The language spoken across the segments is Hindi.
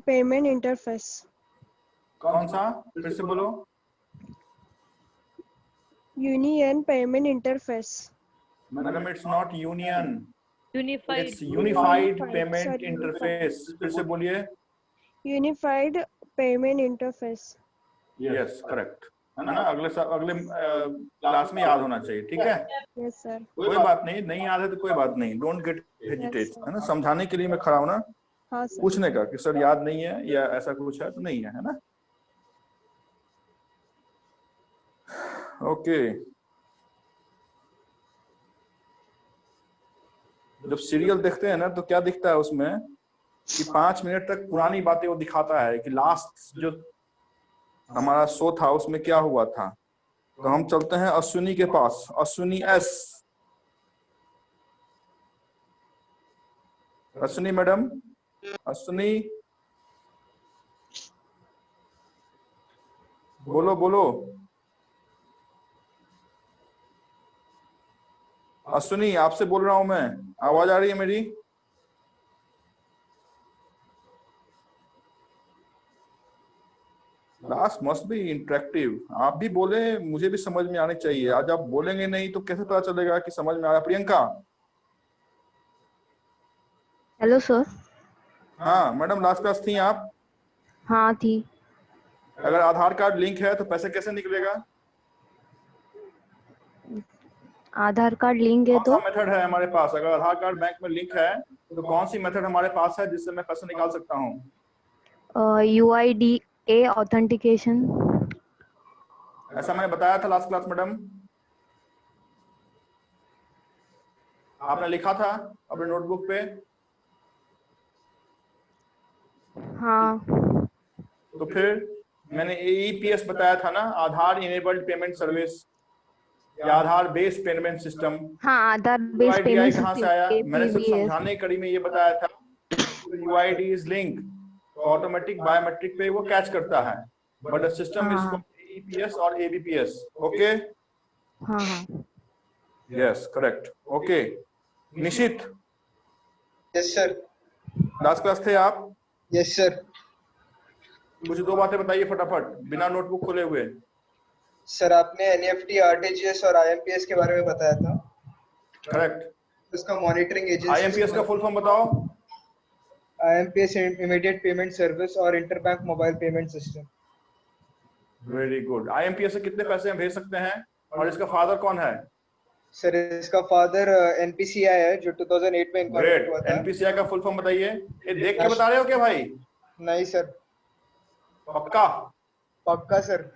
Payment interface. कौन सा, फिर से बोलो। Union payment interface. Madam it's not union, unified it's unified payment sorry, interface. फिर से बोलिए। Unified payment interface. Yes correct, है ना। अगले क्लास में याद होना चाहिए, ठीक है। Yes sir. कोई बात नहीं, नहीं याद है तो कोई बात नहीं, डोंट गेट हेजिटेट, है ना। समझाने के लिए मैं खड़ा हूं ना, हाँ सर। पूछने का कि सर याद नहीं है या ऐसा कुछ है तो नहीं है ना। ओके, जब सीरियल देखते हैं ना तो क्या दिखता है उसमें कि 5 मिनट तक पुरानी बातें वो दिखाता है कि लास्ट जो हमारा शो था उसमें क्या हुआ था। तो हम चलते हैं अश्विनी के पास। अश्विनी एस, अश्विनी मैडम, अश्विनी बोलो बोलो। अश्विनी आपसे बोल रहा हूं मैं, आवाज आ रही है मेरी? Class must be interactive. आप भी बोले, मुझे भी समझ में आनी चाहिए। आज आप बोलेंगे नहीं तो कैसे पता चलेगा कि समझ में आ रहा। प्रियंका। Hello sir. हाँ मैडम, लास्ट क्लास थी आप? हाँ थी। अगर आधार कार्ड लिंक है तो पैसे कैसे निकलेगा? आधार कार्ड लिंक है कौन सा तो मेथड है हमारे पास? अगर आधार कार्ड बैंक में लिंक है तो कौन सी मेथड हमारे पास है जिससे मैं पैसे निकाल सकता हूँ? UIDA authentication. ऐसा मैंने बताया था लास्ट क्लास मैडम, आपने लिखा था अपने नोटबुक पे। हाँ। तो फिर मैंने AEPS बताया था ना, आधार इनेबल्ड पेमेंट सर्विस या आधार बेस्ड पेमेंट सिस्टम। हाँ, आधार बेस्ड UIDI पेमेंट कहाँ से सिस्टम आया? मैंने सिर्फ APBS। समझाने की कड़ी में ये बताया था। UID इज लिंक, तो ऑटोमेटिक बायोमेट्रिक पे वो कैच करता है, बट द सिस्टम इज हाँ AEPS और ABPS। ओके, हाँ हाँ। Yes correct. Okay, Nishit. Yes sir. Last class थे आप? Yes sir. कुछ 2 बातें बताइए फटाफट, बिना नोटबुक खोले हुए। सर आपने NEFT, RTGS और IMPS के बारे में बताया था। करेक्ट। उसका मॉनिटरिंग एजेंसी। IMPS का फुल फॉर्म बताओ। IMPS इमीडिएट पेमेंट सर्विस और interbank mobile payment system. Very good. IMPS से कितने पैसे हम भेज सकते हैं और इसका फादर कौन है? सर इसका फादर NPCI है जो 2008 में इनकॉर्पोरेट हुआ ग्रेट। था। NPCI का फुल फॉर्म बताइए। ये देख के बता रहे हो क्या भाई? नहीं सर। पक्का? पक्का सर।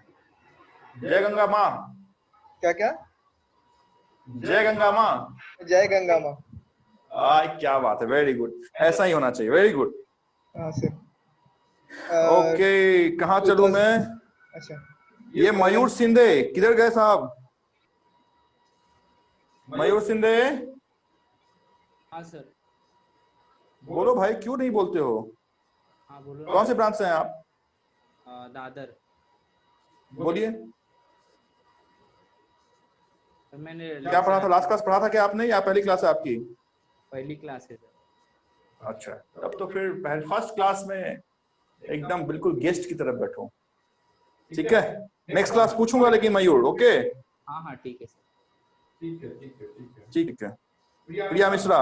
जय गंगा माँ। क्या क्या? जय गंगा माँ। जय गंगा माँ। क्या बात है, वेरी गुड, ऐसा ही होना चाहिए। Very good. हाँ सर। ओके, कहाँ चलूं मैं? अच्छा, ये मयूर सिंधे किधर गए साहब? मयूर सिंधे, हाँ सर। बोलो भाई, क्यों नहीं बोलते हो? हाँ बोलो। कौन से ब्रांच से हैं आप? दादर। बोलिए। मैंने क्या पढ़ा था लास्ट क्लास? पढ़ा था क्या आपने या पहली क्लास है आपकी? पहली क्लास है सर। अच्छा, तब तो फिर फर्स्ट क्लास में एकदम बिल्कुल गेस्ट की तरफ बैठो, ठीक है। नेक्स्ट क्लास पूछूंगा लेकिन मयूर। ओके, हाँ हाँ ठीक है सर। ठीक है। Priya Mishra,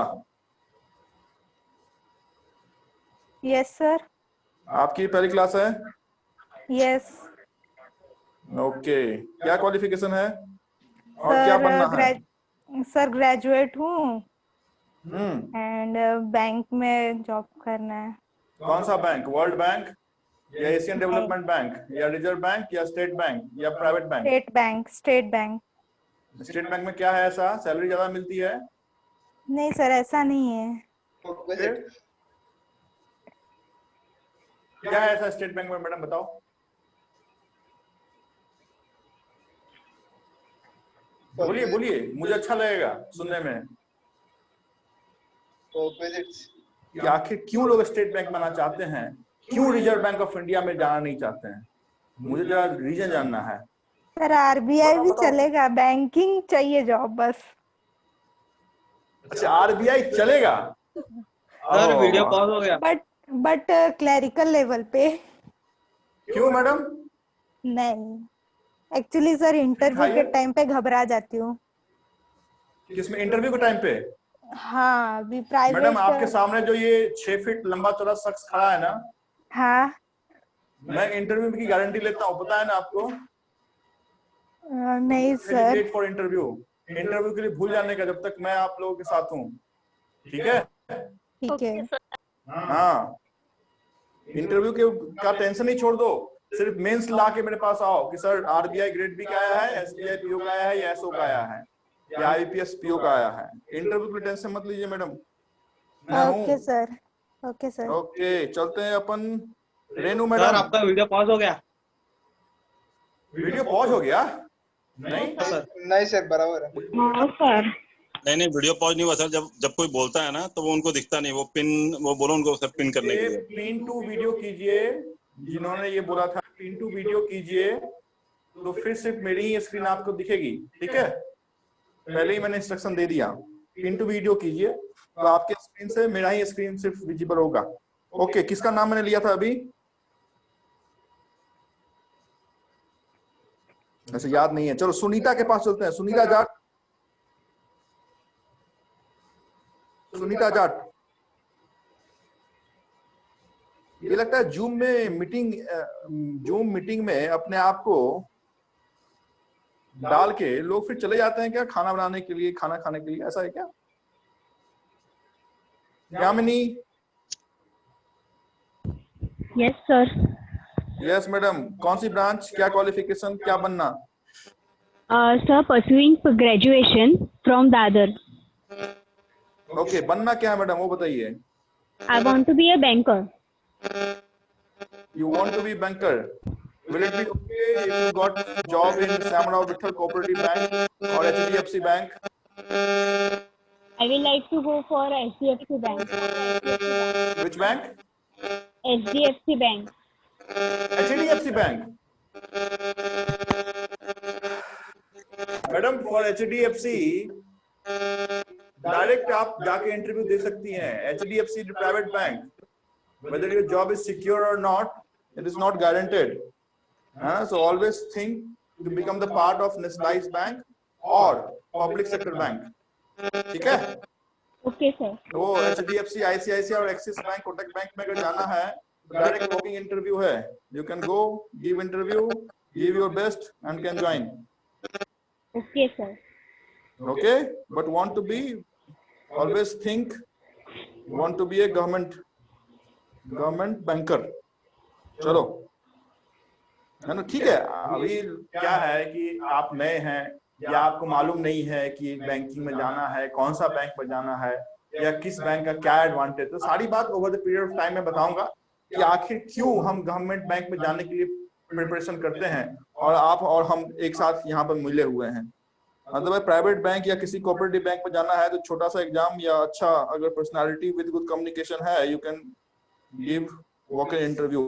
yes sir. आपकी पहली क्लास है? यस ओके, क्या क्वालिफिकेशन है और क्या बनना है? सर ग्रेजुएट हूँ हम्म, एंड बैंक में जॉब करना है। कौन सा बैंक? वर्ल्ड बैंक या एशियन नहीं, डेवलपमेंट बैंक या रिजर्व बैंक या स्टेट बैंक या private bank? State bank. State bank. State bank में क्या है ऐसा, सैलरी ज्यादा मिलती है? नहीं सर, ऐसा नहीं है। फिर क्या है ऐसा स्टेट बैंक में मैडम, बताओ। बोलिए बोलिए, मुझे अच्छा लगेगा सुनने में कि आखिर क्यों लोग स्टेट बैंक बनाना चाहते हैं, क्यों रिजर्व बैंक ऑफ इंडिया में जाना नहीं चाहते हैं। मुझे जरा रीजन जानना है। सर RBI भी चलेगा, बैंकिंग चाहिए जॉब बस। अच्छा, RBI चलेगा? सर वीडियो पॉज हो गया। बट बट क्लरिकल लेवल पे क्यों मैडम? नहीं, एक्चुअली सर इंटरव्यू के higher? टाइम पे घबरा जाती हूँ। किसमें, इंटरव्यू के टाइम पे? हाँ, अभी मैडम आपके प्राइवेट। सामने जो ये 6 फीट लंबा चौड़ा शख्स खड़ा है ना, हाँ, मैं इंटरव्यू की गारंटी लेता हूँ, पता है ना आपको? नहीं sir. Hesitate for interview, interview के लिए भूल जाने का जब तक मैं आप लोगों के साथ हूँ, ठीक है? ठीक है। हाँ, इंटरव्यू के का टेंशन ही छोड़ दो, सिर्फ मेंस ला के मेरे पास आओ कि सर आरबीआई ग्रेड बी का आया है, एसबीआई पीओ का आया है, या एसओ का आया है, या आईपीएस पीओ का आया है। इंटरव्यू की टेंशन मत लीजिए मैडम, मैं ओके हूँ। सर। Okay sir. ओके, चलते हैं अपन। रेनू सर मैडम, आपका वीडियो पॉज हो गया। वीडियो पॉज हो गया? नहीं सर नहीं सर, बराबर है। हाँ सर। नहीं वीडियो पॉज नहीं हुआ सर। जब कोई बोलता है ना तो वो उनको दिखता नहीं, वो पिन, वो बोलो उनको सर पिन करने के लिए। पिन टू वीडियो कीजिए, जिन्होंने ये बोला था पिन टू वीडियो कीजिए, तो फिर सिर्फ मेरी ही स्क्रीन आपको दिखेगी, ठीक है? पहले ही मैंने इंस्ट्रक्शन दे दिया, पिन टू वीडियो कीजिए, तो आपके स्क्रीन से मेरा ही स्क्रीन सिर्फ विजिबल होगा। ओके, किसका नाम मैंने लिया था अभी? ऐसे याद नहीं है, चलो सुनीता के पास चलते हैं। सुनीता जाट, सुनीता जाट, ये लगता है जूम मीटिंग में अपने आप को डाल के लोग फिर चले जाते हैं क्या, खाना बनाने के लिए, खाना खाने के लिए, ऐसा है क्या? Yamini? Yes sir. Yes madam, कौन सी ब्रांच, क्या क्वालिफिकेशन, क्या बनना? Sir pursuing graduation from Dadar. Okay, बनना क्या है मैडम वो बताइए। I want to be a banker. You want to be banker? Will it be okay if you got job in Samarao Vittal Cooperative Bank or HDFC Bank? I will like to go for HDFC Bank. Which bank? HDFC Bank. HDFC Bank. Madam for HDFC direct आप जाके इंटरव्यू दे सकती हैं। HDFC private bank, whether your job is secure or not, it is not guaranteed. So always think to become the part of nationalized bank or public sector bank. ठीक है? Okay sir. तो HDFC, ICICI और एक्सिस बैंक, कोटक बैंक में अगर जाना है डायरेक्ट वॉकिंग इंटरव्यू है। You can go, give interview, give your best and can join. Okay sir. Okay, but want to be, always think, want to be a government banker. चलो, है ना? ठीक है। अभी क्या है कि आप नए हैं या आपको मालूम नहीं है कि बैंकिंग में जाना है, कौन सा बैंक में जाना है, या किस बैंक का क्या एडवांटेज, तो सारी बात over the period of time में बताऊंगा कि आखिर क्यों हम गवर्नमेंट बैंक में जाने के लिए प्रिपरेशन करते हैं, और आप और हम एक साथ यहाँ पर मिले हुए हैं। अदरवाइज प्राइवेट बैंक या किसी कोऑपरेटिव बैंक में जाना है तो छोटा सा एग्जाम या अच्छा अगर पर्सनालिटी विद गुड कम्युनिकेशन है, you can give walk in interview.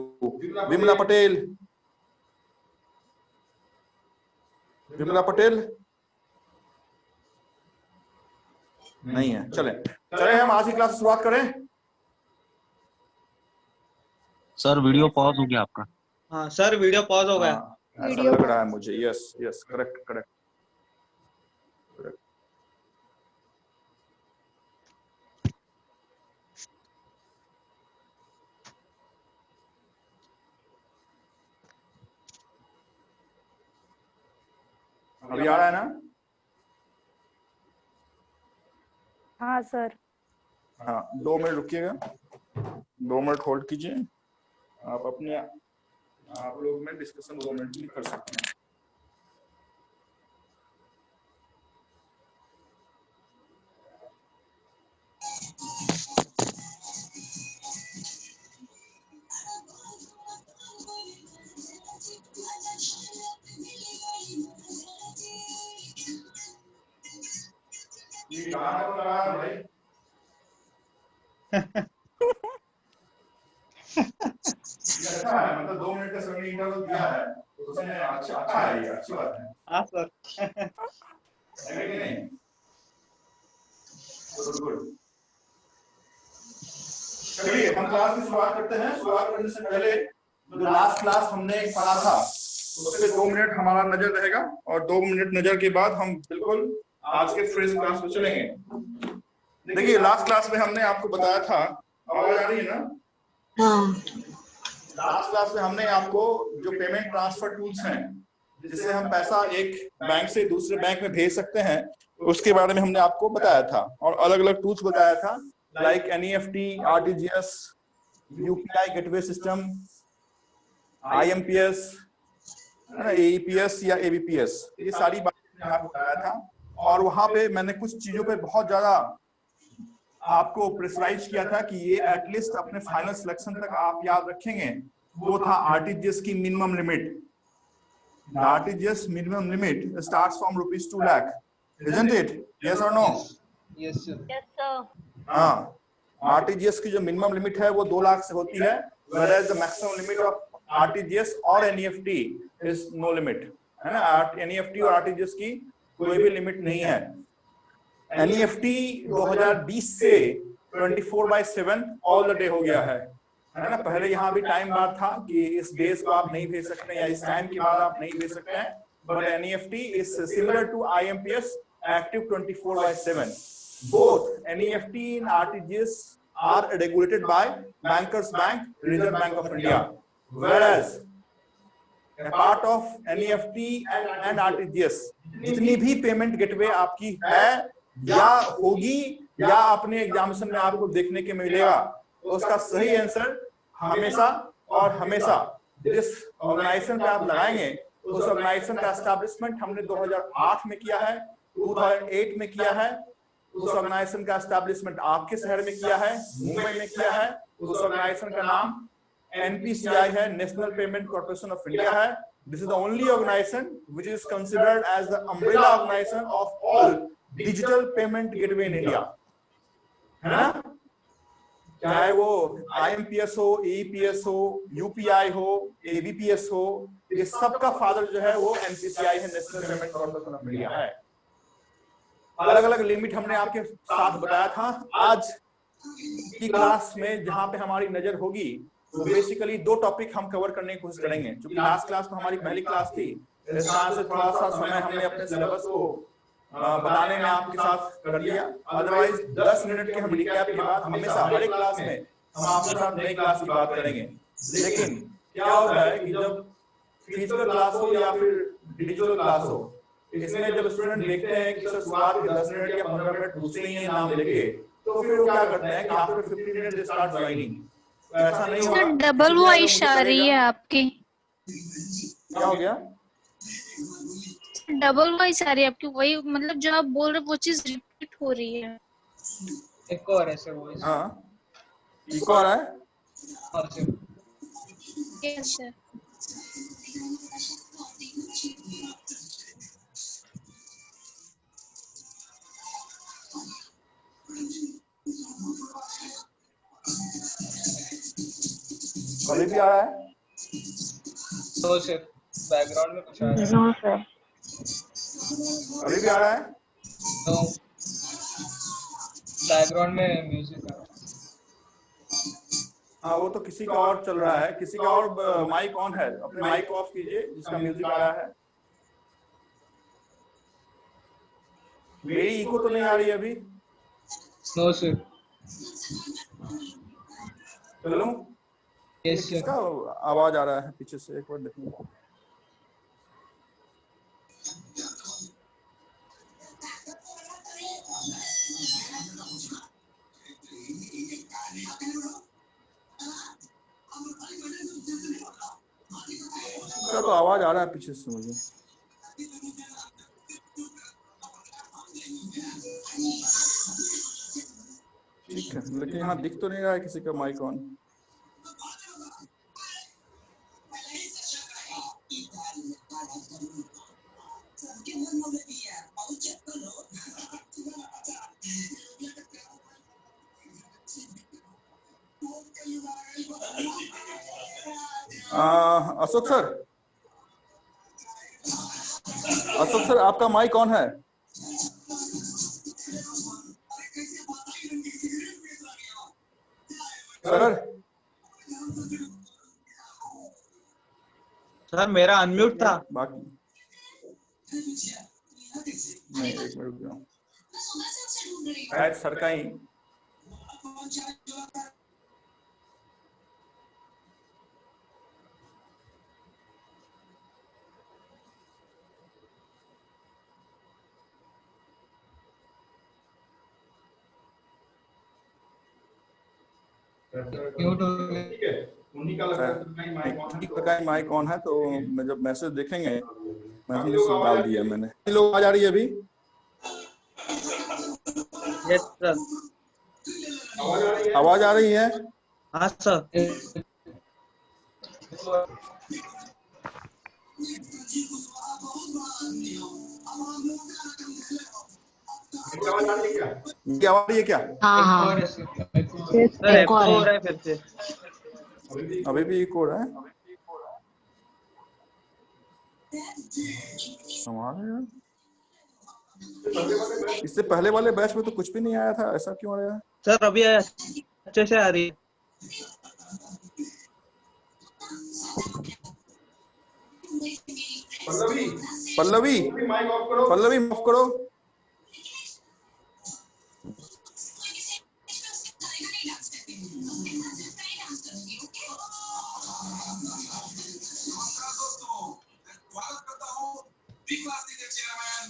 Vimala Patel, Vimala Patel नहीं है। चले हम आज की क्लास शुरुआत करें। सर वीडियो पॉज हो गया आपका। हाँ सर, वीडियो पॉज हो गया। ऐसा लग रहा है मुझे। Yes yes, correct. अभी आ रहा है ना? हाँ सर। हाँ, 2 मिनट रुकिएगा, 2 मिनट होल्ड कीजिए। आप लोग में डिस्कशन 2 मिनट भी कर सकते हैं। ये गाना कौन गा रहा है भाई? अच्छा है, मतलब 2 मिनट का समय इंटरवल दिया है तो उसने अच्छा है, ये अच्छी बात है। हाँ सर। है कि नहीं? गुड। चलिए हम क्लास की शुरुआत करते हैं। शुरुआत करने से पहले जो लास्ट क्लास हमने पढ़ा था उस पे 2 मिनट हमारा नजर रहेगा और 2 मिनट नजर के बाद हम बिल्कुल आज के फ्रेश क्लास में चलेंगे। देखिए लास्ट क्लास में हमने आपको बताया था, आवाज आ रही है ना? हाँ। लास्ट क्लास में हमने आपको जो पेमेंट ट्रांसफर टूल्स हैं जिससे हम पैसा एक बैंक से दूसरे बैंक में भेज सकते हैं उसके बारे में हमने आपको बताया था और अलग अलग टूल्स बताया था, like NEFT, RTGS, UPI gateway system, IMPS, AEPS या ABPS, ये सारी बातें मैंने आपको बताया था। और वहां पे मैंने कुछ चीजों पे बहुत ज्यादा आपको प्रेशराइज किया था कि ये एटलीस्ट अपने फाइनल सिलेक्शन तक आप याद रखेंगे। वो था RTGS की minimum limit. RTGS minimum limit starts from ₹2 lakh, isn't it? Yes or no? Yes, sir. Yes, sir. हाँ, RTGS की जो मिनिमम लिमिट है वो 2 लाख से होती है, whereas the maximum limit of RTGS और NEFT is no limit, है ना? NEFT और RTGS की कोई भी लिमिट नहीं है। NEFT 2020 से 24/7 ऑल द डे हो गया है ना? पहले यहाँ भी टाइम बार था कि इस डेज को आप नहीं भेज सकते या इस टाइम के बाद आप नहीं भेज सकते हैं, but NEFT is similar to IMPS, active 24/7. Both NEFT and RTGS are regulated by Bankers Bank, Reserve Bank of India, whereas a part of NEFT and RTGS जितनी भी पेमेंट गेटवे आपकी है या होगी या अपने एग्जामिनेशन में आपको देखने के मिलेगा, उसका सही आंसर हमेशा और हमेशा जिस ऑर्गेनाइजेशन पे आप लगाएंगे उस ऑर्गेनाइजेशन का एस्टैब्लिशमेंट हमने 2008 में किया है, 2008 में किया है। उस ऑर्गेनाइजेशन का एस्टैब्लिशमेंट आपके शहर में किया है, मुंबई में किया है। उस ऑर्गेनाइजेशन का नाम NPCI है, national payment corporation of India है। This is the only organisation which is considered as the umbrella organisation of all digital payment gateway in India, है ना? चाहे वो IMPS हो, AEPS हो, UPI हो, ABPS हो, ये सबका फादर जो है वो NPCI है, national payment corporation of India है। अलग अलग लिमिट हमने आपके साथ बताया था। आज की क्लास में जहां पे हमारी नजर होगी तो बेसिकली 2 टॉपिक हम कवर करने की कोशिश करेंगे। क्योंकि लास्ट क्लास में हमारी पहली क्लास थी, इस वजह से थोड़ा सा समय हमने अपने सिलेबस को बताने में आपके साथ कर लिया। अदरवाइज 10 मिनट के हम रिकैप के बाद हमेशा हर एक क्लास में हम आपके साथ नई क्लास की बात करेंगे। लेकिन क्या होता है कि जब फिजिकल क्लास हो या फिर डिजिटल क्लास हो, इसमें जब स्टूडेंट देखते हैं कि सर शुरुआत के 10 मिनट या 15 मिनट पूछते ही नाम लेके, तो फिर वो क्या करते हैं कि after 15 minute they start joining. ऐसा नहीं होगा। डबल वॉइस आ रही है आपकी। क्या हो गया? डबल वॉइस आ रही है आपकी, वही मतलब जो आप बोल रहे वो चीज रिपीट हो रही है। एक और है सर वॉइस। हाँ, इको आ रहा है? हाँ सर। Yes sir. अभी भी आ रहा है? नो सर, बैकग्राउंड में कुछ आ रहा है। No sir. अभी भी आ रहा है? नो, बैकग्राउंड में म्यूजिक आ रहा है। हाँ, वो तो किसी का और चल रहा है। किसी का और माइक ऑन है, अपने माइक ऑफ कीजिए जिसका म्यूजिक आ रहा है। मेरी इको तो नहीं आ रही अभी? No sir. चलो, यस सर। किसका आवाज आ रहा है पीछे से? एक बार देखूंगा। इसका तो आवाज आ रहा है पीछे से मुझे। ठीक है, लेकिन यहाँ दिख तो नहीं रहा है किसी का माइक ऑन। अशोक सर आपका माइक ऑन है? सर सर मेरा अनम्यूट था। बाकी नहीं, 1 मिनट रुक जाओ, शायद सर का ही उन्हीं का माइक ऑन है, तो मैं जब मैसेज देखेंगे, मैसेज डाल दिया मैंने। लोग आ जा रही है अभी? Yes sir. आवाज आ रही है? हाँ सर। क्या आवाज आ रही है क्या? हाँ हाँ सर एको हो रहा है फिर से। अभी भी इको हो रहा है? इससे पहले वाले बैच में तो कुछ भी नहीं आया था, ऐसा क्यों आ रहा है? सर अभी अच्छे से आ रही है। पल्लवी पल्लवी माफ करो।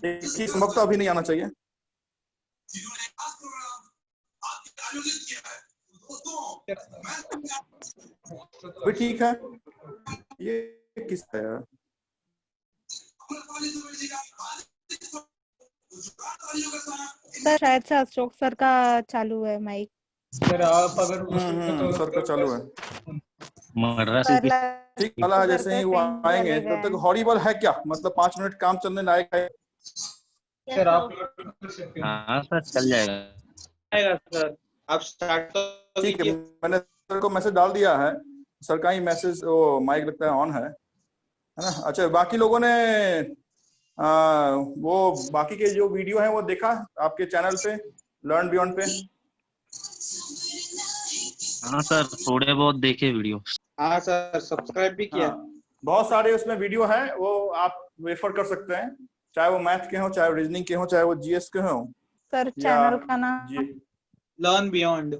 देखिए समझ तो अभी नहीं आना चाहिए। भी ठीक है, ये किस है यार? सर शायद से अशोक सर का चालू है माइक। सर आप अगर सर का चालू है। सर ठीक वाला है, जैसे ही वो आएंगे तब तक हॉरिबल है क्या? मतलब 5 मिनट काम चलने लायक है? सर आप हाँ सर चल जाएगा। आएगा सर, आप स्टार्ट तो ठीक है, मैंने सर को मैसेज डाल दिया है। सर का ही मैसेज, वो माइक लगता है ऑन है ना? अच्छा, बाकी लोगों ने वो बाकी के जो वीडियो है वो देखा आपके चैनल पे, लर्न बियॉन्ड पे? हाँ सर थोड़े बहुत देखे वीडियो। हाँ सर सब्सक्राइब भी किया। बहुत सारे उसमें वीडियो हैं, वो आप रेफर कर सकते हैं, चाहे वो मैथ के हो, चाहे वो रीजनिंग के हो, चाहे वो जीएस के हो। सर चैनल का नाम G learn beyond.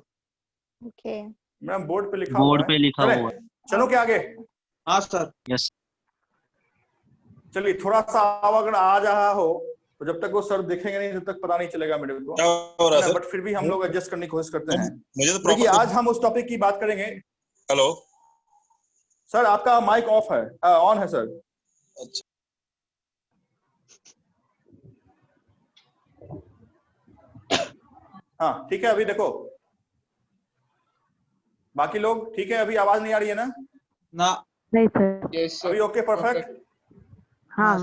Okay ma'am board पे लिखा बोर्ड हुआ पे है। लिखा हुआ है। चलो क्या आगे? हाँ सर। यस चलिए, थोड़ा सा अगर आ रहा हो तो जब तक वो सर देखेंगे नहीं तब तक पता नहीं चलेगा मेरे को, क्या हो रहा है सर? बट फिर भी हम लोग एडजस्ट करने की कोशिश करते हैं। मुझे तो देखिए प्रॉपर। आज हम उस टॉपिक की बात करेंगे। हेलो सर आपका माइक ऑफ है, ऑन है सर। अच्छा हाँ ठीक है, अभी देखो बाकी लोग ठीक है? अभी आवाज नहीं आ रही है ना? नहीं सर। अभी ओके, परफेक्ट? हाँ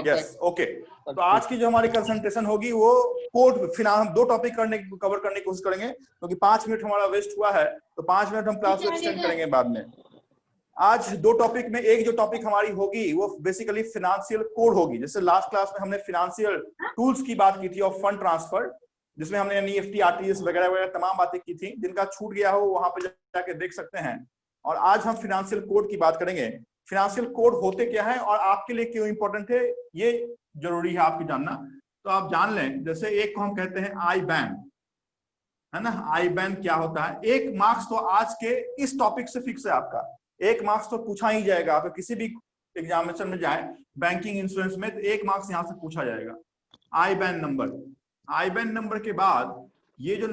यस ओके। तो आज की जो हमारी कंसंट्रेशन होगी वो कोड फिनांस, हम 2 टॉपिक कवर करने की कोशिश करेंगे, क्योंकि 5 मिनट हमारा वेस्ट हुआ है, तो 5 मिनट हम क्लास को एक्सटेंड करेंगे बाद में। आज 2 टॉपिक में एक जो टॉपिक हमारी होगी वो बेसिकली फिनेंशियल कोड होगी। जैसे लास्ट क्लास में हमने फिनेंशियल टूल्स की बात की थी और फंड ट्रांसफर, जिसमें हमने एनईएफटी, आरटीजीएस वगैरह वगैरह तमाम बातें की थी। जिनका छूट गया हो वहां पे जाके देख सकते हैं। और आज हम फिनेंशियल कोड की बात करेंगे। फिनेंशियल कोड होते क्या है और आपके लिए क्यों इंपॉर्टेंट है, ये जरूरी है आपकी जानना। तो आप जान लें, जैसे एक को हम कहते हैं आई बैन, है ना? आई बैन क्या होता है? 1 मार्क्स तो आज के इस टॉपिक से फिक्स है आपका। 1 मार्क्स तो पूछा ही जाएगा। आपको किसी भी एग्जामिनेशन में जाए बैंकिंग इंश्योरेंस में, तो 1 मार्क्स यहाँ से पूछा जाएगा। आई बैन नंबर। आई बैन नंबर के बाद ये जो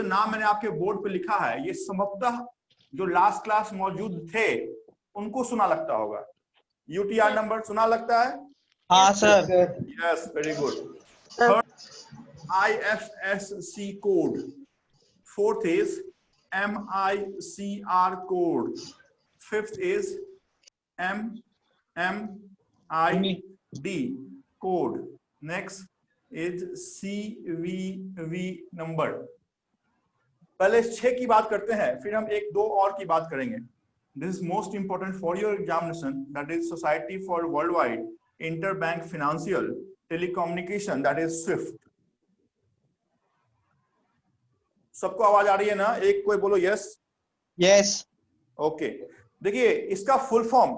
नाम मैंने आपके बोर्ड पे लिखा है, ये संभवतः जो लास्ट क्लास मौजूद थे उनको सुना लगता होगा। यूटीआर नंबर सुना लगता है? हाँ sir. Yes, very good. Third IFSC code, fourth is MICR code, fifth is MMID code, next is CVV number. पहले 6 की बात करते हैं, फिर हम 1-2 और की बात करेंगे। This is most important for your examination, that is society for world wide interbank financial telecommunication, that is Swift. सबको आवाज आ रही है ना? एक कोई बोलो यस। यस। ओके, देखिए इसका फुल फॉर्म,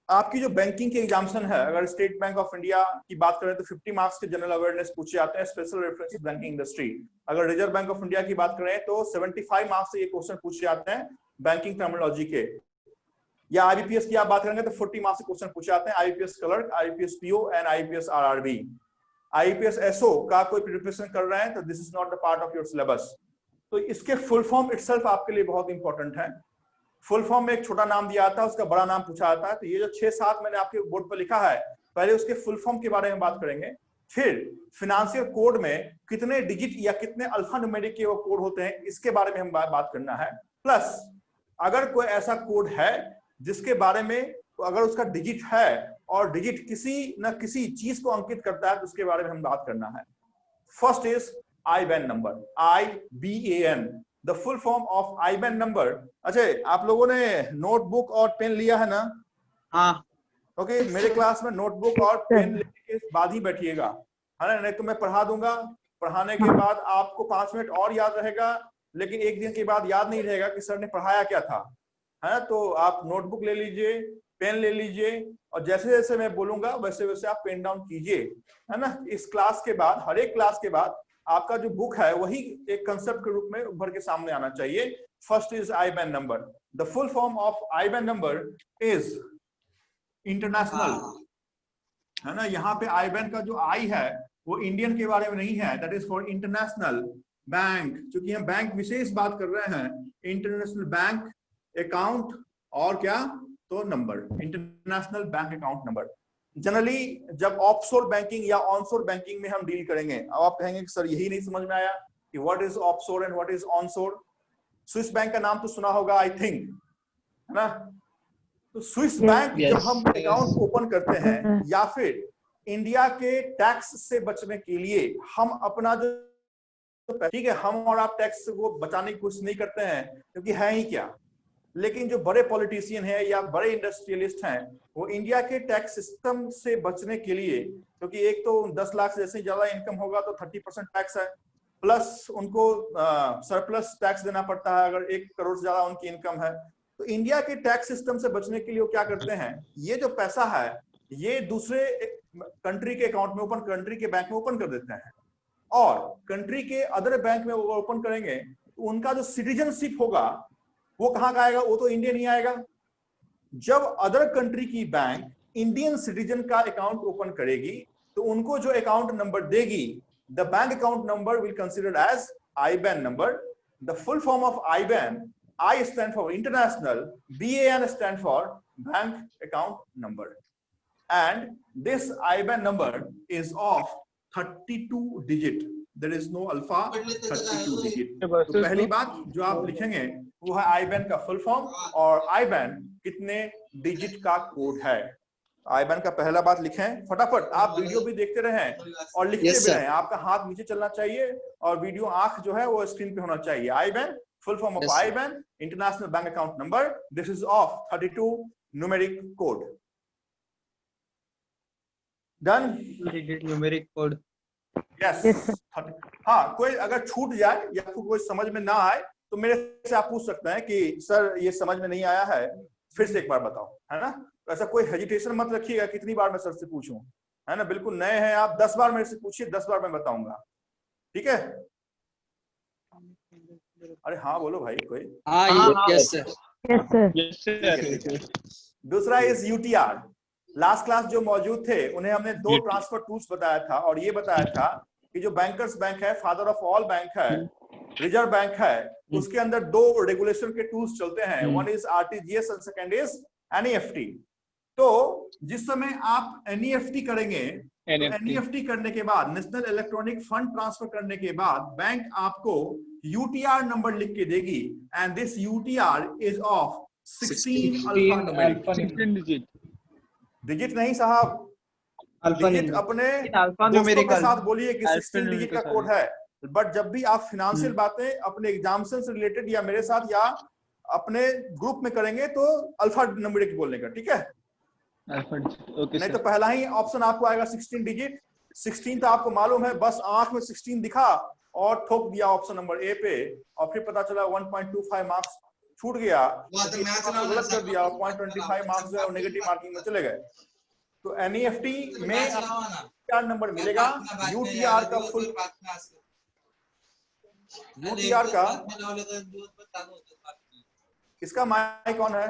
आपकी जो बैंकिंग की एग्जामिनेशन है, अगर स्टेट बैंक ऑफ इंडिया की बात करें तो 50 मार्क्स के जनरल अवेयरनेस पूछे जाते हैं, स्पेशल रेफरेंस बैंकिंग इंडस्ट्री। अगर रिजर्व बैंक ऑफ इंडिया की बात करें तो 75 मार्क्स से ये क्वेश्चन पूछे जाते हैं बैंकिंग टर्मिनोलॉजी के। या आईबीपीएस की आप बात करेंगे तो 40 मार्क्स से क्वेश्चन पूछे जाते हैं, IBPS clerk, IBPS PO and IBPS RRB. IPS SO का कोई प्रिपरेशन कर रहे हैं तो this is not the part of your syllabus. तो इसके फुल फॉर्म इटसेल्फ आपके लिए बहुत इंपॉर्टेंट है। फुल फॉर्म में एक छोटा नाम दिया आता है, उसका बड़ा नाम पूछा जाता है। तो ये जो 6-7 मैंने आपके बोर्ड पर लिखा है, पहले उसके फुल फॉर्म के बारे में बात करेंगे, फिर फिनेंशियल कोड में कितने डिजिट या कितने अल्फा न्यूमेरिक के वो कोड होते हैं इसके बारे में हम बात करना है। प्लस अगर कोई ऐसा कोड है जिसके बारे में, तो अगर उसका डिजिट है और डिजिट किसी न किसी चीज को अंकित करता है तो उसके बारे में हम बात करना है। First is IBAN number, IBAN, the full form of IBAN number. अच्छा, आप लोगों ने नोटबुक और पेन लिया है ना? हाँ। ओके, मेरे क्लास में नोटबुक और पेन लेने के बाद ही बैठिएगा, है ना? नहीं तो मैं पढ़ा दूंगा, पढ़ाने के बाद आपको 5 मिनट और याद रहेगा, लेकिन एक दिन के बाद याद नहीं रहेगा कि सर ने पढ़ाया क्या था, है ना? तो आप नोटबुक ले लीजिए, पेन ले लीजिए, और जैसे जैसे मैं बोलूंगा वैसे वैसे आप पेन डाउन कीजिए, है ना? इस क्लास के बाद, हर एक क्लास के बाद आपका जो बुक है वही एक कंसेप्ट के रूप में उभर के सामने आना चाहिए। First is IBAN number, the full form of IBAN number is international, है ना? यहाँ पे IBAN का जो I है वो इंडियन के बारे में नहीं है, that is for international bank. क्योंकि हम बैंक विशेष बात कर रहे हैं, इंटरनेशनल बैंक अकाउंट और क्या, तो number, international bank account number. Generally जब ऑफशोर बैंकिंग या ऑनशोर बैंकिंग में हम डील करेंगे, अब आप कहेंगे कि सर यही नहीं समझ में आया कि what is offshore and what is onshore. Swiss bank का नाम तो सुना होगा आई थिंक, है ना? तो स्विस बैंक जब हम अकाउंट ओपन करते हैं, या फिर इंडिया के टैक्स से बचने के लिए हम अपना जो, ठीक है, हम और आप टैक्स को बचाने की कोशिश नहीं करते हैं क्योंकि है ही क्या, लेकिन जो बड़े पॉलिटिशियन हैं या बड़े इंडस्ट्रियलिस्ट हैं वो इंडिया के टैक्स सिस्टम से बचने के लिए, क्योंकि एक तो 10 लाख से जैसे ज्यादा इनकम होगा तो 30% टैक्स है, प्लस उनको सरप्लस टैक्स देना पड़ता है अगर 1 करोड़ से ज्यादा उनकी इनकम है। तो इंडिया के टैक्स सिस्टम से बचने के लिए वो क्या करते हैं, ये जो पैसा है ये दूसरे कंट्री के अकाउंट में, ओपन कंट्री के बैंक में ओपन कर देते हैं, और कंट्री के अदर बैंक में वो ओपन करेंगे तो उनका जो सिटीजनशिप होगा वो कहाँ का आएगा, वो तो इंडियन ही आएगा। जब अदर कंट्री की बैंक इंडियन सिटीजन का अकाउंट ओपन करेगी तो उनको जो अकाउंट नंबर देगी, the bank account number will considered as IBAN number. The full form of IBAN, I stand for international, BAN stand for bank account number, and this IBAN number is of 32 digit. There is no alpha, 32 digit. तो पहली बात जो आप लिखेंगे वो है IBAN का फुल फॉर्म और IBAN कितने डिजिट का कोड है। IBAN का पहला बात लिखें फटाफट, आप वीडियो भी देखते रहें और लिखते भी रहें, आपका हाथ नीचे चलना चाहिए और वीडियो आंख जो है वो स्क्रीन पे होना चाहिए। IBAN, full form of IBAN, International Bank Account Number. This is of 32 numeric code. Done? Numeric code. Yes. हाँ, कोई अगर छूट जाए या कोई समझ में ना आए तो मेरे से आप पूछ सकते हैं कि सर ये समझ में नहीं आया है, फिर से एक बार बताओ, है ना? तो ऐसा कोई हेजिटेशन मत रखिएगा कितनी बार मैं सर से पूछूं, है ना? बिल्कुल नए हैं आप, 10 बार मेरे से पूछिए, 10 बार मैं बताऊंगा, ठीक है? अरे हाँ बोलो भाई कोई। Yes sir. दूसरा इज UTR। लास्ट क्लास जो मौजूद थे उन्हें हमने 2 ट्रांसफर टूल्स बताया था और ये बताया था कि जो बैंकर्स बैंक है, फादर ऑफ ऑल बैंक है, रिजर्व बैंक है, उसके अंदर 2 रेगुलेशन के टूल्स चलते हैं, वन इज RTGS और सेकंड इज NEFT। तो जिस समय आप NEFT करेंगे, NEFT करने के बाद, नेशनल इलेक्ट्रॉनिक फंड ट्रांसफर करने के बाद, बैंक आपको UTR नंबर लिख के देगी, and this UTR is of 16 alpha digit नहीं साहब, डिजिट अपने दोस्तों के साथ बोलिए कि 16 डिजिट का कोड है। बट जब भी आप फिनेंशियल बातें अपने एग्जामिनेशन से रिलेटेड या मेरे साथ या अपने ग्रुप में करेंगे तो अल्फा न्यूमेरिक बोलने का, ठीक है? नहीं तो पहला ही ऑप्शन आपको आएगा 16 डिजिट। 16 तो आपको मालूम है, बस आंख में 16 दिखा और ठोक दिया ऑप्शन नंबर ए पे, और फिर पता चला 1.25 मार्क्स छूट गया तो गलत कर दिया, 0.25 मार्क्स जो है नेगेटिव मार्किंग में चले गए। तो एनईएफटी में क्या नंबर मिलेगा? यूटीआर का फुल, यूटीआर का, किसका माइक ऑन है?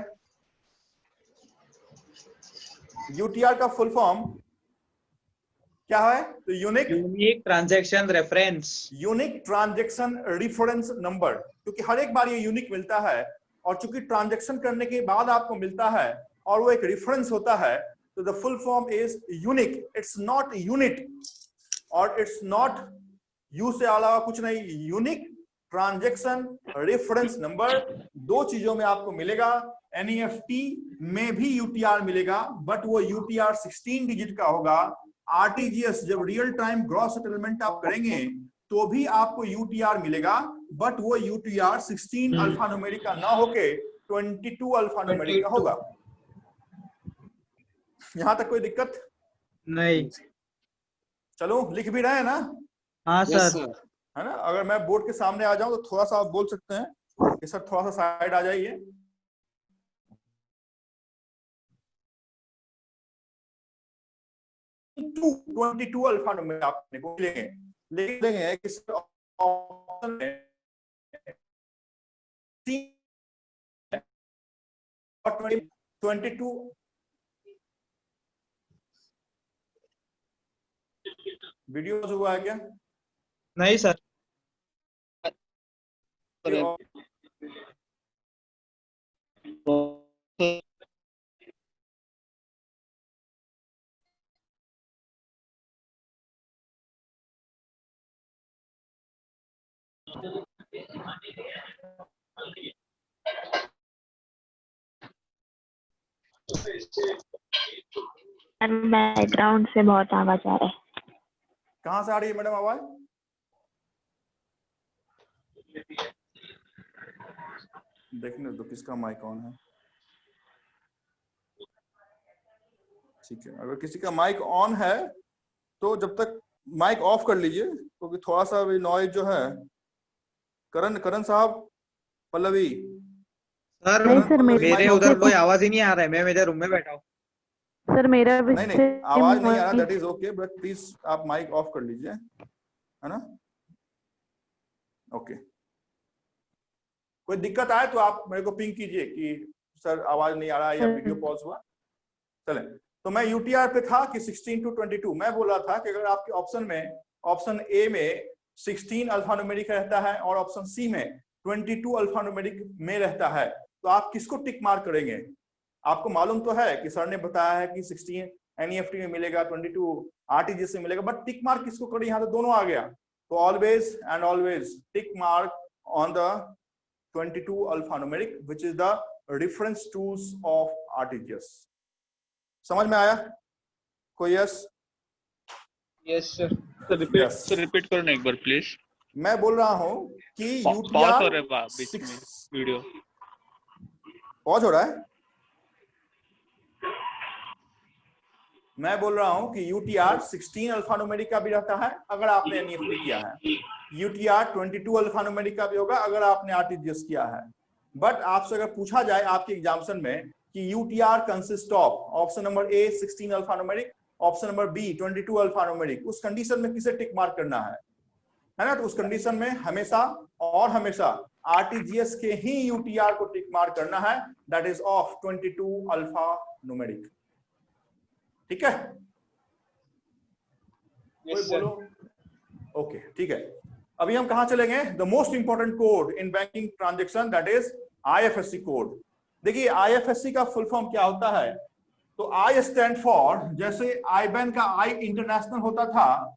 यूटीआर का फुल फॉर्म क्या है? तो unique transaction reference, unique transaction reference number, क्योंकि हर एक बार ये यूनिक मिलता है और चूंकि ट्रांजैक्शन करने के बाद आपको मिलता है और वो एक रेफरेंस होता है, तो the full form is unique. It's not unit और इट्स नॉट यू से अलावा कुछ नहीं, यूनिक ट्रांजैक्शन रेफरेंस नंबर। दो चीजों में आपको मिलेगा। एनईएफटी में भी यूटीआर मिलेगा, बट वो यूटीआर 16 डिजिट का होगा। आरटीजीएस जब रियल टाइम ग्रॉस सेटलमेंट आप करेंगे तो भी आपको यूटीआर मिलेगा, बट वो यूटीआर 16 अल्फा न्यूमेरिक का ना होके 22 अल्फा न्यूमेरिक का होगा। यहां तक कोई दिक्कत नहीं? चलो लिख भी रहे हैं ना? हाँ सर। है ना? अगर मैं बोर्ड के सामने आ जाऊं तो थोड़ा सा आप बोल सकते हैं कि सर थोड़ा सा साइड आ जाइए। टू 22 अल्फा नंबर आपने को लेंगे, लेंगे कि ऑप्शन में 22 वीडियो हुआ है क्या? नहीं सर। बैकग्राउंड से बहुत आवाज आ रहा है। कहाँ से आ रही है मैडम आवाज? देखने दो किसका माइक ऑन है। ठीक है, अगर किसी का माइक ऑन है तो जब तक माइक ऑफ कर लीजिए, क्योंकि थोड़ा सा भी नॉइज जो है। करण साहब, पल्लवी सर मेरे उधर कोई आवाज ही नहीं आ रहा है, मैं मेरे रूम में बैठा हूँ। सर मेरा भी नहीं आवाज नहीं आ रहा, that is okay, but please आप माइक ऑफ कर लीजिए, है ना? ओके, कोई दिक्कत आए तो आप मेरे को पिंग कीजिए कि सर आवाज नहीं आ रहा है या वीडियो पॉज हुआ। चले, तो मैं यूटीआर पे था कि 16 to 22। मैं बोल रहा था कि अगर आपके ऑप्शन में, ऑप्शन ए में 16 अल्फा न्यूमेरिक रहता है और ऑप्शन सी में 22 अल्फा न्यूमेरिक में रहता है, तो आप किसको टिक मार्क करेंगे? आपको मालूम तो है कि सर ने बताया है कि 16 एनईएफटी में मिलेगा, 22 आरटीजीएस से मिलेगा, बट टिक मार्क किसको करें? यहाँ तो दोनों आ गया। तो always and always tick mark on the 22 alphanumeric which is the reference tools of RTGS. समझ में आया? कोई yes? Yes sir. Sir repeat करो ना एक बार प्लीज। मैं बोल रहा हूं कि पॉज हो रहा है बीच में वीडियो। पॉज हो रहा है? मैं बोल रहा हूं कि यूटीआर 16 अल्फान्यूमेरिक का भी रहता है अगर आपने एनईएफटी किया है। यूटीआर 22 अल्फान्यूमेरिक का भी होगा अगर आपने आरटीजीएस किया है। बट आपसे अगर पूछा जाए आपके एग्जामिनेशन में कि UTR consist of option number A 16 alphanumeric, option number B 22 alphanumeric, उस कंडीशन में किसे टिक मार्क करना है ना? तो उस कंडीशन में हमेशा और हमेशा आरटीजीएस के ही यूटीआर को टिक मार्क करना है, दैट इज ऑफ 22 अल्फान्यूमेरिक। ठीक है? कोई बोलो? ओके, ठीक है। अभी हम कहां चलेंगे? The most important code in banking transaction, that is IFSC code. देखिए आईएफएससी का फुल फॉर्म क्या होता है? तो आई स्टैंड फॉर, जैसे आईबैन का आई इंटरनेशनल होता था,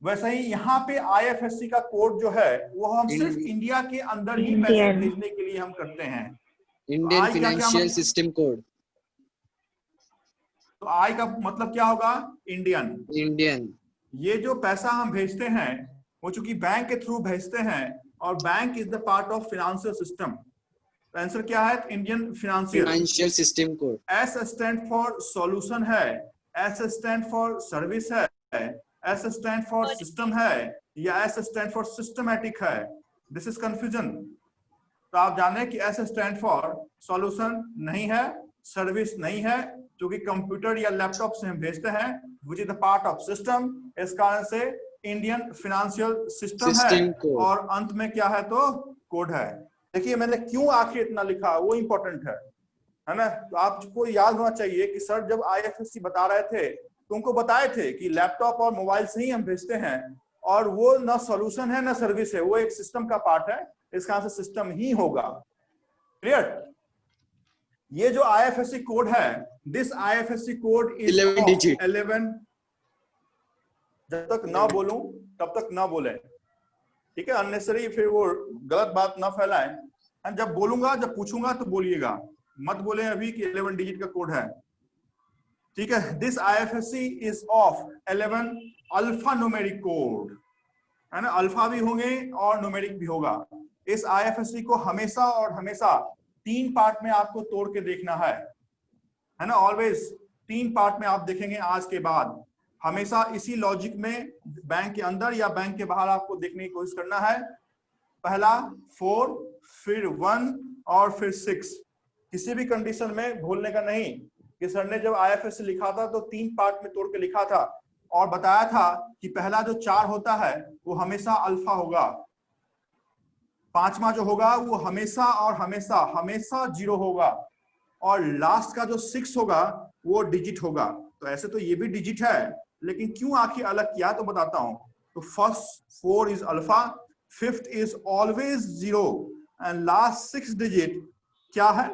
वैसे ही यहाँ पे आईएफएससी का कोड जो है वो हम सिर्फ इंडिया के अंदर ही पैसे भेजने के लिए हम करते हैं। Indian financial system code. तो आई का मतलब क्या होगा? इंडियन। इंडियन। ये जो पैसा हम भेजते हैं वो चूंकि बैंक के थ्रू भेजते हैं और bank is the part of financial system. Answer क्या है? Indian financial system code. S stand for solution है, एस स्टैंड फॉर सर्विस है, एस स्टैंड फॉर सिस्टम है, या एस स्टैंड फॉर सिस्टमैटिक है? This is confusion. तो आप जाने कि एस स्टैंड फॉर सॉल्यूशन नहीं है, सर्विस नहीं है, क्योंकि कंप्यूटर या लैपटॉप से हम भेजते हैं, which is the part of system. इस कारण से इंडियन फाइनेंशियल सिस्टम है, और अंत में क्या है तो कोड है। देखिए मैंने क्यों आखिर इतना लिखा वो इंपॉर्टेंट है ना। तो आपको याद होना चाहिए कि सर जब आईएफएससी बता रहे थे तो उनको बताए थे कि लैपटॉप और मोबाइल से ही हम भेजते हैं, और वो ना सॉल्यूशन है ना सर्विस है, वो एक सिस्टम का पार्ट है, इस कारण से सिस्टम ही होगा। क्लियर? ये जो आईएफएससी कोड है, this IFSC code is 11 digit। 11। जब तक ना बोलूं तब तक ना बोले, ठीक है? अननेसेसरी फिर वो गलत बात ना फैलाएं। जब बोलूंगा, जब पूछूंगा तो बोलिएगा, मत बोले अभी कि 11 डिजिट का कोड है, ठीक है? This IFSC is of 11 alpha numeric code, है ना। अल्फा भी होंगे और न्यूमेरिक भी होगा। इस आईएफएससी को हमेशा और हमेशा 3 पार्ट में आपको तोड़ के देखना है ना। ऑलवेज 3 पार्ट में आप देखेंगे आज के बाद। हमेशा इसी लॉजिक में बैंक के अंदर या बैंक के बाहर आपको देखने की कोशिश करना है। पहला 4, फिर 1 और फिर 6। किसी भी कंडीशन में भूलने का नहीं कि सर ने जब आईएफएससी लिखा था तो 3 पार्ट में तोड़ के लिखा था, और बताया था कि पहला जो 4 होता है वो हमेशा अल्फा होगा, 5वां जो होगा वो हमेशा और हमेशा हमेशा 0 होगा, और लास्ट का जो 6 होगा वो डिजिट होगा। तो ऐसे तो ये भी डिजिट है, लेकिन क्यों आखिर अलग किया तो बताता हूं। तो first 4 is alpha, 5th is always 0, and last 6 digit क्या है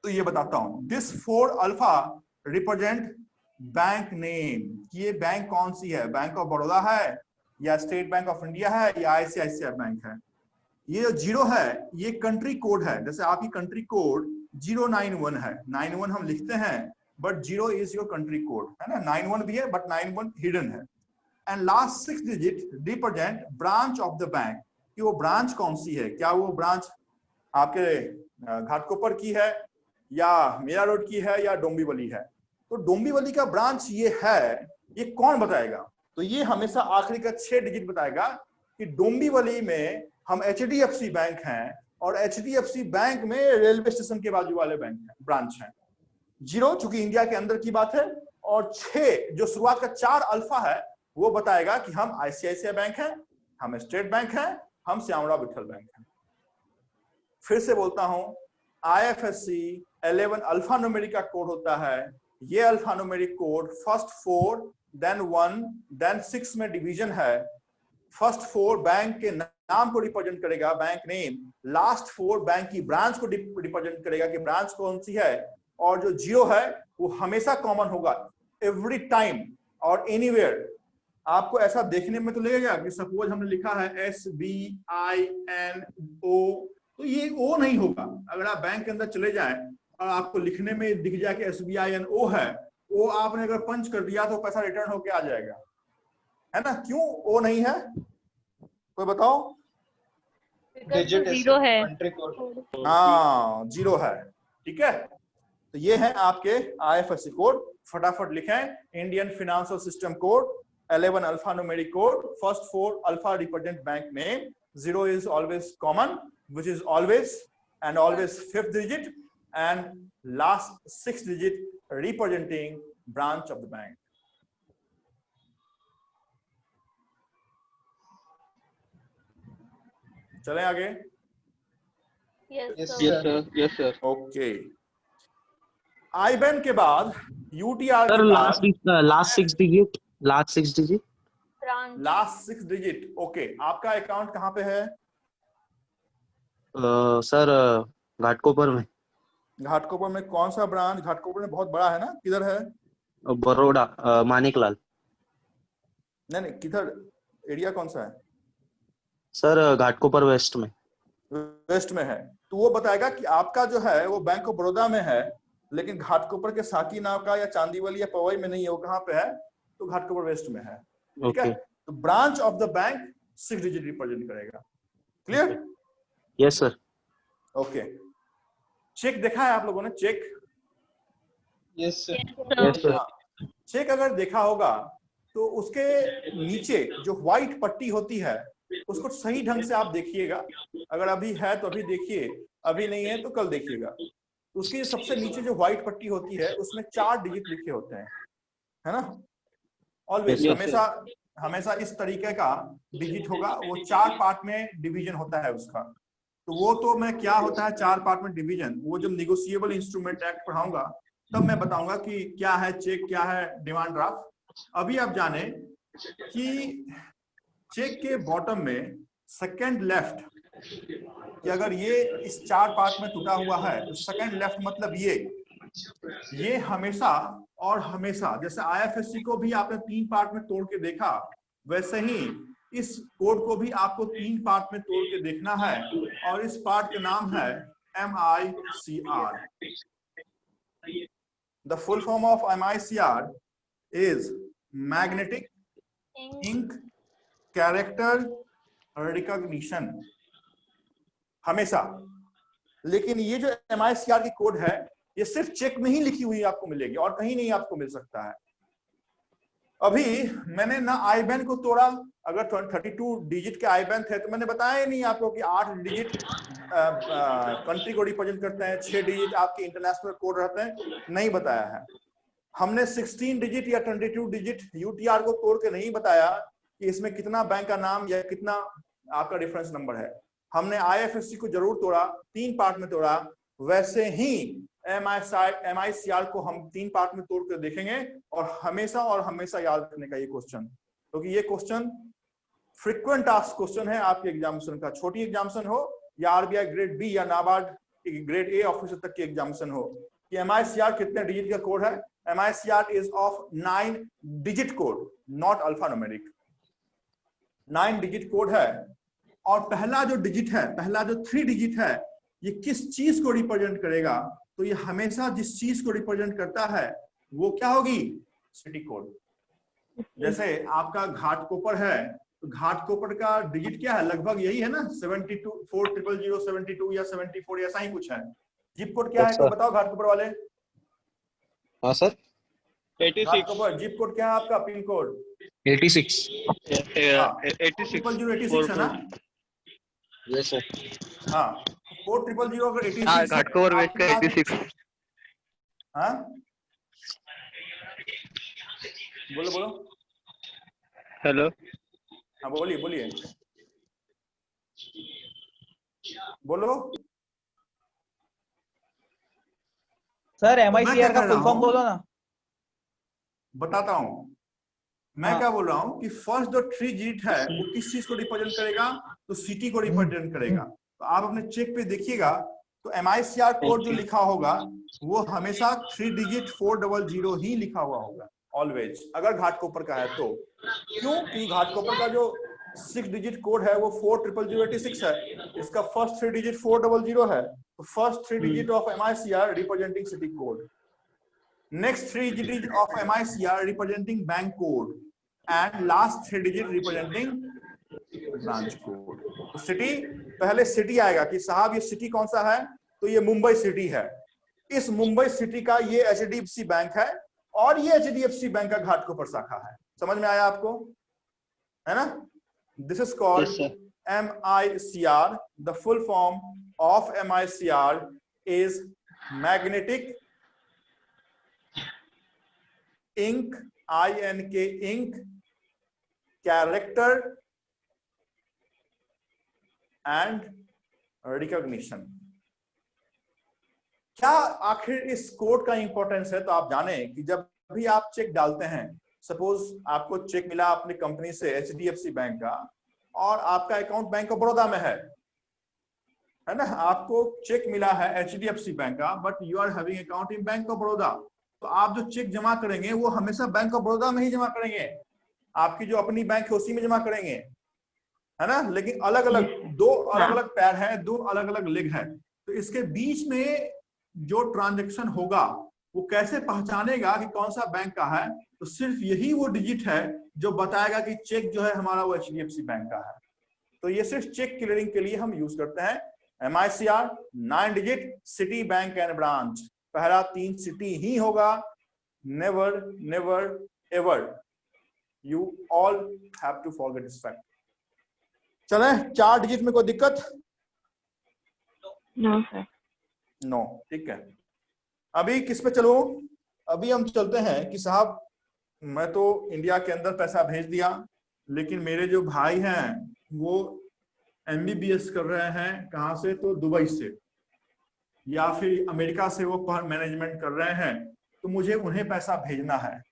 तो ये बताता हूं। This 4 alpha represent bank name, ये बैंक कौन सी है, बैंक ऑफ बड़ौदा है या स्टेट बैंक ऑफ इंडिया है या आईसीआईसीआई बैंक है। ये जो 0 है ये कंट्री कोड है, जैसे आपकी कंट्री कोड 091 है, 91 हम लिखते हैं but 0 is your country code, है ना। 91 भी है बट 91 हिडन है। And last 6 digit represent branch of the bank, कि वो ब्रांच कौन सी है, क्या वो ब्रांच आपके घाटकोपर की है या मीरा रोड की है या डोंबिवली है। तो डोंबिवली का ब्रांच ये है, ये कौन बताएगा, तो ये हमेशा आखिरी का 6 डिजिट बताएगा कि डोंबिवली में हम एचडीएफसी बैंक हैं, और एचडीएफसी बैंक में रेलवे स्टेशन के बाजू वाले बैंक हैं, ब्रांच हैं। 0 चूंकि इंडिया के अंदर की बात है, और 6 जो शुरुआत का 4 अल्फा है वो बताएगा कि हम आईसीआईसीआई बैंक हैं, हम स्टेट बैंक हैं, हम श्यामराव विठल बैंक हैं। फिर से बोलता हूं, आईएफएससी 11 अल्फा न्यूमेरिक का कोड होता है। ये alpha numeric code first 4 then 1 then 6 में डिवीजन है। फर्स्ट 4 बैंक के नाम को रिप्रेजेंट करेगा, बैंक नेम। लास्ट 4 बैंक की ब्रांच को रिप्रेजेंट करेगा कि ब्रांच कौन सी है, और जो 0 है वो हमेशा कॉमन होगा, एवरी टाइम और एनीवेयर। आपको ऐसा देखने में तो लगेगा कि सपोज हमने लिखा है SBINO, तो ये ओ नहीं होगा। अगर आप बैंक के अंदर चले जाएं और आपको लिखने में दिख जाए कि SBINO है, वो आपने अगर पंच कर दिया तो पैसा रिटर्न होके आ जाएगा, है ना। क्यों ओ नहीं है, कोई बताओ? डिजिट 0 है, हाँ 0 है, ठीक है। तो ये है आपके आईएफएससी कोड, फटाफट लिखें। Indian financial system code 11 alpha numeric code, first 4 alpha represent bank name, 0 is always common, which is always and always 5th digit, and last 6 digit representing branch of the bank. चलें आगे। yes sir ओके, आईबैन के बाद यूटीआर सर के बाद last 6 digit last 6 digit. Okay, आपका अकाउंट कहाँ पे है? सर घाटकोपर में। घाटकोपर में कौन सा ब्रांच? घाटकोपर में बहुत बड़ा है ना, किधर है? बड़ौदा, मानिकलाल। नहीं किधर, एरिया कौन सा है? सर घाटकोपर वेस्ट में। वेस्ट में है, तो वो बताएगा कि आपका जो है वो बैंक ऑफ बड़ौदा में है, लेकिन घाटकोपर के साकी नाव का या चांदीवली या पवई में नहीं है, वो कहाँ पे है? तो घाटकोपर वेस्ट में है, ठीक है। तो branch of the bank 6 digit represent करेगा। Clear? Yes sir. Okay, cheque देखा है आप लोगों ने? Check yes sir. चेक अगर देखा होगा तो उसके नीचे जो व्हाइट पट्टी होती है उसको सही ढंग से आप देखिएगा। अगर अभी है तो अभी देखिए, अभी नहीं है तो कल देखिएगा। उसकी सबसे नीचे जो व्हाइट पट्टी होती है उसमें 4 डिजिट लिखे होते हैं, है ना। ऑलवेज हमेशा हमेशा इस तरीके का डिजिट होगा। वो 4 पार्ट में डिवीजन होता है उसका। तो वो तो मैं क्या होता है 4 पार्ट में डिवीजन, वो जब निगोशिएबल इंस्ट्रूमेंट एक्ट पढ़ाऊंगा तब मैं बताऊंगा कि क्या है चेक, क्या है डिमांड ड्राफ्ट। अभी आप जाने कि चेक के बॉटम में सेकंड लेफ्ट, कि अगर ये इस 4 पार्ट में टूटा हुआ है तो सेकंड लेफ्ट मतलब ये हमेशा और हमेशा, जैसे IFSC को भी आपने 3 पार्ट में तोड़ के देखा, वैसे ही इस कोड को भी आपको 3 पार्ट में तोड़ के देखना है। और इस पार्ट का नाम है MICR। The full form of MICR is Magnetic Ink Character Recognition, हमेशा। लेकिन ये जो MICR की कोड है ये सिर्फ चेक में ही लिखी हुई आपको मिलेगी और कहीं नहीं आपको मिल सकता है। अभी मैंने ना IBAN को तोड़ा, अगर 32 डिजिट के IBAN थे तो मैंने बताया ही नहीं आपको कि 8 डिजिट कंट्री को रिप्रेजेंट करते हैं, 6 डिजिट आपके इंटरनेशनल कोड रहते हैं, नहीं बताया है। हमने 16 डिजिट या 22 डिजिट UTR को तोड़ के नहीं बताया कि इसमें कितना बैंक का नाम या कितना आपका रेफरेंस नंबर है। हमने IFSC को जरूर तोड़ा, 3 पार्ट में तोड़ा। वैसे ही MICR को हम 3 पार्ट में तोड़ कर देखेंगे। और हमेशा याद रखने का ये क्वेश्चन, क्योंकि ये क्वेश्चन फ्रीक्वेंट टास्क क्वेश्चन है आपके एग्जामिनेशन का, छोटी एग्जामिनेशन हो या RBI ग्रेड B या नाबार्ड ग्रेड A ऑफिसर तक की एग्जामिनेशन हो, कि MICR कितने डिजिट का कोड है। MICR is of 9 digit code, not alphanumeric. 9 digit code है। और पहला जो डिजिट है, पहला जो 3 डिजिट है, ये किस चीज को रिप्रेजेंट करेगा, तो ये हमेशा जिस चीज को रिप्रेजेंट करता है वो क्या होगी, सिटी कोड। जैसे आपका घाटकोपर है तो घाटकोपर का डिजिट क्या है, लगभग यही है ना, 72 4000 72 या 74 ऐसा ही कुछ है। जिप कोड क्या है तो बताओ घाटकोपर वाले। हाँ सर 86 जिप कोड क्या है आपका, पिन कोड 86 86 है ना। Yes sir. हाँ 4000 अगर 86 घाटकोपर वेस्ट का 86। हाँ बोलो हेलो, हाँ बोलिए बोलो। सर MICR का फुल फॉर्म बोलो ना। बताता हूं मैं क्या बोल रहा हूं कि फर्स्ट जो 3 डिजिट है वो किस चीज को रिप्रेजेंट करेगा, तो सिटी को रिप्रेजेंट करेगा। तो आप अपने चेक पे देखिएगा तो MICR कोड जो लिखा होगा वो हमेशा 3 डिजिट 400 ही लिखा हुआ होगा ऑलवेज, अगर घाटकोपर का है तो। क्यों? क्योंकि घाटकोपर का जो 6 डिजिट कोड है वो 400086 है, इसका फर्स्ट 3 डिजिट 400 है, तो first 3 digit of MICR representing city code, next 3 digit of MICR representing bank code, and last 3 digit representing branch code। तो सिटी, पहले सिटी आएगा कि साहब ये सिटी कौन सा है, तो ये मुंबई सिटी है। इस मुंबई सिटी का ये HDFC बैंक है और ये HDFC बैंक का घाटकोपर शाखा है। समझ में आया आपको, है ना। This is called MICR। The full form of MICR is magnetic ink, INK ink, character and recognition. क्या आखिर इस कोड का इंपॉर्टेंस है, तो आप जाने कि जब भी आप चेक डालते हैं, सपोज आपको चेक मिला अपनी कंपनी से HDFC बैंक का और आपका अकाउंट बैंक ऑफ बड़ौदा में है ना, आपको चेक मिला है HDFC बैंक का but you are having account in bank of Baroda, तो आप जो चेक जमा करेंगे वो हमेशा बैंक ऑफ बड़ौदा में ही जमा करेंगे, आपकी जो अपनी बैंक है उसी में जमा करेंगे, है ना। लेकिन अलग अलग 2 अलग अलग पैर है, 2 अलग अलग लेग है, तो इसके बीच में जो ट्रांजैक्शन होगा वो कैसे पहचानेगा कि कौन सा बैंक का है, तो सिर्फ यही वो डिजिट है जो बताएगा कि चेक जो है हमारा वो HDFC बैंक का है। तो ये सिर्फ चेक क्लियरिंग के लिए हम यूज करते हैं MICR। 9 digit, city, bank and branch. पहला 3 सिटी ही होगा, never never ever, you all have to forget this fact. चले 4 डिजिट में कोई दिक्कत? No sir. नो, ठीक है। अभी किस पे चलो? अभी हम चलते हैं कि साहब मैं तो इंडिया के अंदर पैसा भेज दिया, लेकिन मेरे जो भाई हैं वो MBBS कर रहे हैं, कहाँ से? तो दुबई से या फिर अमेरिका से, वो मैनेजमेंट कर रहे हैं, तो मुझे उन्हें पैसा भेजना है।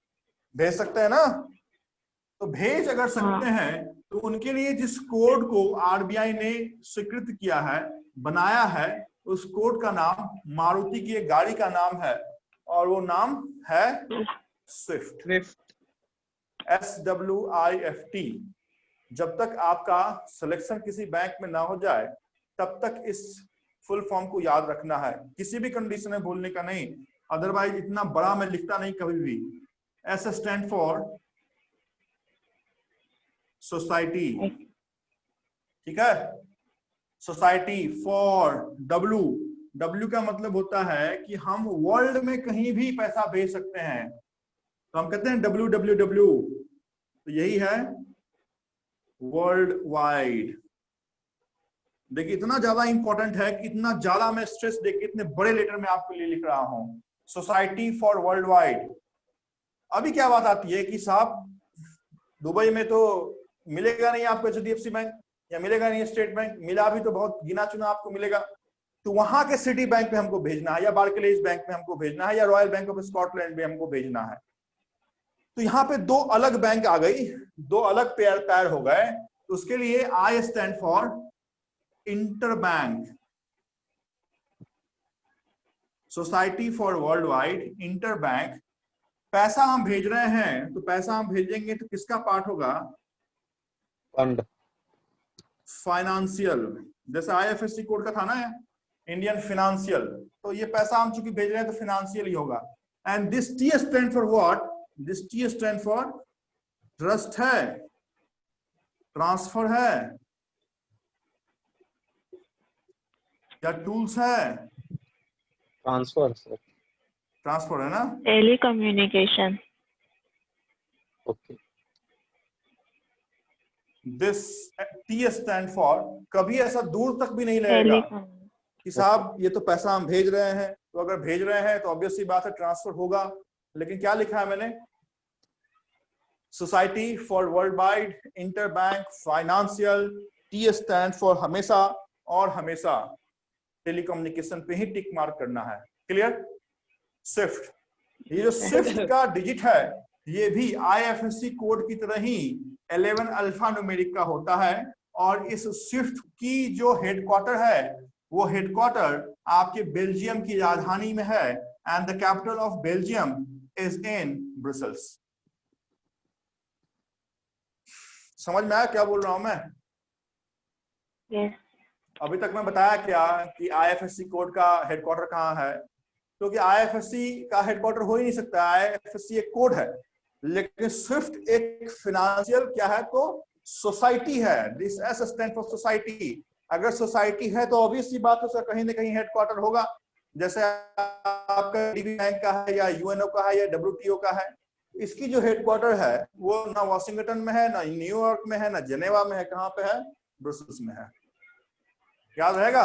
भेज सकते हैं ना? तो भेज अगर सकते हैं तो उनके लिए जिस कोड को RBI ने स्वीकृत किया है, बनाया है, उस कोड का नाम मारुति की एक गाड़ी का नाम है और वो नाम है स्विफ्ट। SWIFT। जब तक आपका सिलेक्शन किसी बैंक में ना हो जाए तब तक इस फुल फॉर्म को याद रखना है, किसी भी कंडीशन में भूलने का नहीं, अदरवाइज इतना बड़ा मैं लिखता नहीं कभी भी। S स्टैंड फॉर सोसाइटी, ठीक है? सोसाइटी फॉर W का मतलब होता है कि हम वर्ल्ड में कहीं भी पैसा भेज सकते हैं, तो हम कहते हैं WWW, तो यही है वर्ल्ड वाइड। देखिए इतना ज्यादा इंपॉर्टेंट है कि इतना ज्यादा मैं स्ट्रेस देके इतने बड़े लेटर में आपके लिए लिख रहा हूं, सोसाइटी फॉर वर्ल्ड वाइड। अभी क्या बात आती है कि साहब दुबई में तो मिलेगा नहीं आपको HDFC बैंक, या मिलेगा नहीं स्टेट बैंक, मिला भी तो बहुत गिना चुना आपको मिलेगा, तो वहां के सिटी बैंक में हमको भेजना है, या बार्कलेज बैंक में हमको भेजना है, या रॉयल बैंक ऑफ स्कॉटलैंड में हमको भेजना है। तो यहाँ पे 2 अलग बैंक आ गई, 2 अलग पैर हो गए। तो उसके लिए I stand for interbank, society for world wide interbank. पैसा हम भेज रहे हैं, तो पैसा हम भेजेंगे तो किसका पार्ट होगा? Fund, financial. जैसे IFSC कोड का था ना इंडियन फिनेंशियल, तो ये पैसा हम चूंकि भेज रहे हैं तो फिनेंशियल ही होगा। And this T stand for what? This T stand for trust है, ट्रांसफर है, क्या टूल्स है? Transfer sir. ट्रांसफर है ना? Telecommunication. Okay. This T stand for, कभी ऐसा दूर तक भी नहीं लगेगा कि साहब ये तो पैसा हम भेज रहे हैं, तो अगर भेज रहे हैं तो ऑब्वियसली बात है ट्रांसफर होगा, लेकिन क्या लिखा है मैंने? Society for world wide interbank financial. T stand for हमेशा और हमेशा टेलीकम्युनिकेशन पे ही टिक मार्क करना है। क्लियर? स्विफ्ट, ये जो स्विफ्ट का डिजिट है ये भी IFSC कोड की तरह ही 11 अल्फा न्यूमेरिक का होता है, और इस स्विफ्ट की जो हेडक्वार्टर है वो हेडक्वार्टर आपके बेल्जियम की राजधानी में है, and the capital of Belgium is in Brussels. समझ में आया क्या बोल रहा हूं मैं? yes. अभी तक मैं बताया क्या कि IFSC कोड का हेडक्वार्टर कहाँ है, क्योंकि IFSC का हेडक्वार्टर हो ही नहीं सकता, IFSC एक कोड है, लेकिन स्विफ्ट एक फिनेंशियल क्या है? तो सोसाइटी है। This S stand for society. अगर सोसाइटी है तो ऑब्वियसली बात है कहीं ना कहीं हेडक्वार्टर होगा, जैसे आपका DB बैंक का है, या UNO का है, या WTO का है। इसकी जो हेडक्वार्टर है वो ना वॉशिंगटन में है, ना न्यूयॉर्क में है, ना जेनेवा में है, कहाँ पे है? ब्रुसेल्स में है। याद रहेगा?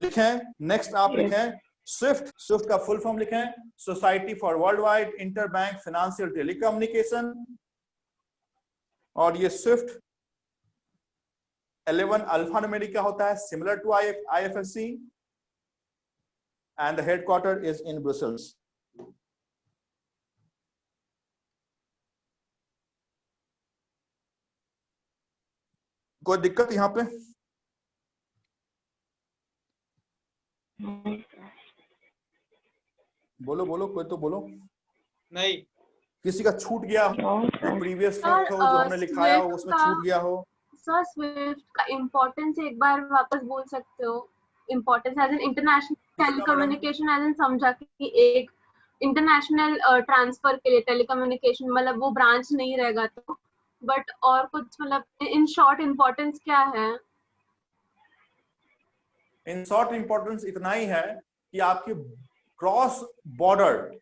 लिखें, नेक्स्ट आप लिखें स्विफ्ट। स्विफ्ट का फुल फॉर्म लिखें, society for world wide interbank financial telecommunication. और ये स्विफ्ट 11 अल्फा न्यूमेरिक का होता है, similar to IFSC, and the headquarter is in Brussels. कोई दिक्कत यहाँ पे? बोलो बोलो, कोई तो बोलो। नहीं, किसी का छूट गया हो, जो प्रीवियस स्विफ्ट हो, जो हमने लिखाया हो उसमें छूट गया हो? सर स्विफ्ट का इम्पोर्टेंस एक बार वापस बोल सकते हो? Importance as an international telecommunication, as an समझा कि एक इंटरनेशनल ट्रांसफर के लिए टेलीकम्युनिकेशन, मतलब वो ब्रांच नहीं रहेगा तो, बट और कुछ मतलब इन शॉर्ट इम्पोर्टेंस क्या है? इन शॉर्ट इम्पोर्टेंस इतना ही है कि आपकी क्रॉस बॉर्डर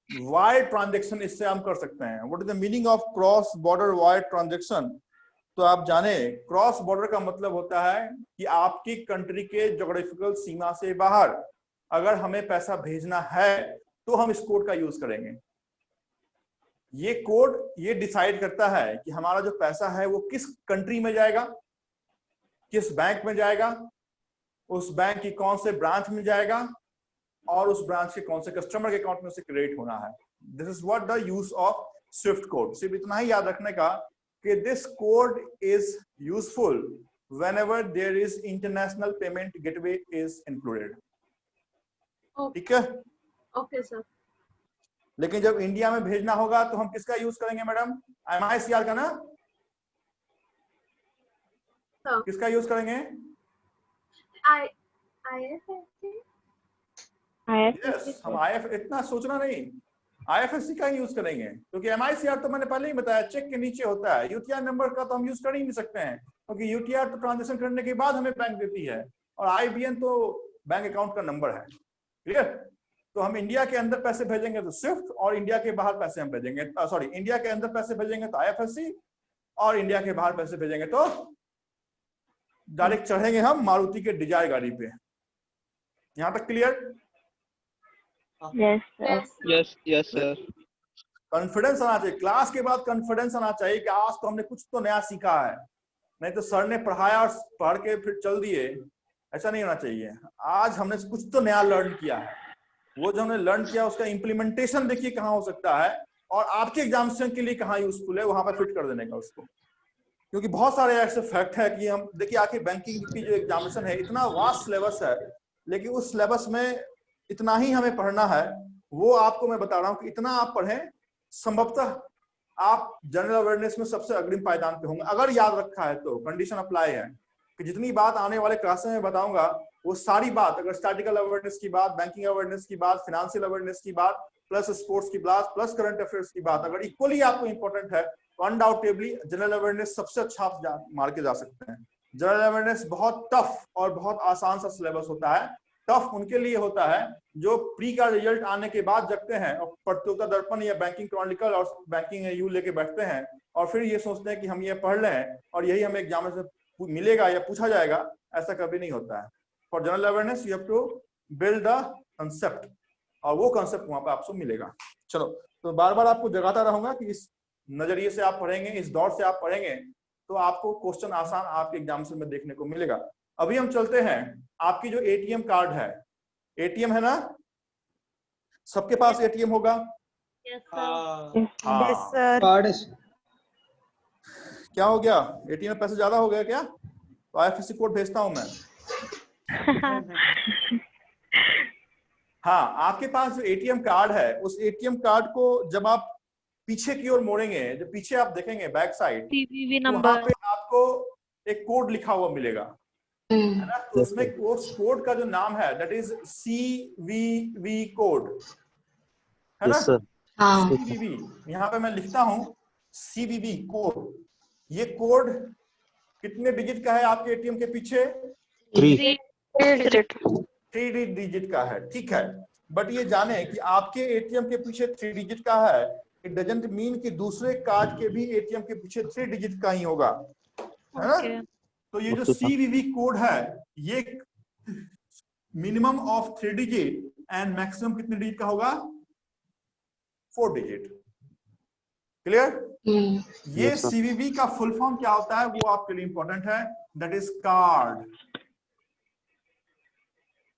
वायर ट्रांजैक्शन इससे हम कर सकते हैं। What is the meaning of cross border wire transaction? तो आप जाने क्रॉस बॉर्डर का मतलब होता है कि आपकी कंट्री के ज्योग्राफिकल सीमा से बाहर अगर हमें पैसा भेजना है तो हम इस कोड का यूज करेंगे। ये कोड ये डिसाइड करता है कि हमारा जो पैसा है वो किस कंट्री में जाएगा, किस बैंक में जाएगा, उस बैंक की कौन से ब्रांच में जाएगा और उस ब्रांच के कौन से कस्टमर के अकाउंट में से क्रेडिट होना है। This is what the use of swift code. सिर्फ इतना ही याद रखने का कि this code is useful whenever there is international payment gateway is included. ठीक है, ओके सर। लेकिन जब इंडिया में भेजना होगा तो हम किसका यूज करेंगे मैडम? MICR का ना? किसका यूज करेंगे? Yes, हम इतना सोचना नहीं, IFSC का ही यूज करेंगे क्योंकि MICR तो मैंने पहले ही बताया चेक के नीचे होता है। UTR नंबर का तो हम यूज कर ही नहीं सकते हैं क्योंकि UTR तो ट्रांजेक्शन करने के बाद हमें बैंक देती है और IBN तो बैंक अकाउंट का नंबर है। क्लियर? तो हम इंडिया के अंदर पैसे भेजेंगे तो स्विफ्ट और इंडिया के बाहर पैसे हम भेजेंगे, सॉरी इंडिया के अंदर पैसे भेजेंगे तो IFSC और इंडिया के बाहर पैसे भेजेंगे तो डायरेक्ट चढ़ेंगे हम मारुति के डिजायर गाड़ी पे। यहाँ तक क्लियर? Yes sir. कॉन्फिडेंस आना चाहिए, क्लास के बाद कॉन्फिडेंस आना चाहिए कि आज तो हमने कुछ तो नया सीखा है, नहीं तो सर ने पढ़ाया और पढ़ के फिर चल दिए, ऐसा नहीं होना चाहिए। आज हमने कुछ तो नया लर्न किया है, वो जो हमने लर्न किया उसका इम्प्लीमेंटेशन देखिए कहाँ हो सकता है और आपके एग्जामिनेशन के लिए कहाँ यूजफुल है, वहां पर फिट कर देने का उसको। क्योंकि बहुत सारे ऐसे फैक्ट है कि हम देखिए आखिर बैंकिंग की जो एग्जामिनेशन है इतना वास्ट सिलेबस है, लेकिन उस सिलेबस में इतना ही हमें पढ़ना है। वो आपको मैं बता रहा हूँ कि इतना आप पढ़ें संभवतः आप जनरल अवेयरनेस में सबसे अग्रिम पायदान पे होंगे अगर याद रखा है तो। कंडीशन अप्लाई है कि जितनी बात आने वाले क्लासेस में बताऊंगा वो सारी बात, अगर स्टैटिकल अवेयरनेस की बात, बैंकिंग अवेयरनेस की बात, फाइनेंशियल अवेयरनेस की बात, प्लस स्पोर्ट्स की बात, प्लस करंट अफेयर्स की बात अगर इक्वली आपको इंपॉर्टेंट है तो अनडाउटेबली जनरल अवेयरनेस सबसे अच्छा आप मार के जा सकते हैं। जनरल अवेयरनेस बहुत टफ और बहुत आसान सा सिलेबस होता है। टफ उनके लिए होता है जो प्री का रिजल्ट आने के बाद जगते हैं और प्रतियोगिता दर्पण या बैंकिंग क्रॉनिकल और बैंकिंग यू लेके बैठते हैं और फिर ये सोचते हैं कि हम ये पढ़ लें और यही हमें एग्जाम से मिलेगा या पूछा जाएगा। ऐसा कभी नहीं होता है। For general awareness you have to build the concept और वो कंसेप्ट वहां पर आपको मिलेगा। चलो, तो बार बार आपको जगाता रहूंगा कि इस नजरिए से आप पढ़ेंगे, इस दौर से आप पढ़ेंगे तो आपको क्वेश्चन आसान आपके एग्जामिनेशन में देखने को मिलेगा। अभी हम चलते हैं, आपकी जो ATM कार्ड है, ATM है ना, सबके पास ATM होगा? क्या हो गया, ATM में पैसे ज्यादा हो गया क्या? तो IFSC कोड भेजता हूं मैं। हाँ, आपके पास जो ATM कार्ड है उस ATM कार्ड को जब आप पीछे की ओर मोड़ेंगे, जब पीछे आप देखेंगे बैक साइड, वहां पे आपको एक कोड लिखा हुआ मिलेगा, है ना? तो उसमें उस कोड का जो नाम है दैट इज CVV कोड, है ना? CVV, यहाँ पे मैं लिखता हूँ CVV कोड। ये कोड कितने डिजिट का है आपके ATM के पीछे? 3 डिजिट का है, ठीक है। बट ये जाने कि आपके ATM के पीछे 3 डिजिट का है, इट डजंट मीन कि दूसरे कार्ड के भी ATM के पीछे 3 डिजिट का ही होगा, है ना? तो ये जो CVV कोड है ये minimum of 3 digit and maximum कितने डिजिट का होगा? 4 डिजिट। क्लियर? ये CVV का फुल फॉर्म क्या होता है वो आपके लिए इंपॉर्टेंट है, that is called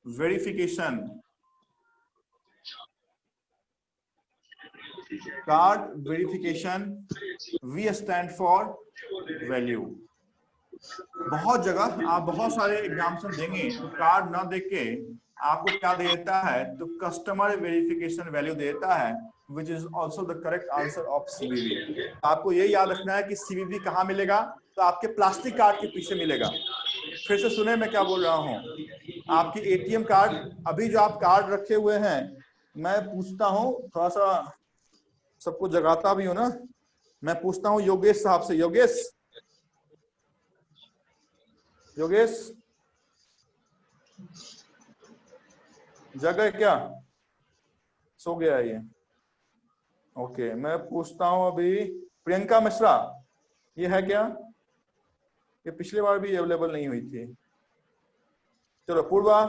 verification. Card verification, V stand for value. बहुत जगह आप बहुत सारे एग्जाम्स देंगे तो कार्ड ना देख के आपको क्या दे देता है, तो कस्टमर वेरिफिकेशन वैल्यू देता है, which is also the correct answer of CVV। आपको ये याद रखना है कि CVV कहाँ मिलेगा, तो आपके प्लास्टिक कार्ड के पीछे मिलेगा। फिर से सुने मैं क्या बोल रहा हूँ, आपकी ATM कार्ड, अभी जो आप कार्ड रखे हुए हैं, मैं पूछता हूँ, थोड़ा सा सबको जगाता भी हूँ ना, मैं पूछता हूँ योगेश साहब से। योगेश जगह क्या? सो गया ये? ओके, मैं पूछता हूं अभी प्रियंका मिश्रा, ये है क्या? ये पिछले बार भी अवेलेबल नहीं हुई थी। चलो पूर्वा,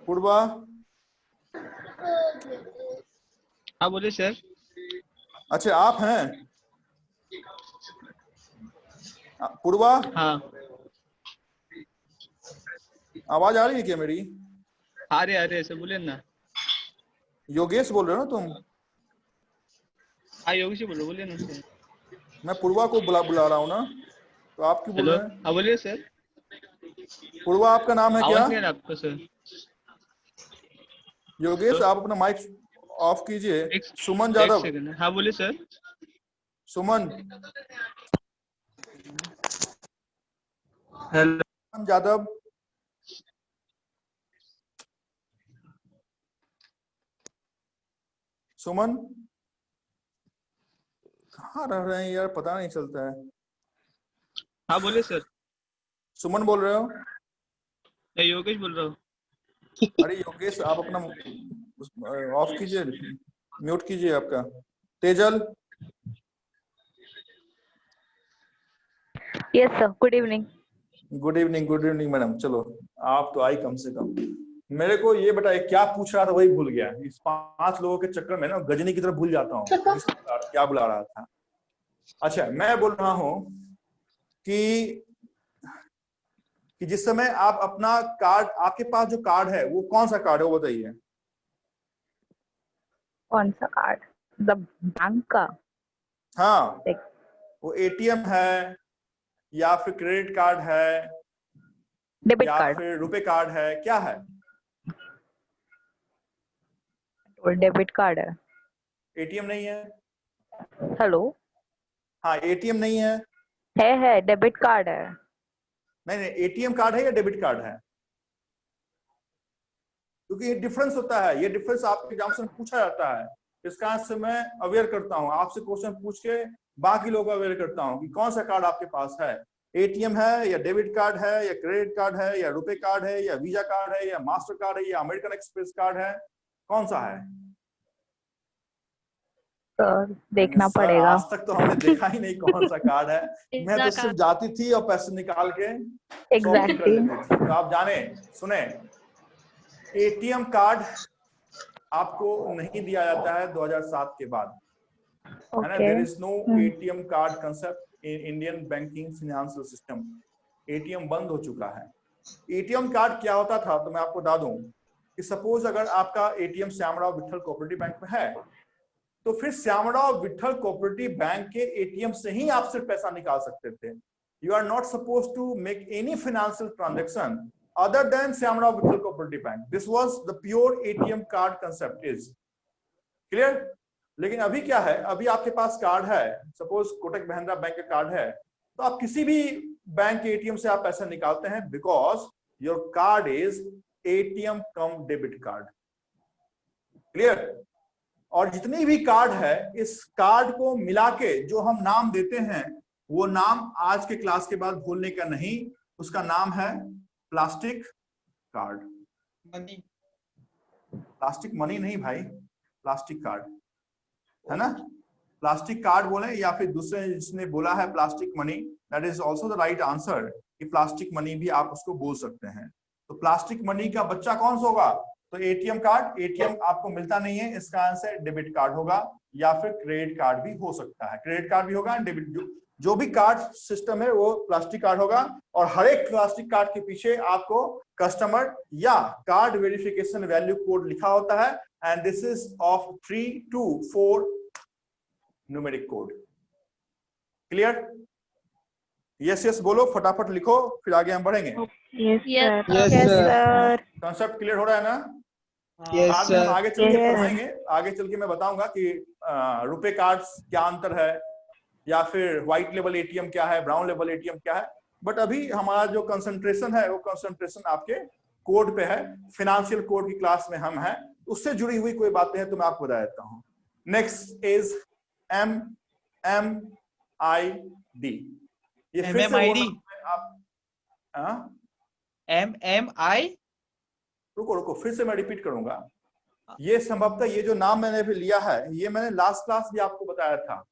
पूर्वा। हाँ बोलिए सर। अच्छा आप हैं पूर्वा? हाँ आवाज आ रही है क्या मेरी? आ रहे सर, बोलिए ना। योगेश बोल रहे हो ना तुम? हाँ योगेश बोल रहे, बोलिए ना सर। मैं पूर्वा को बुला रहा हूँ ना, तो आप क्यों बोल हेलो, रहे हैं? हाँ बोलिए सर। पूर्वा आपका नाम है क्या? आवाज नहीं आ रहा आपका सर। योगेश आप अपना माइक ऑफ कीजिए। सुमन एक यादव। सेकंड। हाँ बोलिए सर। सुमन। हेलो। सुमन यादव। सुमन कहाँ रह रहे हैं यार, पता नहीं चलता है। हाँ बोलिए सर। सुमन बोल रहे हो? मैं योगेश बोल रहा हूँ। अरे योगेश आप अपना ऑफ कीजिए, म्यूट कीजिए आपका। Tejal. Yes sir, good evening. Good evening madam. चलो आप तो आई कम से कम। मेरे को ये बताइए क्या पूछ रहा था वही भूल गया। इस 5 लोगों के चक्कर में ना गजनी की तरफ भूल जाता हूँ क्या बुला रहा था। अच्छा मैं बोल रहा हूँ कि जिस समय आप अपना कार्ड, आपके पास जो कार्ड है वो कौन सा कार्ड है वो बताइए। कौन सा कार्ड? द बैंक का? हाँ वो एटीएम है या फिर क्रेडिट कार्ड है डेबिट या कार्ड? फिर रुपए कार्ड है, क्या है? डेबिट कार्ड है। एटीएम नहीं है? हेलो। हाँ एटीएम नहीं है? है डेबिट कार्ड है। नहीं एटीएम कार्ड है या डेबिट कार्ड है? क्योंकि ये डिफरेंस होता है, ये डिफरेंस आपके एग्जाम से पूछा जाता है। इसका आंसर मैं अवेयर करता हूँ, आपसे क्वेश्चन पूछ के बाकी लोगों को अवेयर करता हूँ कि कौन सा कार्ड आपके पास है। एटीएम है या डेबिट कार्ड है या क्रेडिट कार्ड है या रुपए कार्ड है या वीजा कार्ड है या मास्टर कार्ड है या अमेरिकन एक्सप्रेस कार्ड है, कौन सा है? सर देखना पड़ेगा। आज तक तो हमने देखा ही नहीं कौन सा कार्ड है। मैं तो सिर्फ जाती थी और पैसे निकाल के शॉपिंग कर लेती थी। तो आप जाने सुने, एटीएम कार्ड आपको नहीं दिया जाता है 2007 के बाद, है ना। There is no ATM card concept in Indian banking financial system. ATM बंद हो चुका है। एटीएम कार्ड क्या होता था तो मैं आपको बता दूं कि सपोज अगर आपका ATM Shyamrao Vithal cooperative bank में है तो फिर श्यामराव विठल कोऑपरेटिव बैंक के एटीएम से ही आप सिर्फ पैसा निकाल सकते थे। You are not suppose to make any financial transaction other than Shyamrao Vittal Cooperative Bank. This was the pure ATM card concept is clear. लेकिन अभी क्या है, अभी आपके पास कार्ड है, सपोज कोटक महिंद्रा बैंक का कार्ड है, तो आप किसी भी बैंक के एटीएम से आप पैसा निकालते हैं because your card is ATM come debit card. Clear. और जितनी भी कार्ड है इस कार्ड को मिला के जो हम नाम देते हैं वो नाम आज के क्लास के बाद भूलने का नहीं, उसका नाम है plastic card. Money. Plastic money नहीं भाई, प्लास्टिक कार्ड, है ना। प्लास्टिक कार्ड बोले या फिर दूसरे जिसने बोला है plastic money, that is also the right answer कि प्लास्टिक मनी भी आप उसको बोल सकते हैं। तो प्लास्टिक मनी का बच्चा कौन सा होगा? तो एटीएम कार्ड। एटीएम आपको मिलता नहीं है, इसका आंसर डेबिट कार्ड होगा या फिर क्रेडिट कार्ड भी हो सकता है। क्रेडिट कार्ड भी होगा, डेबिट जो भी कार्ड सिस्टम है वो प्लास्टिक कार्ड होगा। और हर एक प्लास्टिक कार्ड के पीछे आपको कस्टमर या कार्ड वेरिफिकेशन वैल्यू कोड लिखा होता है and this is of 3 to 4 numeric code. Clear? Yes बोलो, फटाफट लिखो फिर आगे हम बढ़ेंगे। Yes sir. कॉन्सेप्ट क्लियर हो रहा है ना? यस हम आगे चल के सर। पढ़ाएंगे, आगे चल के मैं बताऊंगा कि रुपए कार्ड्स क्या अंतर है या फिर व्हाइट लेवल एटीएम क्या है, ब्राउन लेवल एटीएम क्या है। बट अभी हमारा जो कंसंट्रेशन है वो कंसंट्रेशन आपके कोड पे है, फाइनेंशियल कोड की क्लास में हम हैं, उससे जुड़ी हुई कोई बातें हैं तो मैं आपको बता देता हूं। Next is MMID। ये फिर से आप MMI। रुको फिर से मैं रिपीट करूंगा। ये संभवतः ये जो नाम मैंने लिया है ये मैंने लास्ट क्लास भी आपको बताया था।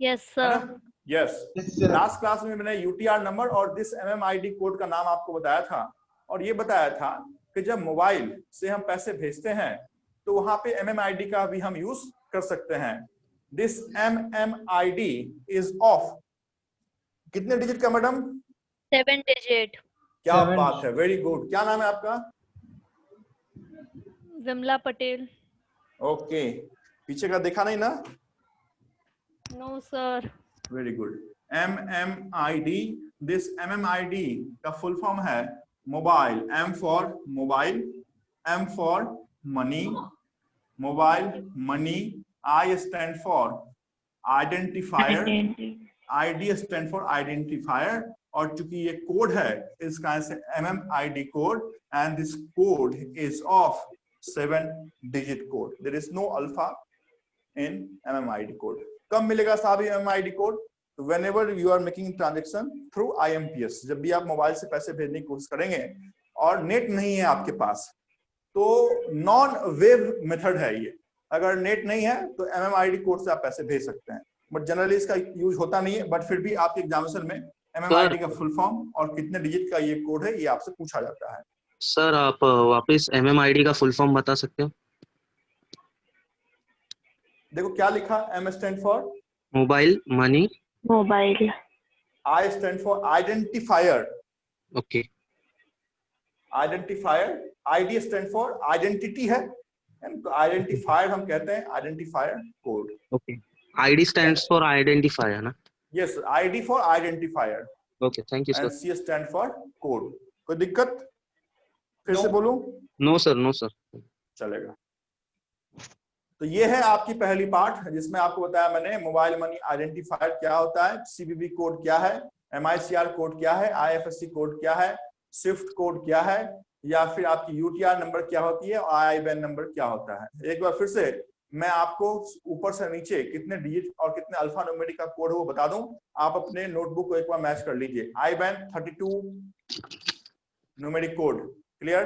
Yes, है sir. ना? यस। लास्ट क्लास में मैंने यूटीआर नंबर और दिस MMID कोड का नाम आपको बताया था, और ये बताया था कि जब मोबाइल से हम पैसे भेजते हैं तो वहां पे MMID का भी हम यूज कर सकते हैं। दिस MMID इज ऑफ कितने डिजिट का मैडम? 7 digit. क्या बात है, वेरी गुड। क्या नाम है आपका? Vimla Patel. ओके, पीछे का देखा नहीं ना? No, sir. Very good. MMID, this MMID का फुल फॉर्म है mobile, M for mobile, M for money, mobile money, I stand for identifier, ID stand for identifier, और चूंकि ये कोड है इसका से MMID code, and this code is of 7 digit code. There is no alpha in MMID code. कब मिलेगा साहब ये MMID कोड? तो whenever you are making transaction through IMPS, जब भी आप मोबाइल से पैसे भेजने की कोशिश करेंगे और नेट नहीं है आपके पास, तो नॉन वेव मेथड है ये। अगर नेट नहीं है तो MMID कोड से आप पैसे भेज सकते हैं, बट जनरली इसका यूज होता नहीं है। बट फिर भी आपके एग्जामिनेशन में MMID का फुल फॉर्म और कितने डिजिट का ये कोड है ये आपसे पूछा जाता है। सर आप वापस MMID का फुल फॉर्म बता सकते हो? देखो क्या लिखा, M stand for mobile money, mobile, I stand for identifier, okay, identifier, ID stand for identity है, तो आइडेंटिफायर हम कहते हैं identifier code. Okay, ID stands for identifier ना? Yes, ID for identifier, okay, thank you and sir. C stand for code. कोई दिक्कत? फिर से बोलूं? No sir, no sir. चलेगा। तो ये है आपकी पहली पार्ट, जिसमें आपको बताया मैंने मोबाइल मनी आइडेंटिफायर क्या होता है, CVV कोड क्या है, MICR कोड क्या है, IFSC कोड क्या है, स्विफ्ट कोड क्या है, या फिर आपकी UTR नंबर क्या होती है, और IBAN नंबर क्या होता है। एक बार फिर से मैं आपको ऊपर से नीचे कितने डिजिट और कितने अल्फा न्यूमेरिक का कोड है वो बता दूं। आप अपने नोटबुक को एक बार मैच कर लीजिए। IBAN 32 numeric code, clear?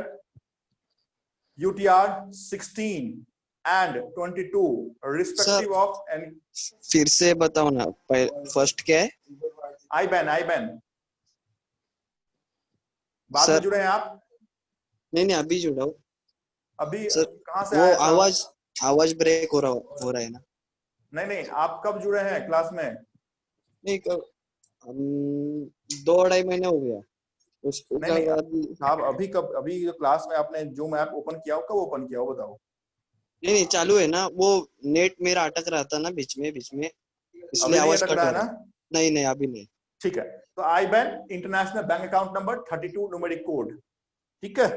UTR 16 and 22 respective of and फिर से बताओ ना, फर्स्ट क्या है? IBAN बाद में जुड़े हैं आप? नहीं, अभी जुड़ा हूँ। अभी सर कहाँ से वो आए? आवाज ब्रेक हो रहा है ना? नहीं, आप कब जुड़े हैं क्लास में? नहीं, 2-2.5 महीने हो गया। उसके बाद आप अभी कब, अभी क्लास में आपने जूम ऐप ओपन किया हो, कब ओपन किया हो बताओ? नहीं चालू है ना, वो नेट मेरा अटक रहा था ना बीच में, इसलिए आवाज कट रहा है। नहीं अभी नहीं। ठीक है, तो IBAN international bank account number 32 numeric code, ठीक है।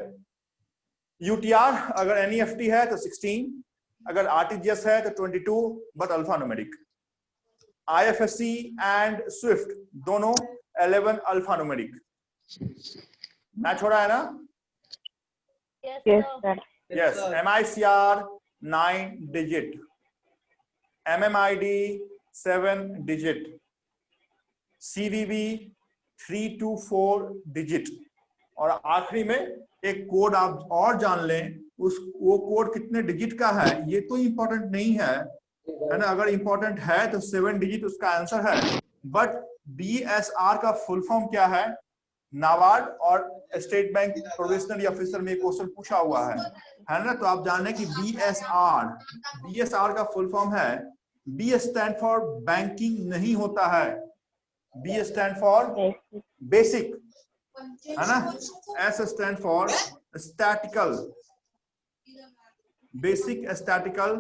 UTR अगर NEFT है तो 16, अगर RTGS है तो 22 but alpha numeric. IFSC and Swift दोनों 11 अल्फा न्यूमेरिक। मैच हो रहा है ना? Yes. MICR 9 digit, MMID 7 digit, CVV 3 to 4 digit, और आखिरी में एक कोड आप और जान लें, वो कोड कितने डिजिट का है ये तो इंपॉर्टेंट नहीं है ना। अगर इंपॉर्टेंट है तो 7 डिजिट उसका आंसर है, बट BSR का फुल फॉर्म क्या है? नाबार्ड और स्टेट बैंक प्रोविजनरी ऑफिसर में क्वेश्चन पूछा हुआ है ना। तो आप जाने कि BSR का फुल फॉर्म है, B स्टैंड फॉर बैंकिंग नहीं होता है, B स्टैंड फॉर बेसिक, है ना। S stand for statistical, basic statistical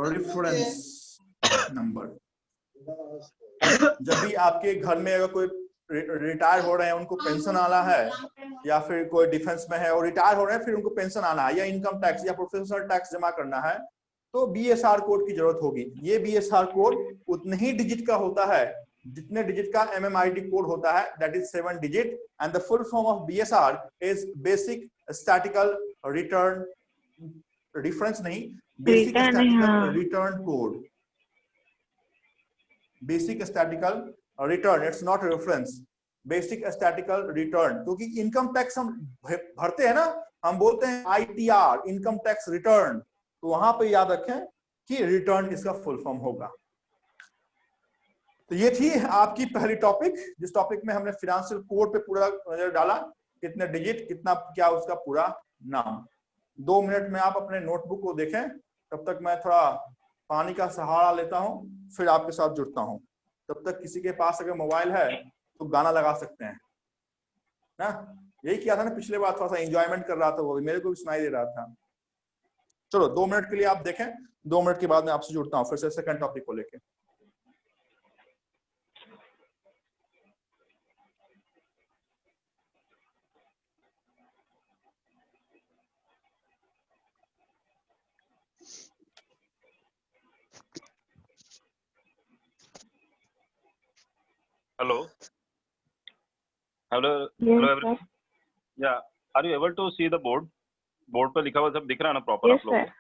reference number. जब भी आपके घर में अगर कोई रिटायर हो रहे हैं, उनको पेंशन आना है, या फिर कोई डिफेंस में है और रिटायर हो रहे हैं, फिर उनको पेंशन आना है, या इनकम टैक्स या प्रोफेशनल टैक्स जमा करना है, तो BSR कोड की जरूरत होगी। ये BSR कोड उतने ही डिजिट का होता है जितने डिजिट का MMID कोड होता है, that is 7 digit, and the full form of BSR is basic statical return, reference नहीं, basic statical return code, basic statical return, it's not reference, basic statical return. क्योंकि इनकम टैक्स हम भरते हैं ना, हम बोलते हैं ITR, इनकम टैक्स रिटर्न, तो वहां पे याद रखें कि रिटर्न इसका फुल फॉर्म होगा। तो ये थी आपकी पहली टॉपिक, जिस टॉपिक में हमने फाइनेंशियल कोड पे पूरा नजर डाला, कितने डिजिट, कितना क्या उसका पूरा नाम। 2 मिनट में आप अपने नोटबुक को देखें, तब तक मैं थोड़ा पानी का सहारा लेता हूँ, फिर आपके साथ जुड़ता हूँ। तब तक किसी के पास अगर मोबाइल है तो गाना लगा सकते हैं ना, यही किया था ना पिछले बार, थोड़ा सा एंजॉयमेंट कर रहा था, वो मेरे को भी सुनाई दे रहा था। चलो 2 मिनट के लिए आप देखें, 2 मिनट के बाद मैं आपसे जुड़ता हूँ फिर से सेकंड टॉपिक को लेके। Hello. Hello. Yes, Hello. sir. Yeah. Are you able to see the board? Board पे लिखा हुआ सब दिख रहा है ना प्रॉपर Yes, आप लोगों sir.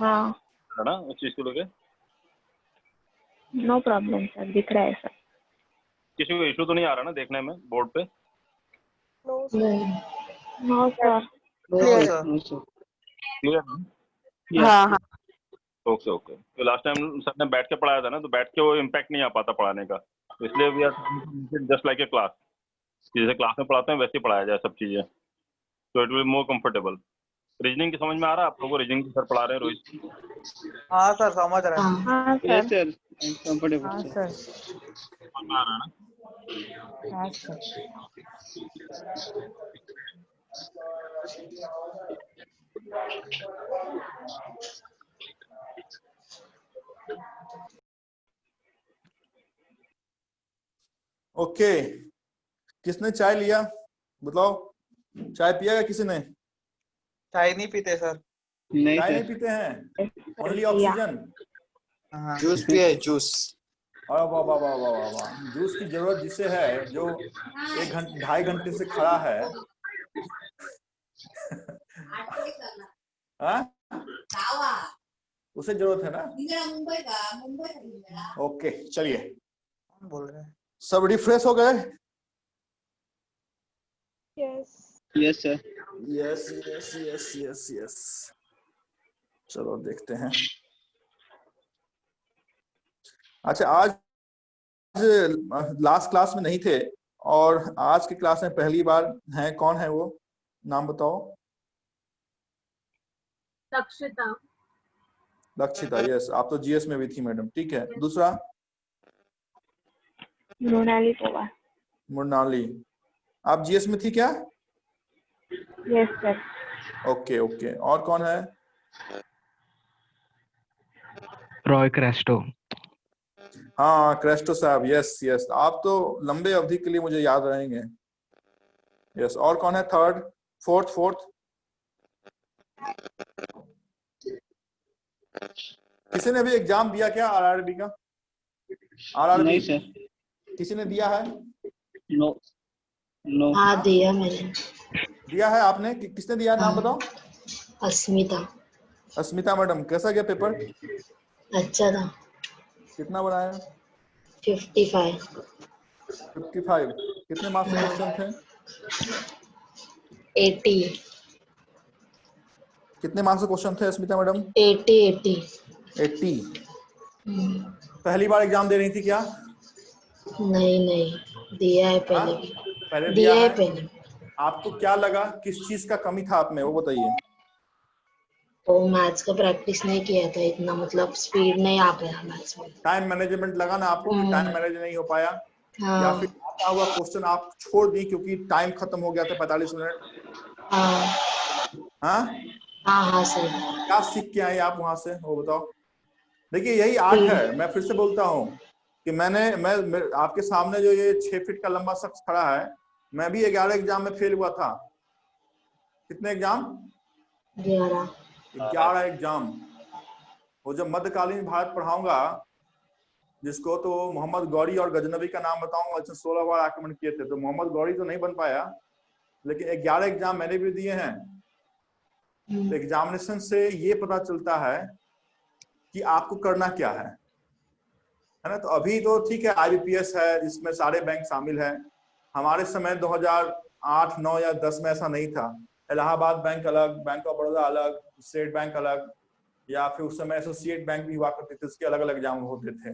हाँ, को, है ना उस चीज को लेके? नो प्रॉब्लम सर, दिख रहा है सर। किसी को इशू तो नहीं आ रहा ना देखने में बोर्ड पे? No, sir. No sir. Clear? हाँ हाँ। Okay okay. तो लास्ट टाइम सर ने बैठ के पढ़ाया था ना, तो बैठ के वो इम्पैक्ट नहीं आ पाता पढ़ाने का, तो इसलिए we are just like a class, जैसे क्लास में पढ़ाते हैं वैसे ही पढ़ाया जाए सब चीजें, तो it will more comfortable. Reasoning की समझ में आ रहा है आप लोगों को? रीजनिंग की सर पढ़ा रहे हैं रोहित? हाँ सर समझ रहे हैं। हाँ यस सर। सर, कंफर्टेबल हाँ सर। सर। समझ में आ रहा है ना? हाँ सर। ओके, किसने चाय लिया बताओ? चाय पिया या किसी ने? चाय नहीं पीते सर। नहीं चाय नहीं सर। पीते हैं, ओनली ऑक्सीजन। जूस पिए जूस। अरे वाह वाह वाह वाह वाह वाह, जूस की जरूरत जिसे है, जो 1 घंटे 2.5 घंटे से खड़ा है हाँ? उसे जरूरत है ना? ओके चलिए, बोल रहे हैं सब रिफ्रेश हो गए? Yes. Yes sir. Yes yes yes yes yes. चलो देखते हैं। अच्छा, आज लास्ट क्लास में नहीं थे और आज की क्लास में पहली बार हैं, कौन है वो? नाम बताओ। लक्षिता। लक्षिता, यस, आप तो जीएस में भी थी मैडम, ठीक है। दूसरा? मृणाली पवार। मृणाली, आप जीएस में थी क्या? Yes sir. ओके ओके, और कौन है? रॉय क्रेस्टो। हाँ क्रेस्टो साहब, यस यस, आप तो लंबे अवधि के लिए मुझे याद रहेंगे। यस, और कौन है? Third, fourth? किसी ने भी एग्जाम दिया क्या आरआरबी का? आरआरबी नहीं सर। किसी ने दिया है? No no. हाँ दिया मैंने। दिया है आपने? किसने दिया है, नाम बताओ। अस्मिता। अस्मिता मैडम, कैसा गया पेपर? अच्छा था। कितना बनाया? 55। 55। कितने मार्क्स के क्वेश्चन थे? 80। कितने मार्क्स के क्वेश्चन थे अस्मिता मैडम? 80। पहली बार एग्जाम दे रही थी क्या? नहीं, दिया है पहले भी। पहले दिया है है? पहले। आपको क्या लगा, किस चीज का कमी था आप में, वो बताइए। तो मैथ्स का प्रैक्टिस नहीं किया था इतना, मतलब स्पीड नहीं आ पाया मैथ्स में। टाइम मैनेजमेंट लगा ना आपको, कि टाइम मैनेज नहीं हो पाया? हाँ। या फिर आता हुआ क्वेश्चन आप छोड़ दी क्योंकि टाइम खत्म हो गया था 45 मिनट? हाँ सर। क्या सीख के आए आप वहां से, वो बताओ। देखिए यही आर्ट है, मैं फिर से बोलता हूँ कि मैं आपके सामने जो ये 6 फीट का लंबा शख्स खड़ा है, मैं भी 11 एग्जाम में फेल हुआ था। कितने एग्जाम? 11 एग्जाम। वो जब मध्यकालीन भारत पढ़ाऊंगा जिसको, तो मोहम्मद गौरी और गजनबी का नाम बताऊंगा, 16 बार आक्रमण किए थे। तो मोहम्मद गौरी तो नहीं बन पाया, लेकिन 11 एग्जाम मैंने भी दिए हैं। तो एग्जामिनेशन से ये पता चलता है कि आपको करना क्या है ना। तो अभी तो ठीक है, IBPS है जिसमें सारे बैंक शामिल हैं। हमारे समय 2008, 9 या 10 में ऐसा नहीं था। इलाहाबाद बैंक अलग, बैंक ऑफ बड़ौदा अलग, स्टेट बैंक अलग, या फिर उस समय एसोसिएट बैंक भी हुआ करते थे, उसके अलग अलग एग्जाम होते थे।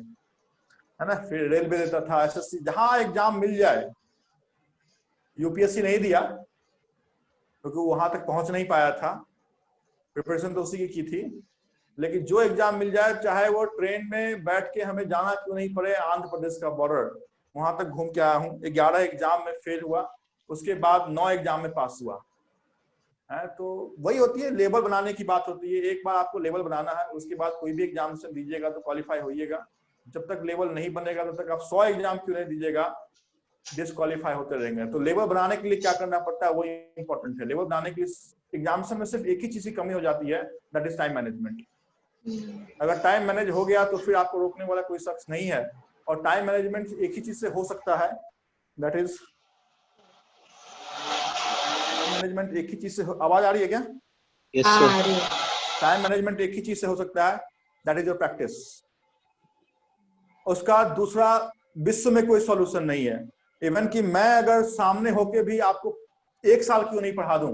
है ना, फिर रेलवे देता था, एसएससी, जहां एग्जाम मिल जाए। यूपीएससी नहीं दिया क्योंकि वहां तक पहुंच नहीं पाया था, प्रिपरेशन तो उसी की थी। लेकिन जो एग्जाम मिल जाए, चाहे वो ट्रेन में बैठ के हमें जाना क्यों नहीं पड़े, आंध्र प्रदेश का बॉर्डर वहां तक घूम के आया हूँ। 11 एग्जाम में फेल हुआ, उसके बाद 9 एग्जाम में पास हुआ है। तो वही होती है, लेवल बनाने की बात होती है। एक बार आपको लेवल बनाना है, उसके बाद कोई भी एग्जामिनेशन दीजिएगा तो क्वालिफाई होइएगा। जब तक लेवल नहीं बनेगा तब तक आप 100 एग्जाम क्यों नहीं दीजिएगा, डिस्क्वालीफाई होते रहेंगे। तो लेवल बनाने के लिए क्या करना पड़ता है, वो इंपॉर्टेंट है। लेवल बनाने के लिए एग्जामिनेशन में सिर्फ एक ही चीज की कमी हो जाती है, दैट इज टाइम मैनेजमेंट। अगर टाइम मैनेज हो गया तो फिर आपको रोकने वाला कोई शख्स नहीं है। और टाइम मैनेजमेंट एक ही चीज से हो सकता है, दैट इज मैनेजमेंट एक ही चीज से। आवाज आ रही है क्या? Yes sir. टाइम मैनेजमेंट एक ही चीज से हो सकता है, दैट इज योर प्रैक्टिस। उसका दूसरा विश्व में कोई सॉल्यूशन नहीं है। इवन कि मैं अगर सामने होके भी आपको 1 साल क्यों नहीं पढ़ा दूं,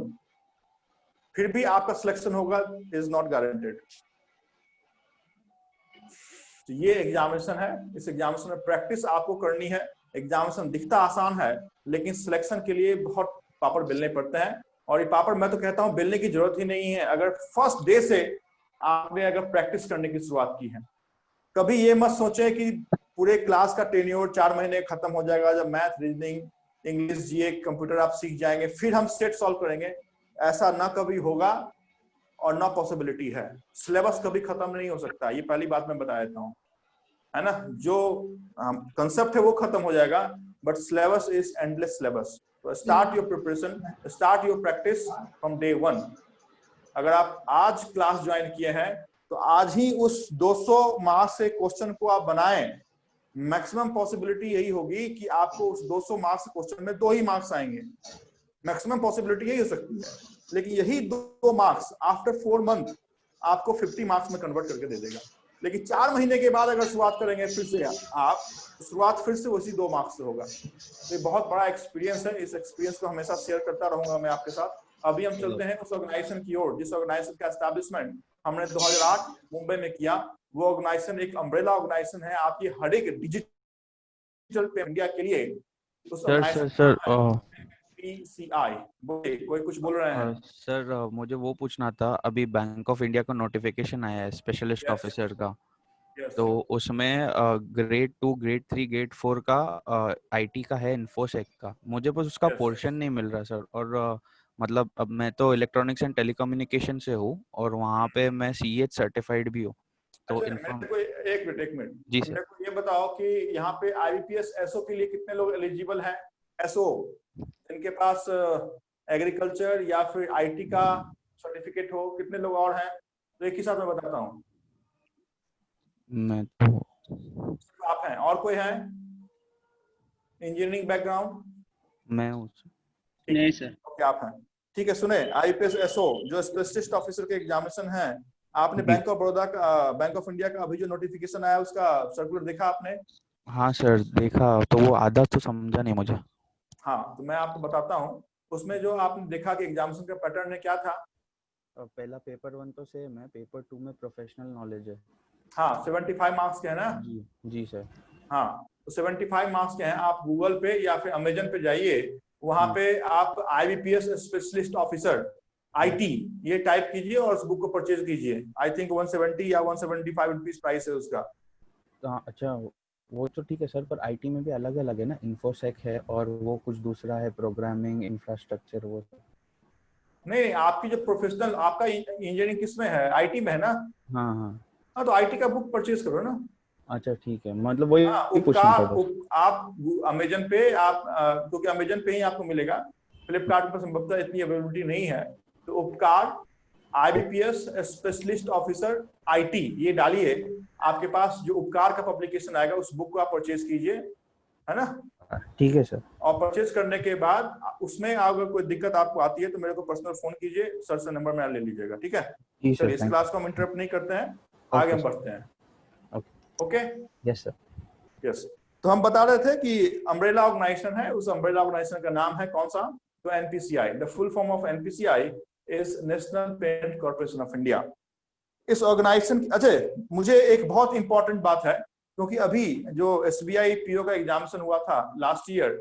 फिर भी आपका सिलेक्शन होगा, इज नॉट गारंटेड। तो ये एग्जामिनेशन है, इस एग्जामिनेशन में प्रैक्टिस आपको करनी है। एग्जामिनेशन दिखता आसान है, लेकिन सिलेक्शन के लिए बहुत पापड़ बेलने पड़ते हैं। और ये पापड़ मैं तो कहता हूं बेलने की जरूरत ही नहीं है, अगर फर्स्ट डे से आपने अगर प्रैक्टिस करने की शुरुआत की है। कभी ये मत सोचें कि पूरे क्लास का टेन्योर 4 महीने खत्म हो जाएगा, जब मैथ, रीजनिंग, इंग्लिश, जीए, कंप्यूटर आप सीख जाएंगे फिर हम सेट सॉल्व करेंगे। ऐसा ना कभी होगा और ना पॉसिबिलिटी है। सिलेबस कभी खत्म नहीं हो सकता, ये पहली बात मैं बता देता हूँ, है ना। जो कंसेप्ट है वो खत्म हो जाएगा, but syllabus is endless syllabus. तो start your preparation, start your practice from day 1। अगर आप आज क्लास ज्वाइन किए हैं तो आज ही उस 200 मार्क्स से क्वेश्चन को आप बनाएं। मैक्सिमम पॉसिबिलिटी यही होगी कि आपको उस 200 मार्क्स क्वेश्चन में 2 ही मार्क्स आएंगे, मैक्सिमम पॉसिबिलिटी यही हो सकती है। लेकिन यही 2 मार्क्स आफ्टर 4 मंथ आपको 50 मार्क्स में कन्वर्ट करके दे देगा। लेकिन 4 महीने के बाद अगर शुरुआत करेंगे फिर से आप, शुरुआत फिर से उसी 2 मार्क्स से होगा। तो ये बहुत बड़ा एक्सपीरियंस है, इस एक्सपीरियंस को हमेशा शेयर करता रहूंगा मैं आपके साथ। अभी हम चलते हैं उस ऑर्गेनाइजेशन की ओर, जिस ऑर्गेनाइजेशन का एस्टैब्लिशमेंट हमने 2008 मुंबई में किया। वो ऑर्गेनाइजेशन एक अम्ब्रेला ऑर्गेनाइजेशन है आपकी हर एक डिजिटल पे इंडिया के लिए। उस सर PCI, कोई कुछ बोल रहे हैं? सर मुझे वो पूछना था, अभी बैंक ऑफ इंडिया का नोटिफिकेशन आया है स्पेशलिस्ट ऑफिसर का। तो उसमें ग्रेड 2, ग्रेड 3, ग्रेड 4 का आईटी का है, इन्फोसेक का। मुझे बस उसका पोर्शन नहीं मिल रहा सर। और मतलब अब मैं तो इलेक्ट्रॉनिक्स एंड टेलीकम्युनिकेशन से हूँ और वहाँ पे मैं CH सर्टिफाइड भी हूँ। तो एक मिनट जी सर, मेरे को ये बताओ कि यहाँ पे IBPS SO के लिए कितने लोग एलिजिबल हैं? SO इनके पास एग्रीकल्चर या फिर IT का सर्टिफिकेट हो, कितने लोग और हैं? तो एक ही साथ मैं बताता हूँ। मैं तो आप हैं, और कोई है इंजीनियरिंग बैकग्राउंड? मैं हूँ नहीं सर। ओके, आप हैं, ठीक है। सुने, IBPS SO जो स्पेशलिस्ट ऑफिसर के एग्जामिनेशन है, आपने बैंक ऑफ बड़ौदा का, बैंक ऑफ इंडिया का अभी जो नोटिफिकेशन आया उसका सर्कुलर देखा आपने? हाँ सर देखा, तो वो आधा तो समझा नहीं मुझे। हाँ, तो मैं आपको बताता हूँ। उसमें जो आपने देखा कि एग्जामिनेशन का पैटर्न है क्या था? पहला पेपर 1 तो सेम है, पेपर 2 में प्रोफेशनल नॉलेज है। हाँ, 75 मार्क्स के है ना? जी सर। हाँ, तो 75 मार्क्स के हैं। आप गूगल पे या फिर अमेजन पे जाइए, वहां पे आप IBPS स्पेशलिस्ट ऑफिसर IT ये टाइप कीजिए और उस बुक को परचेज कीजिए। आई थिंक 170 या 175 रुपीज प्राइस है उसका। अच्छा, वो तो ठीक है सर, पर IT में भी अलग अलग है ना, इन्फोसेक है और वो कुछ दूसरा है, प्रोग्रामिंग, इंफ्रास्ट्रक्चर, वो नहीं, आपकी जो प्रोफेशनल, आपका इंजीनियरिंग किस में है? IT में है ना? हाँ, तो IT का बुक परचेज करो ना। अच्छा ठीक है, मतलब वही आप अमेजन पे आप, क्योंकि अमेजन पे ही आपको मिलेगा, फ्लिपकार्ट पर संभवतः इतनी अवेलेबिलिटी नहीं है। तो उपकार IBPS स्पेशलिस्ट ऑफिसर IT ये डालिए, आपके पास जो उपकार का पब्लिकेशन आएगा उस बुक को आप परचेज कीजिए, है ना? ठीक है सर। और परचेज करने के बाद उसमें अगर कोई दिक्कत आपको आती है तो मेरे को पर्सनल फोन कीजिए, सर से नंबर में ले लीजिएगा, ठीक है? चलिए, इस क्लास को हम इंटरप्ट नहीं करते हैं, आगे हम बढ़ते हैं। Okay, yes sir. यस, तो हम बता रहे थे कि अम्ब्रेला ऑर्गेनाइजेशन है, उस अम्ब्रेला ऑर्गेनाइजेशन का नाम है कौन सा? तो NPCI। The full form of NPCI is national payment corporation of India. इस ऑर्गेनाइजेशन, अच्छा मुझे एक बहुत इंपॉर्टेंट बात है, क्योंकि अभी जो SBI PO का एग्जामिनेशन हुआ था लास्ट ईयर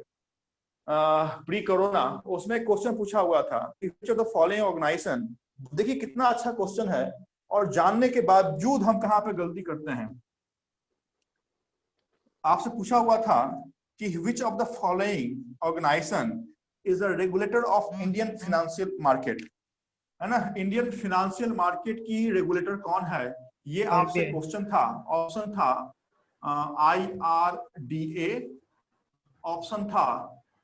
प्री कोरोना, उसमें क्वेश्चन पूछा हुआ था कि which of the following organisation, देखिए कितना अच्छा क्वेश्चन है और जानने के बावजूद हम कहाँ पे गलती करते हैं। आपसे पूछा हुआ था कि which of the following organisation is the regulator of Indian financial market, है ना। इंडियन फाइनेंशियल मार्केट की रेगुलेटर कौन है, ये आपसे क्वेश्चन था। ऑप्शन था IRDA, ऑप्शन था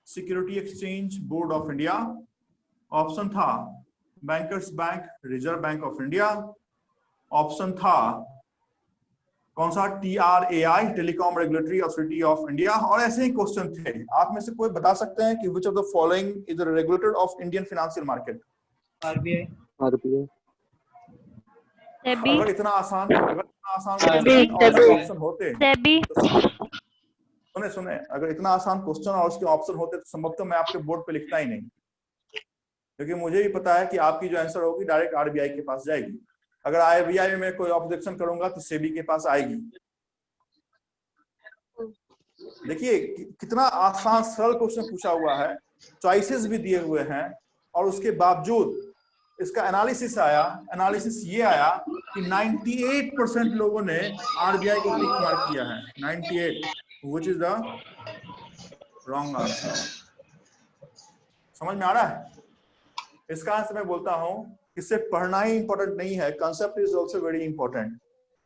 security exchange board of India, option था bankers bank reserve bank of India, option था कौन सा TRAI telecom regulatory authority of India, और ऐसे ही क्वेश्चन थे। आप में से कोई बता सकते हैं कि which of the following is the regulator of Indian financial market? RBI। अगर इतना आसान ऑप्शन होते, सुने अगर इतना आसान क्वेश्चन और उसके ऑप्शन होते तो संभवतः मैं आपके बोर्ड पे लिखता ही नहीं, क्योंकि मुझे भी पता है कि आपकी जो आंसर होगी डायरेक्ट RBI के पास जाएगी। अगर RBI में मैं कोई ऑब्जेक्शन करूंगा तो SEBI के पास आएगी। देखिए कितना आसान सरल क्वेश्चन पूछा हुआ है, चॉइसेस भी दिए हुए हैं, और उसके बावजूद इसका एनालिसिस आया। एनालिसिस ये आया कि 98% लोगों ने RBI को टिक मार्क किया है। 98, which is the wrong answer. समझ में आ रहा है? इसका आंसर मैं बोलता हूं कि सिर्फ पढ़ना ही इंपॉर्टेंट नहीं है, concept is also very important.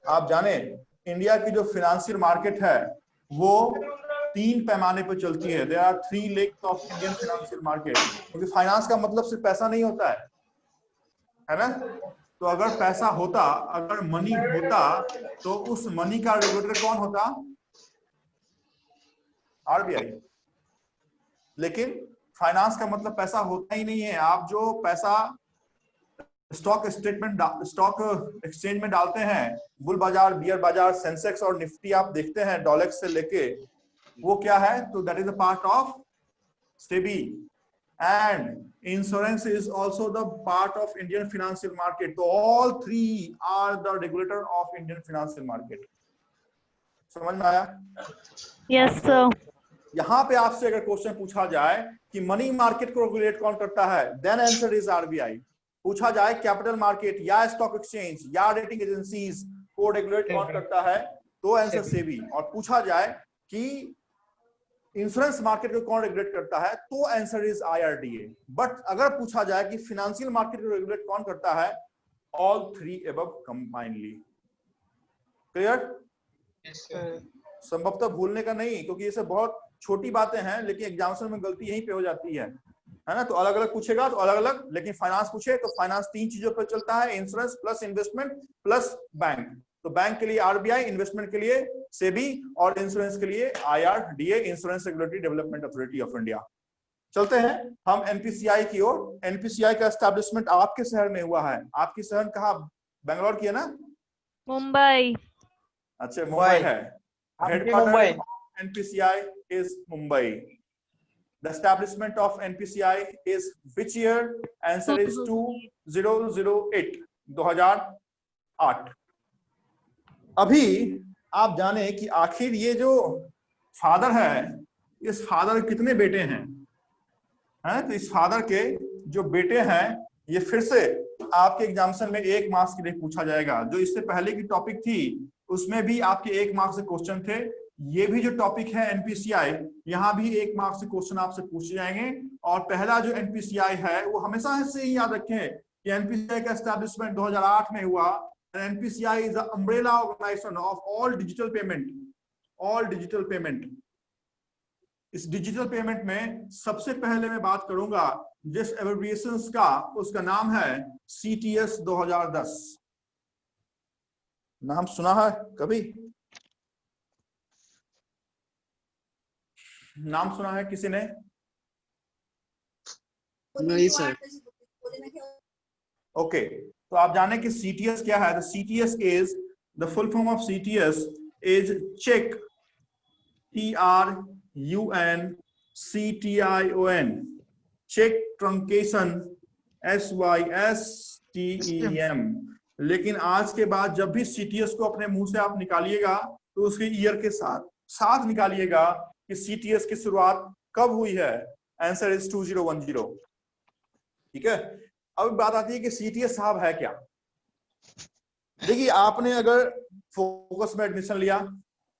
आप जाने इंडिया की जो फाइनेंशियल मार्केट है वो 3 पैमाने पर चलती है। There are 3 legs of Indian financial market, क्योंकि फाइनेंस का मतलब सिर्फ पैसा नहीं होता है ना। तो अगर पैसा होता, अगर मनी होता, तो उस मनी का रेगुलेटर कौन होता? RBI। लेकिन फाइनेंस का मतलब पैसा होता ही नहीं है। आप जो पैसा स्टॉक एक्सचेंज में डालते हैं, बुल बाजार, बियर बाजार, सेंसेक्स और निफ्टी आप देखते हैं डॉलेक्स से लेके, वो क्या है? तो that is a part of SEBI, and insurance is also the part of Indian financial market. So all 3 are the regulator of Indian financial market. समझ में आया? Yes sir. यहाँ पे आपसे अगर क्वेश्चन पूछा जाए कि मनी मार्केट को रेगुलेट कौन करता है, देन आंसर इज RBI। पूछा जाए कैपिटल मार्केट या स्टॉक एक्सचेंज या रेटिंग एजेंसीज को रेगुलेट कौन करता है, तो आंसर SEBI। और पूछा जाए कि इंश्योरेंस मार्केट को कौन रेगुलेट करता है, तो आंसर इज IRDA। बट अगर पूछा जाए कि फाइनेंशियल मार्केट को रेगुलेट कौन करता है, ऑल 3 अबव कंबाइनली। क्लियर? संभवतः भूलने का नहीं, क्योंकि ये सब बहुत छोटी बातें हैं, लेकिन एग्जामिनेशन में गलती यहीं पे हो जाती है ना। तो अलग अलग पूछेगा तो अलग अलग, लेकिन फाइनेंस पूछे तो फाइनेंस 3 चीजों पर चलता है, insurance plus investment plus bank. तो बैंक के लिए RBI, इन्वेस्टमेंट के लिए SEBI और इंश्योरेंस के लिए IRDA, insurance regulatory development authority of India. चलते हैं हम NPCI की ओर। NPCI का एस्टैब्लिशमेंट आपके शहर में हुआ है। आपकी शहर कहाँ? बैंगलोर की है ना? मुंबई। अच्छा, मुंबई है। Headquarter NPCI is Mumbai. The establishment of NPCI is which year? Answer is 2008, 2008। अभी आप जाने कि आखिर ये जो फादर है, इस फादर के कितने बेटे हैं? तो इस फादर के जो बेटे हैं, ये फिर से आपके एग्जामिनेशन में 1 मार्क्स के लिए पूछा जाएगा। जो इससे पहले की टॉपिक थी उसमें भी आपके 1 मार्क्स से क्वेश्चन थे। ये भी जो टॉपिक है NPCI, यहाँ भी 1 मार्क्स से क्वेश्चन आपसे पूछे जाएंगे। और पहला जो NPCI है वो हमेशा ऐसे ही याद रखें कि NPCI का एस्टैब्लिशमेंट 2008 में हुआ। NPCI is the umbrella organization of all digital payment, all digital payment। इस डिजिटल पेमेंट में सबसे पहले मैं बात करूंगा जिस एब्रिविएशंस का, उसका नाम है CTS 2010। नाम सुना है कभी? नाम सुना है किसी ने? नहीं सर। ओके, तो आप जाने कि CTS क्या है। CTS is the full form of CTS is check, TRUNCTION, check truncation, SYSTEM। लेकिन आज के बाद जब भी CTS को अपने मुंह से आप निकालिएगा तो उसके ईयर के साथ साथ निकालिएगा कि सीटीएस की शुरुआत कब हुई है। Answer is 2010। ठीक है, अब बात आती है कि सीटीएस साहब है क्या। देखिए, आपने अगर फोकस में एडमिशन लिया,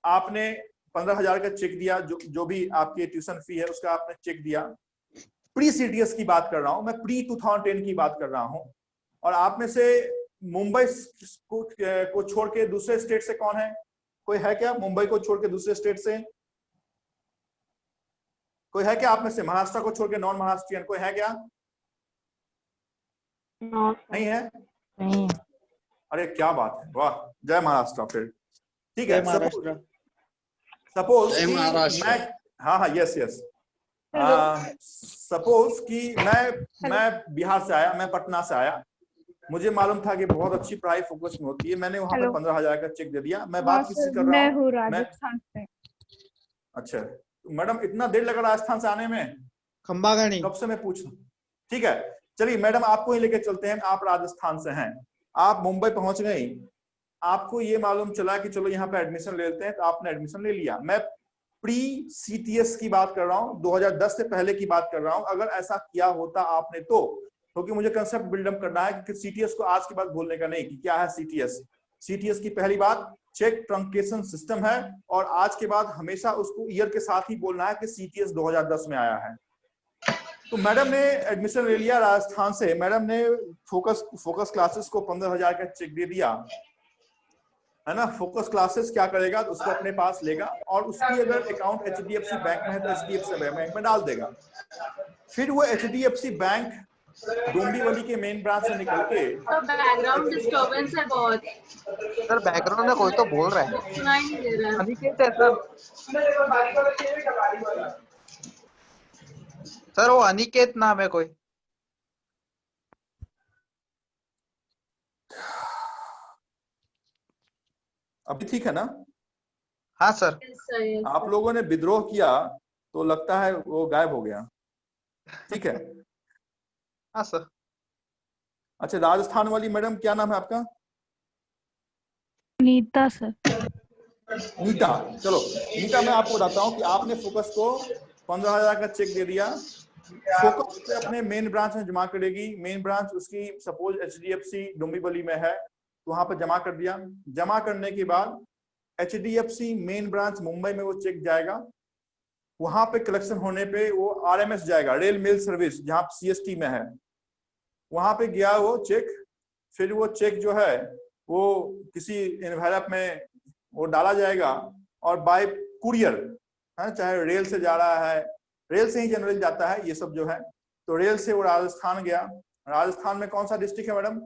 आपने 15,000 का चेक दिया, जो भी आपकी ट्यूशन फी है उसका आपने चेक दिया। प्री सीटीएस की बात कर रहा हूं मैं, प्री 2010 की बात कर रहा हूं। और आप में से मुंबई को छोड़ के दूसरे स्टेट से कौन है? कोई है क्या मुंबई को छोड़ के दूसरे स्टेट से? कोई है क्या आप में से? महाराष्ट्र को छोड़ के नॉन महाराष्ट्रियन कोई है क्या? नहीं है? नहीं। अरे क्या बात है, वाह, जय महाराष्ट्र। फिर ठीक है, सपोज मैं, हाँ यस सपोज कि मैं बिहार से आया, मैं पटना से आया, मुझे मालूम था कि बहुत अच्छी पढ़ाई फोकस में होती है, मैंने वहां पे 15,000 का चेक दे दिया। मैं बात किससे कर रहा हूँ? राजस्थान से। अच्छा, तो मैडम इतना देर लगा राजस्थान से आने में? खंबागानी कब से मैं पूछ रहा हूँ। ठीक है, चलिए मैडम आपको ही लेके चलते हैं। आप राजस्थान से हैं, आप मुंबई पहुंच गई, आपको ये मालूम चला कि चलो यहाँ पे एडमिशन ले लेते हैं, तो आपने एडमिशन ले लिया। मैं प्री सीटीएस की बात कर रहा हूँ, 2010 से पहले की बात कर रहा हूँ। अगर ऐसा किया होता आपने तो, क्योंकि मुझे कंसेप्ट बिल्डअप करना है कि सीटीएस को आज के बाद भूलने का नहीं कि क्या है सीटीएस। सीटीएस की पहली बात चेक ट्रंकेशन सिस्टम है, और आज के बाद हमेशा उसको ईयर के साथ ही बोलना है कि सीटीएस 2010 में आया है। तो मैडम ने एडमिशन ले लिया राजस्थान से, मैडम ने फोकस क्लासेस को 15,000 का चेक दे दिया, है ना। फोकस क्लासेस क्या करेगा, तो उसको अपने पास लेगा और उसकी अगर अकाउंट एचडीएफसी बैंक में है तो एचडीएफसी बैंक में डाल देगा। फिर वो एचडीएफसी बैंक डोंबिवली के मेन ब्रांच से निकल के, बैकग्राउंड डिस्टर्बेंस है बहुत। सर बैकग्राउंड में कोई तो बोल रहा है। सुनाई नहीं दे रहा है। अनिकेत है सर, वो अनिकेत नाम है कोई। अभी ठीक है ना? हाँ सर। आप लोगों ने विद्रोह किया तो लगता है वो गायब हो गया। ठीक है। हाँ सर। अच्छा, राजस्थान वाली मैडम क्या नाम है आपका? नीता सर। नीता, चलो नीता, मैं आपको बताता हूँ कि आपने फोकस को 15,000 का चेक दे दिया। फोकस पे अपने मेन ब्रांच में जमा करेगी। मेन ब्रांच उसकी सपोज एचडीएफसी डोंबिवली में है, तो वहां पर जमा कर दिया। जमा करने के बाद एचडीएफसी मेन ब्रांच मुंबई में वो चेक जाएगा। वहां पे कलेक्शन होने पे वो आरएमएस जाएगा, रेल मेल सर्विस, जहां सीएसटी में है, वहां पे गया वो चेक। फिर वो चेक जो है वो किसी एनवेलप में वो डाला जाएगा और बाय कुरियर, चाहे रेल से जा रहा है, रेल से ही जनरल जाता है ये सब जो है, तो रेल से वो राजस्थान गया। राजस्थान में कौन सा डिस्ट्रिक्ट है मैडम?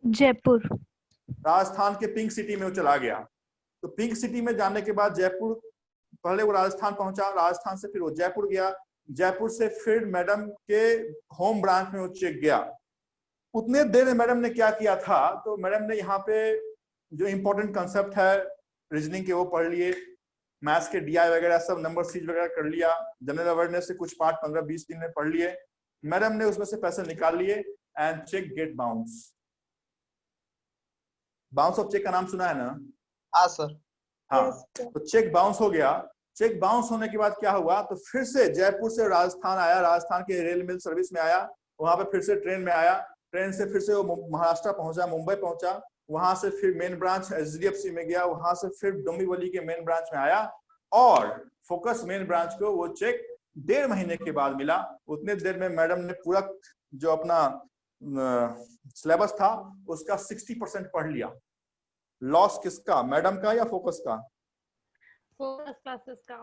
जयपुर। राजस्थान के पिंक सिटी में वो चला गया। तो पिंक सिटी में जाने के बाद जयपुर, पहले वो राजस्थान पहुंचा, राजस्थान से फिर वो जयपुर गया, जयपुर से फिर मैडम के होम ब्रांच में वो चेक गया। उतने देर में मैडम ने क्या किया था, तो मैडम ने यहाँ पे जो इंपॉर्टेंट कंसेप्ट है रीजनिंग के वो पढ़ लिए, मैथ्स के डीआई वगैरह सब नंबर सीरीज वगैरह कर लिया, जनरल अवेयरनेस से कुछ पार्ट 15-20 दिन में पढ़ लिए। मैडम ने उसमें से पैसे निकाल लिए and cheque get bounce. Bounce of cheque का नाम सुना है ना? हाँ सर। हाँ, तो चेक बाउंस हो गया। चेक बाउंस होने के बाद क्या हुआ, तो फिर से जयपुर से राजस्थान आया, राजस्थान के रेल मिल सर्विस में आया, वहां पे फिर से ट्रेन में आया, ट्रेन से फिर से वो महाराष्ट्र पहुंचा, मुंबई पहुंचा, वहां से फिर मेन ब्रांच एचडीएफसी में गया, वहां से फिर डोंबिवली के मेन ब्रांच में आया और फोकस मेन ब्रांच को वो चेक 1.5 महीने के बाद मिला। उतने देर में मैडम ने पूरा जो अपना सिलेबस था उसका 60% पढ़ लिया। लॉस किसका, मैडम का या फोकस का? फोकस क्लासेस का।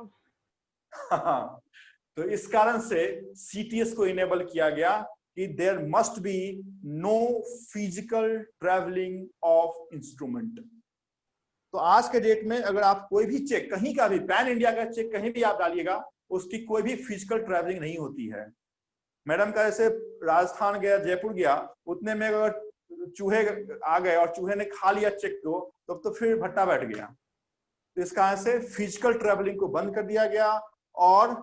तो इस कारण से सीटीएस को इनेबल किया गया कि there must be no physical travelling of instrument. तो आज के डेट में अगर आप कोई भी चेक कहीं का भी, पैन इंडिया का चेक कहीं भी आप डालिएगा, उसकी कोई भी फिजिकल ट्रैवलिंग नहीं होती है। मैडम का ऐसे राजस्थान गया, जयपुर गया, उतने में अगर चूहे आ गए और चूहे ने खा लिया चेक को, तब तो फिर भट्टा बैठ गया। तो इस कारण से फिजिकल ट्रैवलिंग को बंद कर दिया गया और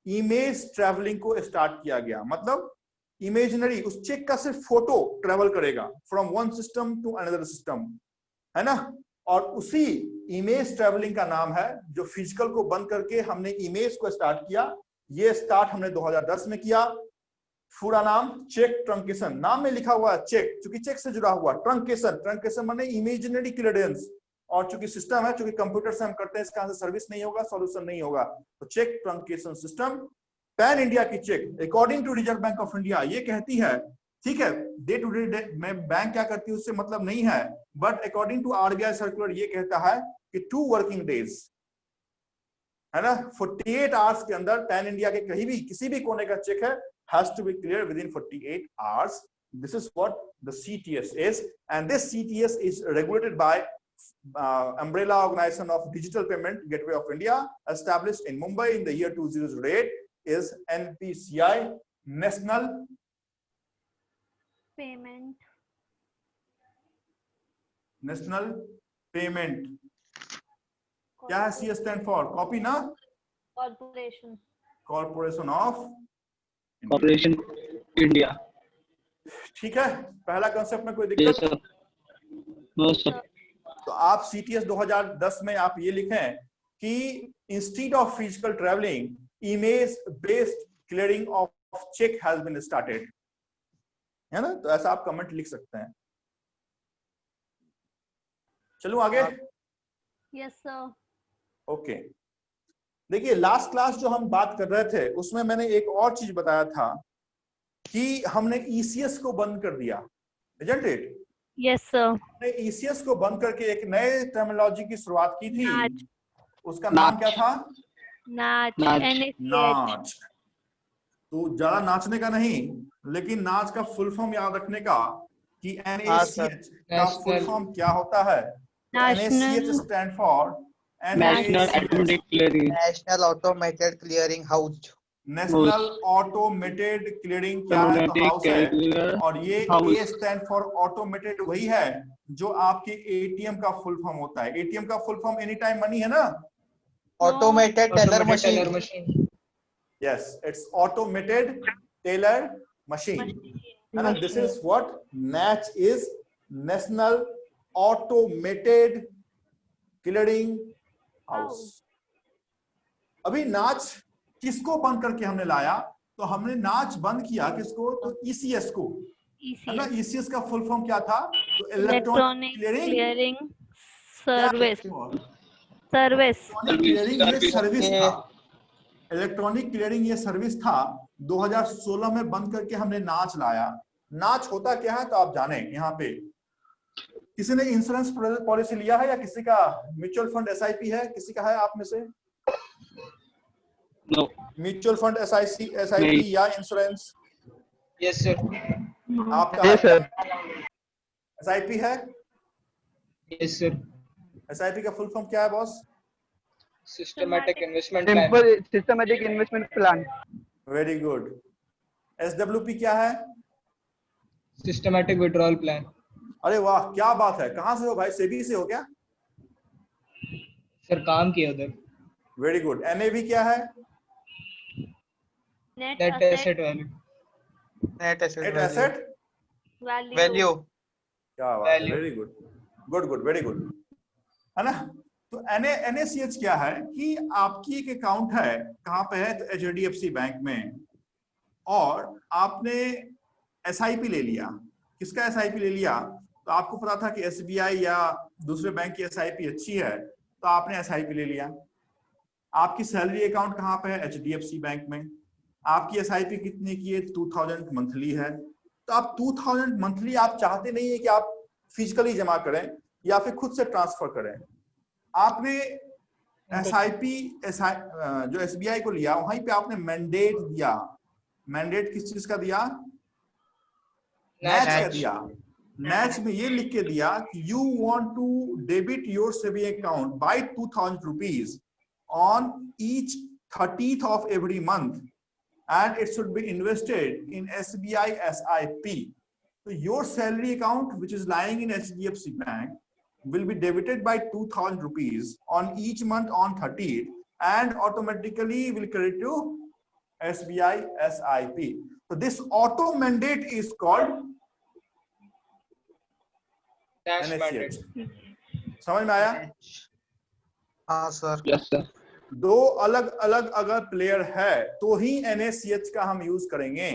इमेज ट्रैवलिंग को स्टार्ट किया गया। मतलब इमेजिनरी, उस चेक का सिर्फ फोटो ट्रेवल करेगा from one system to another system, है ना। और उसी इमेज ट्रैवलिंग का नाम है जो फिजिकल को बंद करके हमने इमेज को स्टार्ट किया। ये स्टार्ट हमने 2010 में किया। पूरा नाम चेक ट्रंकेशन, नाम में लिखा हुआ है चेक, क्योंकि चेक से जुड़ा हुआ। ट्रंकेशन, ट्रंकेशन माने इमेजिनरी क्लियरेंस, और चूंकि सिस्टम है, चूंकि कंप्यूटर से हम करते हैं, इसका सर्विस नहीं होगा, सॉल्यूशन नहीं होगा। तो cheque truncation system pan India की cheque according to reserve bank of India ये कहती है, ठीक है, डे टू डे में बैंक क्या करती है उससे मतलब नहीं है, but according to RBI circular ये कहता है कि 2 वर्किंग डेज, है ना, 48 आवर्स के अंदर पैन इंडिया के कहीं भी किसी भी कोने का चेक है has to be clear within 48 hours. This is what the CTS is, and this CTS is regulated by umbrella organization of Digital Payment Gateway of India, established in Mumbai in the year 2008, is NPCI, National Payment. क्या है CS stand for? Copy ना? Corporation of corporation India. ठीक है, पहला कंसेप्ट में कोई दिक्कत? No sir. तो आप CTS 2010 में आप ये लिखें कि instead of physical travelling image based clearing of cheque has been started, है ना। तो ऐसा आप कमेंट लिख सकते हैं। चलो आगे। Yes sir. ओके, देखिए लास्ट क्लास जो हम बात कर रहे थे उसमें मैंने एक और चीज बताया था कि हमने ECS को बंद कर दिया, isn't it? Yes sir. हमने ECS को बंद करके एक नए टर्मिनोलॉजी की शुरुआत की थी। उसका नाम क्या था? नाच। तो ज्यादा नाचने का नहीं, लेकिन नाच का फुल फॉर्म याद रखने का कि NACH का फुल फॉर्म क्या होता है। NACH stand for national automated clearing house. National automated clearing क्या है? तो हाउस है। और ये A स्टैंड फॉर ऑटोमेटेड वही है जो आपके ATM का फुल फॉर्म होता है। ATM का full form any time money है ना? Automated teller machine. Yes, it's automated teller machine, है ना। This is what NACH is, national automated clearing house. अभी नाच किसको बंद करके हमने लाया? तो हमने नाच बंद किया किसको? तो ECS को, है ना। ECS का फुल फॉर्म क्या था? तो इलेक्ट्रॉनिक क्लियरिंग सर्विस। क्लियरिंग ये सर्विस था, इलेक्ट्रॉनिक क्लियरिंग ये सर्विस था। 2016 में बंद करके हमने नाच लाया। नाच होता क्या है तो आप जाने। यहाँ पे किसी ने इंश्योरेंस पॉलिसी लिया है या किसी का म्यूचुअल फंड SIP है? किसी का है आप में से? नो। म्यूचुअल फंड SIP या इंश्योरेंस? Yes sir. आपका है सर? SIP है? Yes sir. SIP का फुल फॉर्म क्या है boss? Systematic investment plan. Very good. SWP क्या है? Systematic withdrawal plan. अरे वाह, क्या बात है। कहाँ से हो भाई? सेबी से हो क्या? सर काम किया उधर। Very good. NAV क्या है? Net asset value. Net net asset value. क्या बात है, very good, good good, very good, है ना। तो NACH क्या है कि आपकी एक अकाउंट है, कहाँ पे है? तो HDFC बैंक में, और आपने SIP ले लिया। किसका SIP ले लिया? तो आपको पता था कि SBI या दूसरे बैंक की SIP अच्छी है, तो आपने SIP ले लिया। आपकी सैलरी अकाउंट कहाँ पे है? HDFC बैंक में। आपकी SIP कितने की है? 2000 मंथली है। तो आप 2000 मंथली आप चाहते नहीं है कि आप फिजिकली जमा करें या फिर खुद से ट्रांसफर करें। आपने SIP जो SBI को लिया, वहीं पे आपने मैंडेट दिया। मैंडेट किस चीज का दिया? NACH का दिया। NACH में ये लिख के दिया कि you want to debit your saving account by 2000 rupees on each 30th of every month and it should be invested in SBI SIP. So your salary account which is lying in HDFC Bank will be debited by 2000 rupees on each month on 30th and automatically will credit to SBI SIP. So this auto mandate is called NACH. समझ में आया? हाँ सर। Yes sir. दो अलग अलग अगर प्लेयर है तो ही NaCH का हम यूज करेंगे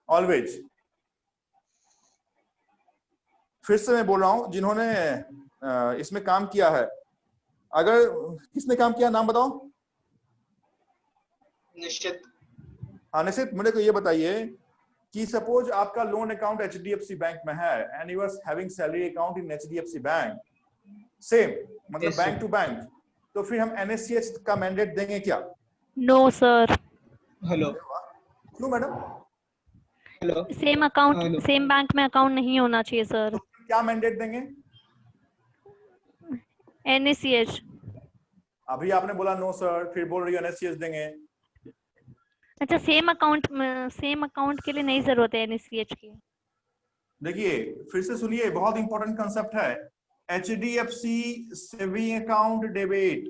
ऑलवेज। फिर से मैं बोल रहा हूं, जिन्होंने इसमें काम किया है, अगर किसने काम किया नाम बताओ। निश्चित। हाँ निश्चित, मुझे को ये बताइए कि सपोज आपका लोन अकाउंट HDFC बैंक में है and you are having salary account in HDFC bank, same मतलब बैंक टू बैंक, तो फिर हम NaCH का मैंडेट देंगे क्या? No sir. हेलो। क्यों madam? Hello. Same account same bank में अकाउंट नहीं होना चाहिए सर। क्या मैंडेट देंगे? NaCH। अभी आपने बोला नो सर, फिर बोल रही हो NaCH देंगे। अच्छा, सेम अकाउंट के लिए नहीं जरूरत है NaCH की। देखिए फिर से सुनिए, बहुत इंपॉर्टेंट कंसेप्ट है। HDFC सेविंग अकाउंट डेबिट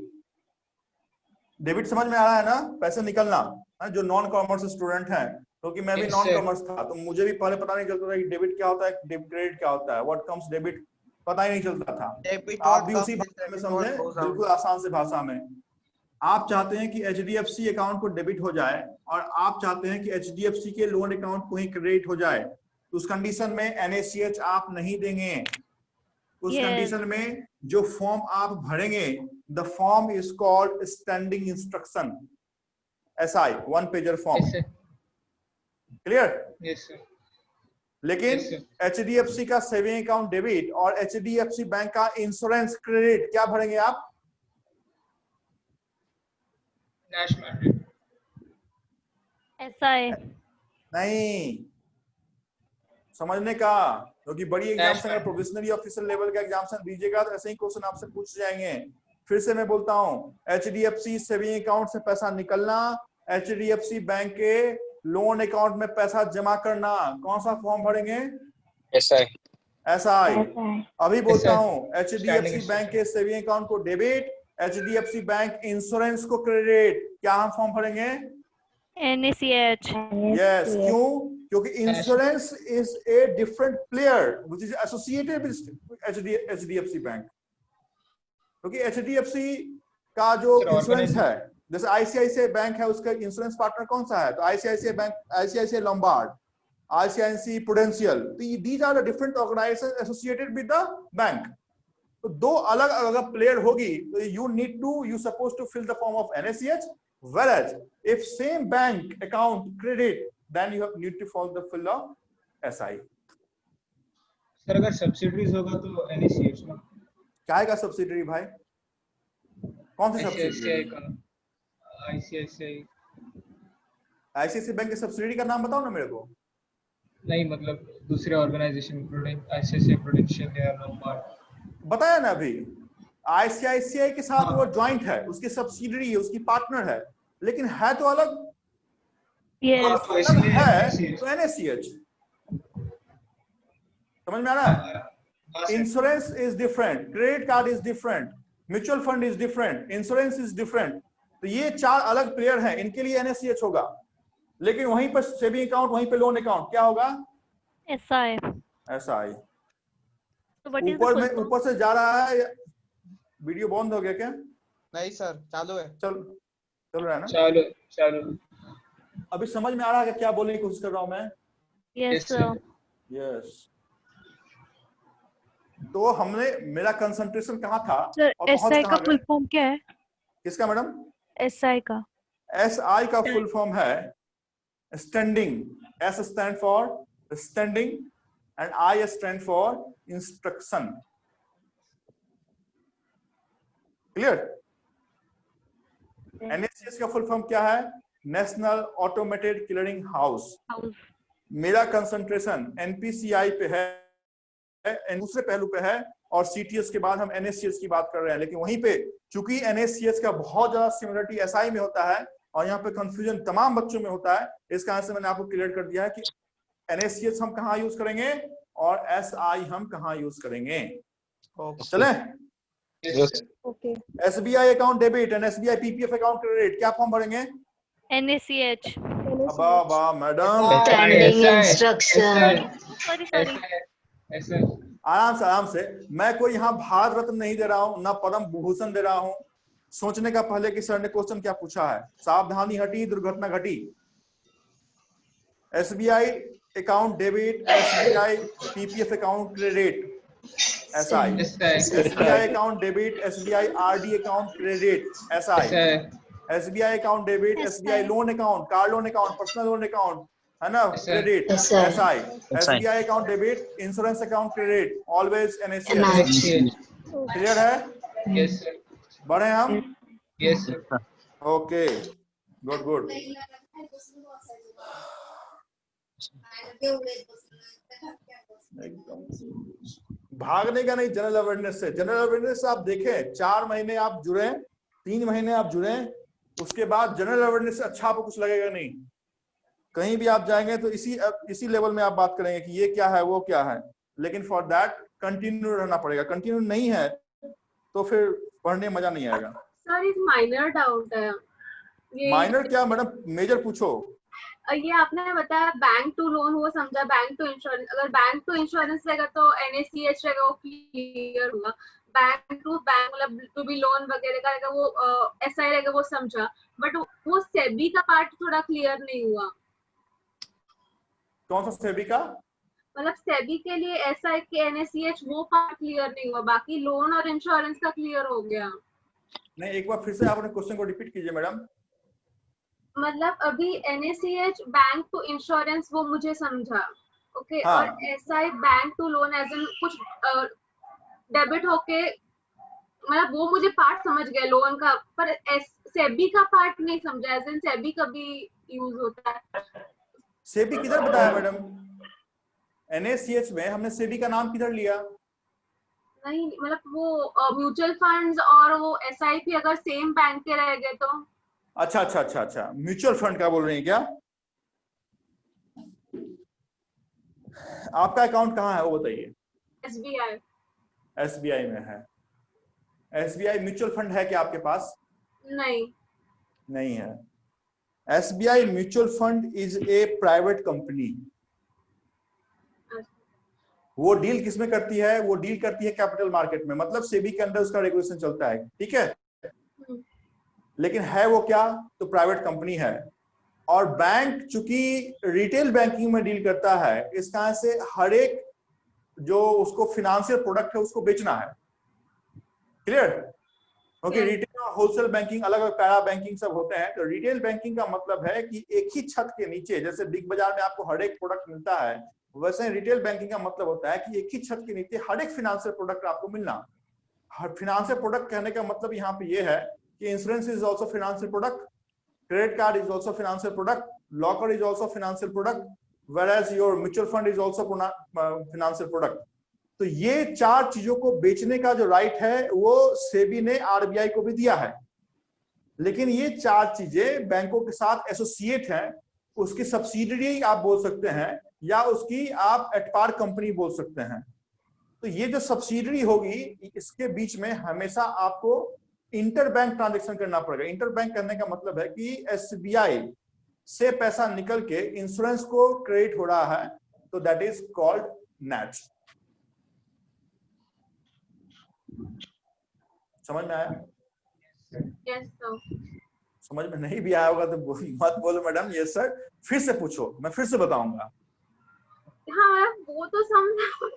समझ में आ रहा है ना? पैसे निकलना। जो नॉन कॉमर्स स्टूडेंट हैं, क्योंकि मैं भी नॉन कॉमर्स था तो मुझे भी पहले पता नहीं चलता था कि डेबिट क्या होता है, क्रेडिट क्या होता है, व्हाट कम्स डेबिट, पता ही नहीं चलता था। आप भी उसी भाषा में समझें, बिल्कुल आसान से भाषा में। आप चाहते हैं कि HDFC अकाउंट को डेबिट हो जाए और आप चाहते हैं कि HDFC के लोन अकाउंट को ही क्रेडिट हो जाए, तो उस कंडीशन में NaCH आप नहीं देंगे। उस कंडीशन में जो फॉर्म आप भरेंगे, the form is called standing instruction, SI, 1 pager form. Clear? Yes sir. लेकिन HDFC का सेविंग अकाउंट डेबिट और HDFC बैंक का इंश्योरेंस क्रेडिट क्या भरेंगे आप? नेशनल SI नहीं, समझने का, क्योंकि बड़ी एग्जाम्स अगर प्रोफेशनली ऑफिसर लेवल का एग्जाम्स दीजिएगा तो ऐसे ही क्वेश्चन आपसे पूछ जाएंगे। फिर से मैं बोलता हूँ, HDFC सेविंग अकाउंट से पैसा निकलना, HDFC बैंक के लोन अकाउंट में पैसा जमा करना, कौन सा फॉर्म भरेंगे? SI। अभी बोलता हूँ, HDFC बैंक के सेविंग अकाउंट को डेबिट, HDFC बैंक इंश्योरेंस को क्रेडिट, क्या हम फॉर्म भरेंगे? NaCH। यस, क्यों? क्योंकि insurance is a different player which is associated with HDFC bank. क्योंकि HDFC का जो इंश्योरेंस है, जैसे ICICI बैंक है, उसका इंश्योरेंस पार्टनर कौन सा है? तो ICICI bank, ICICI Lombard, ICICI prudential, these are the different organisations associated with the bank. तो दो अलग अलग प्लेयर होगी, तो you supposed to fill the form of NaCH, whereas if same bank account credit, then you need to fill of SI। Sir अगर सब्सिडीज होगा तो NaCH ना? क्या का सब्सिडरी भाई? कौन सी सब्सिडरी? ICICI बैंक के सब्सिडरी का नाम बताओ ना मेरे को। नहीं मतलब दूसरे ऑर्गेनाइजेशन, ICICI प्रूडेंशियल या लोम्बार्ड। बताया ना अभी, ICICI के साथ वो ज्वाइंट है, उसकी सब्सिडरी है, उसकी पार्टनर है, लेकिन है तो अलग। है तो NaCH। समझ में आ रहा है? Insurance is different, credit card is different, mutual fund is different, insurance is different. तो ये चार अलग प्लेयर हैं, इनके लिए NaCH होगा, लेकिन वहीं पर सेविंग अकाउंट, वहीं पे लोन अकाउंट क्या होगा? SI। ऊपर में ऊपर से जा रहा है, वीडियो बंद हो गया क्या? नहीं सर, चालू है। चल रहा है ना? चालू। अभी समझ में आ रहा है क्या बोलने की कोशिश कर रहा हूं मैं? Yes sir. यस। तो हमने, मेरा कंसंट्रेशन कहाँ था और SI का फुल फॉर्म क्या है? किसका मैडम? SI का। SI का फुल फॉर्म है standing. S stand for standing and I stand for instruction. Clear? NaCH का फुल फॉर्म क्या है? National automated clearing house. मेरा कंसंट्रेशन NPCI पे है, दूसरे पहलू पे है, और CTS के बाद हम NaCH की बात कर रहे हैं। लेकिन वहीं पे चूंकि NaCH का बहुत ज्यादा सिमिलरिटी SI में होता है और यहाँ पे कंफ्यूजन तमाम बच्चों में होता है, इस कारण से मैंने आपको क्लियर कर दिया है कि NaCH हम कहाँ यूज करेंगे और SI हम कहाँ यूज करेंगे। चले? Okay. SBI account debit and SBI PPF account credit, क्या फॉर्म भरेंगे? NaCH। वाह मैडम, स्टैंडिंग इंस्ट्रक्शन। सॉरी। आराम से। मैं कोई यहाँ भारत रत्न नहीं दे रहा हूँ, ना पद्म भूषण दे रहा हूँ। सोचने का पहले कि सर ने क्वेश्चन क्या पूछा है। सावधानी हटी, दुर्घटना घटी। SBI account debit, SBI PPF account credit, SI, SBI account debit, SBI RD account credit, SI, SBI account debit, SBI loan account, car loan account, personal loan account, है ना, credit, SI, SBI account debit, insurance account credit, always NACH। Clear है? Yes sir. बढ़े हम? Yes sir. Okay, good good. भागने का नहीं, जनरल अवेयरनेस से। जनरल अवेयरनेस से आप देखें 4 महीने आप जुड़े, 3 महीने आप जुड़े, उसके बाद जनरल अवेयरनेस से अच्छा आपको कुछ लगेगा नहीं। कहीं भी आप जाएंगे तो इसी लेवल में आप बात करेंगे कि ये क्या है वो क्या है, लेकिन फॉर दैट कंटिन्यू रहना पड़ेगा। कंटिन्यू नहीं है तो फिर पढ़ने में मजा नहीं आएगा। सर एक माइनर डाउट है। माइनर क्या मैडम, मेजर पूछो। ये आपने बताया बैंक टू लोन, वो समझा, बैंक टू इंश्योरेंस। अगर बैंक टू इंश्योरेंस रहेगा तो NACH रहेगा, वो क्लियर होगा। बैंक टू बैंक मतलब टू बी लोन वगैरह का रहेगा, वो SI रहेगा, वो समझा। बट वो सेबी का पार्ट थोड़ा क्लियर नहीं हुआ। कौन सा सेबी का? मतलब सेबी के लिए SI के NACH वो पार्ट क्लियर नहीं हुआ, बाकी लोन और इंश्योरेंस का क्लियर हो गया। नहीं, एक बार फिर से आपने क्वेश्चन को रिपीट कीजिए मैडम। मतलब अभी NACH बैंक टू इंश्योरेंस वो मुझे समझा, ओके। हाँ। और SI bank to loan as in कुछ डेबिट होके, मतलब वो मुझे पार्ट समझ गया लोन का, पर सेबी का पार्ट नहीं समझा, एज इन सेबी कभी यूज होता है। सेबी किधर बताया मैडम? NACH में हमने सेबी का नाम किधर लिया? नहीं, मतलब वो म्यूचुअल फंड्स और वो SIP अगर सेम बैंक के रह गए तो। अच्छा, म्यूचुअल फंड का बोल रही हैं क्या? आपका अकाउंट कहाँ है वो बताइए। SBI में है। SBI म्यूचुअल फंड है क्या आपके पास? नहीं है। SBI mutual fund is a private company. वो डील किसमें करती है? वो डील करती है कैपिटल मार्केट में, मतलब सेबी के अंदर उसका रेगुलेशन चलता है, ठीक है। लेकिन है वो क्या? तो प्राइवेट कंपनी है। और बैंक चूंकि रिटेल बैंकिंग में डील करता है, इस कारण से हर एक जो उसको फिनेंशियल प्रोडक्ट है उसको बेचना है। क्लियर? क्योंकि रिटेल और होलसेल बैंकिंग अलग अलग, पैरा बैंकिंग सब होते हैं। तो रिटेल बैंकिंग का मतलब है कि एक ही छत के नीचे, जैसे बिग बाजार में आपको हर एक प्रोडक्ट मिलता है, वैसे रिटेल बैंकिंग का मतलब होता है कि एक ही छत के नीचे हर एक फिनेंशियल प्रोडक्ट आपको मिलना। हर फिनेंशियल प्रोडक्ट कहने का मतलब यहाँ पे ये है कि insurance is also financial product, credit card is also financial product, locker is also financial product, whereas your mutual fund is also financial product। तो ये 4 चीजों को बेचने का जो राइट है वो सेबी ने RBI को भी दिया है। लेकिन ये 4 चीजें बैंकों के साथ एसोसिएट हैं, उसकी सब्सिडियरी आप बोल सकते हैं या उसकी आप एटपार कंपनी बोल सकते हैं। तो ये जो सब्सिडियरी होगी, इसके बीच में हमेशा आपको इंटर बैंक ट्रांजेक्शन करना पड़ेगा। इंटर बैंक करने का मतलब है कि SBI से पैसा निकल के इंश्योरेंस को क्रेडिट हो रहा है, तो दैट इज कॉल्ड NACH। समझ में आया? Yes sir. समझ में नहीं भी आया होगा तो मत बोलो मैडम यस सर, फिर से पूछो, मैं फिर से बताऊंगा। हाँ वो तो समझा,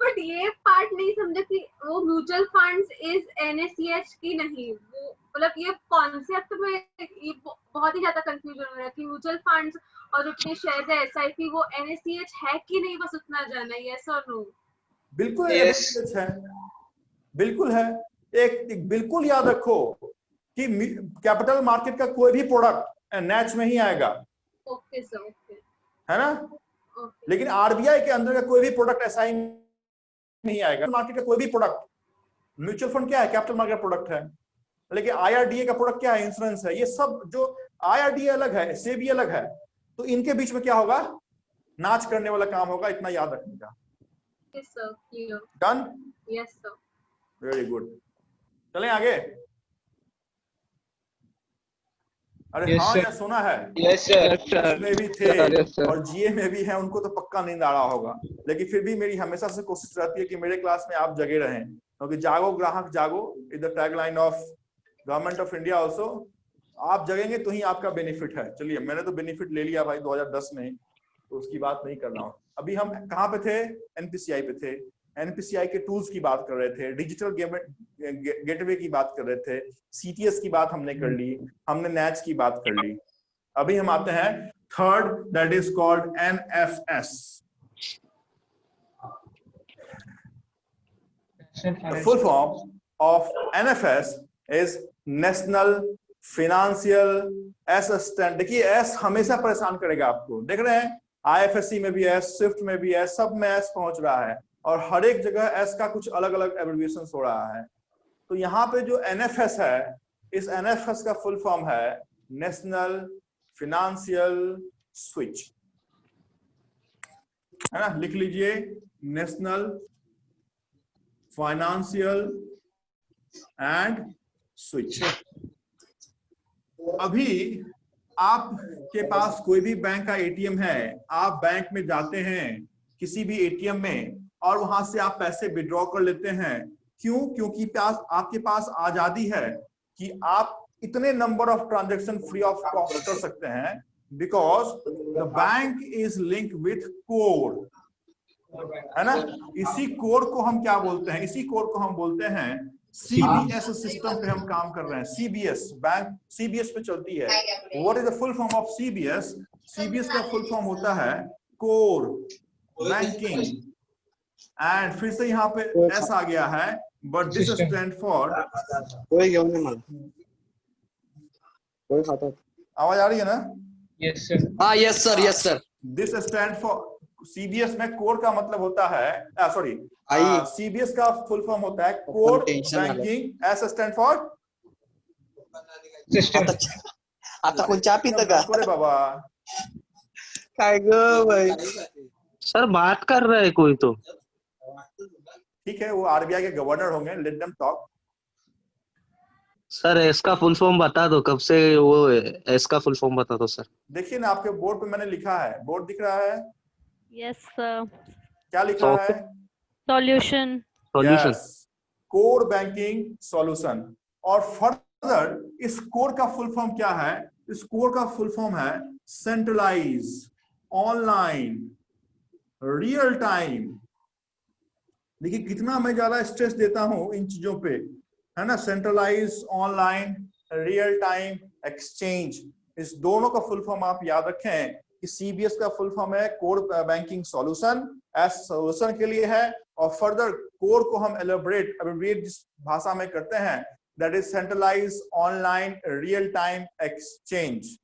बट ये पार्ट नहीं समझा कि वो म्यूचुअल फंड्स इज NACH की नहीं। वो मतलब ये कॉन्सेप्ट में ये बहुत ही ज्यादा कंफ्यूजन हो रहा है कि म्यूचुअल फंड्स और जितने शेयर है SIP वो NACH है कि नहीं, बस उतना जाना है। यस और नो? बिल्कुल NACH है, बिल्कुल है। एक बिल्कुल याद रखो कि कैपिटल मार्केट का कोई भी प्रोडक्ट NACH में ही आएगा। ओके सर, ओके, है ना। लेकिन RBI के अंदर का कोई भी प्रोडक्ट ऐसा ही नहीं आएगा। मार्केट का कोई भी प्रोडक्ट, म्यूचुअल फंड क्या है? कैपिटल मार्केट प्रोडक्ट है। लेकिन IRDA का प्रोडक्ट क्या है? इंश्योरेंस है। ये सब जो IRDA अलग है, सेबी अलग है, तो इनके बीच में क्या होगा? नाच करने वाला काम होगा, इतना याद रखने का। Yes sir, clear. Done? Yes sir. Very good. चलें आगे। अरे Yes, हाँ sir. या सुना है? Yes, sir. उसमें भी थे Yes, sir. और जीए में भी है, उनको तो पक्का नींद आ रहा होगा, लेकिन फिर भी मेरी हमेशा से कोशिश रहती है कि मेरे क्लास में आप जगे रहें, क्योंकि जागो ग्राहक जागो is the tagline of government of India also. आप जगेंगे तो ही आपका बेनिफिट है। चलिए, मैंने तो बेनिफिट ले लिया भाई 2010 में, तो उसकी बात नहीं कर रहा हूँ। अभी हम कहाँ पे थे? एनपीसीआई पे थे। एनपीसीआई के टूल्स की बात कर रहे थे, डिजिटल गेटवे की बात कर रहे थे, सीटीएस की बात हमने कर ली, हमने नैच की बात कर ली। अभी हम आते हैं third, that is called NFS. The full form of NFS is National Financial Assistant। देखिए एस हमेशा परेशान करेगा आपको, देख रहे हैं आईएफएससी में भी एस, स्विफ्ट में भी एस, सब में एस पहुंच रहा है और हर एक जगह एस का कुछ अलग अलग एब्रिविएशन हो रहा है। तो यहाँ पे जो एनएफएस है, इस एनएफएस का फुल फॉर्म है नेशनल फाइनेंशियल स्विच, है ना? लिख लीजिए, नेशनल फाइनेंशियल एंड स्विच। अभी आपके पास कोई भी बैंक का एटीएम है, आप बैंक में जाते हैं किसी भी एटीएम में और वहां से आप पैसे विड्रॉ कर लेते हैं। क्यों? क्योंकि आपके पास आजादी है कि आप इतने number of transaction free of cost कर सकते हैं, because the bank is link with code, है ना? इसी कोड को हम क्या बोलते हैं? इसी कोड को हम बोलते हैं सीबीएस सिस्टम पे हम काम कर रहे हैं। सीबीएस बैंक सीबीएस पे चलती है। What is the full form of CBS? CBS का फुल फॉर्म होता है कोर बैंकिंग, एंड फिर से यहाँ पे एस आ गया है, बट दिस स्टैंड फॉर, आवाज आ रही है ना? Yes, sir. हाँ, yes sir, yes sir. This stand for, CBS में कोर का मतलब होता है, सॉरी, सीबीएस का फुल फॉर्म होता है core banking, S stand for System. आता कोण चहा पितं का? अरे बाबा, काय ग भाई? सर बात कर रहा है कोई तो। ठीक है, वो आरबीआई के गवर्नर होंगे, let them talk. Sir S का फुल फॉर्म बता दो, कब से वो एस का फुल फॉर्म बता दो सर। देखिए ना, आपके बोर्ड पे मैंने लिखा है, बोर्ड दिख रहा है? Yes sir. क्या लिखा है? Solution. Solution, core banking solution. और फर्दर इस कोर का फुल फॉर्म क्या है? इस कोर का फुल फॉर्म है सेंट्रलाइज ऑनलाइन रियल टाइम। देखिए कितना मैं ज्यादा स्ट्रेस देता हूं इन चीजों पे, है ना? Centralise online real time exchange, इस दोनों का फुल फॉर्म आप याद रखें कि सीबीएस का फुल फॉर्म है core banking solution, S solution के लिए है, और फर्दर कोर को हम एलिब्रेट जिस भाषा में करते हैं, that is centralise online real time exchange.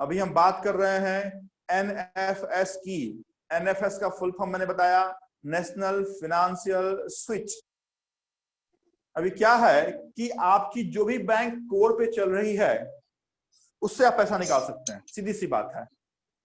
अभी हम बात कर रहे हैं एनएफएस की। एनएफएस का फुल फॉर्म मैंने बताया, नेशनल फाइनेंशियल स्विच। अभी क्या है कि आपकी जो भी बैंक कोर पे चल रही है उससे आप पैसा निकाल सकते हैं, सीधी सी बात है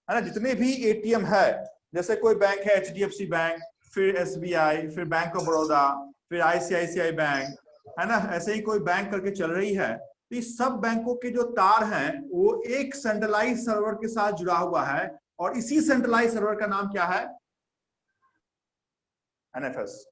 ना? जितने भी एटीएम है, जैसे कोई बैंक है एचडीएफसी बैंक, फिर एसबीआई, फिर बैंक ऑफ बड़ौदा, फिर आईसीआईसीआई बैंक, है ना? ऐसे ही कोई बैंक करके चल रही है, तो इस सब बैंकों के जो तार हैं वो एक सेंट्रलाइज सर्वर के साथ जुड़ा हुआ है, और इसी सेंट्रलाइज सर्वर का नाम क्या है? एनएफएस।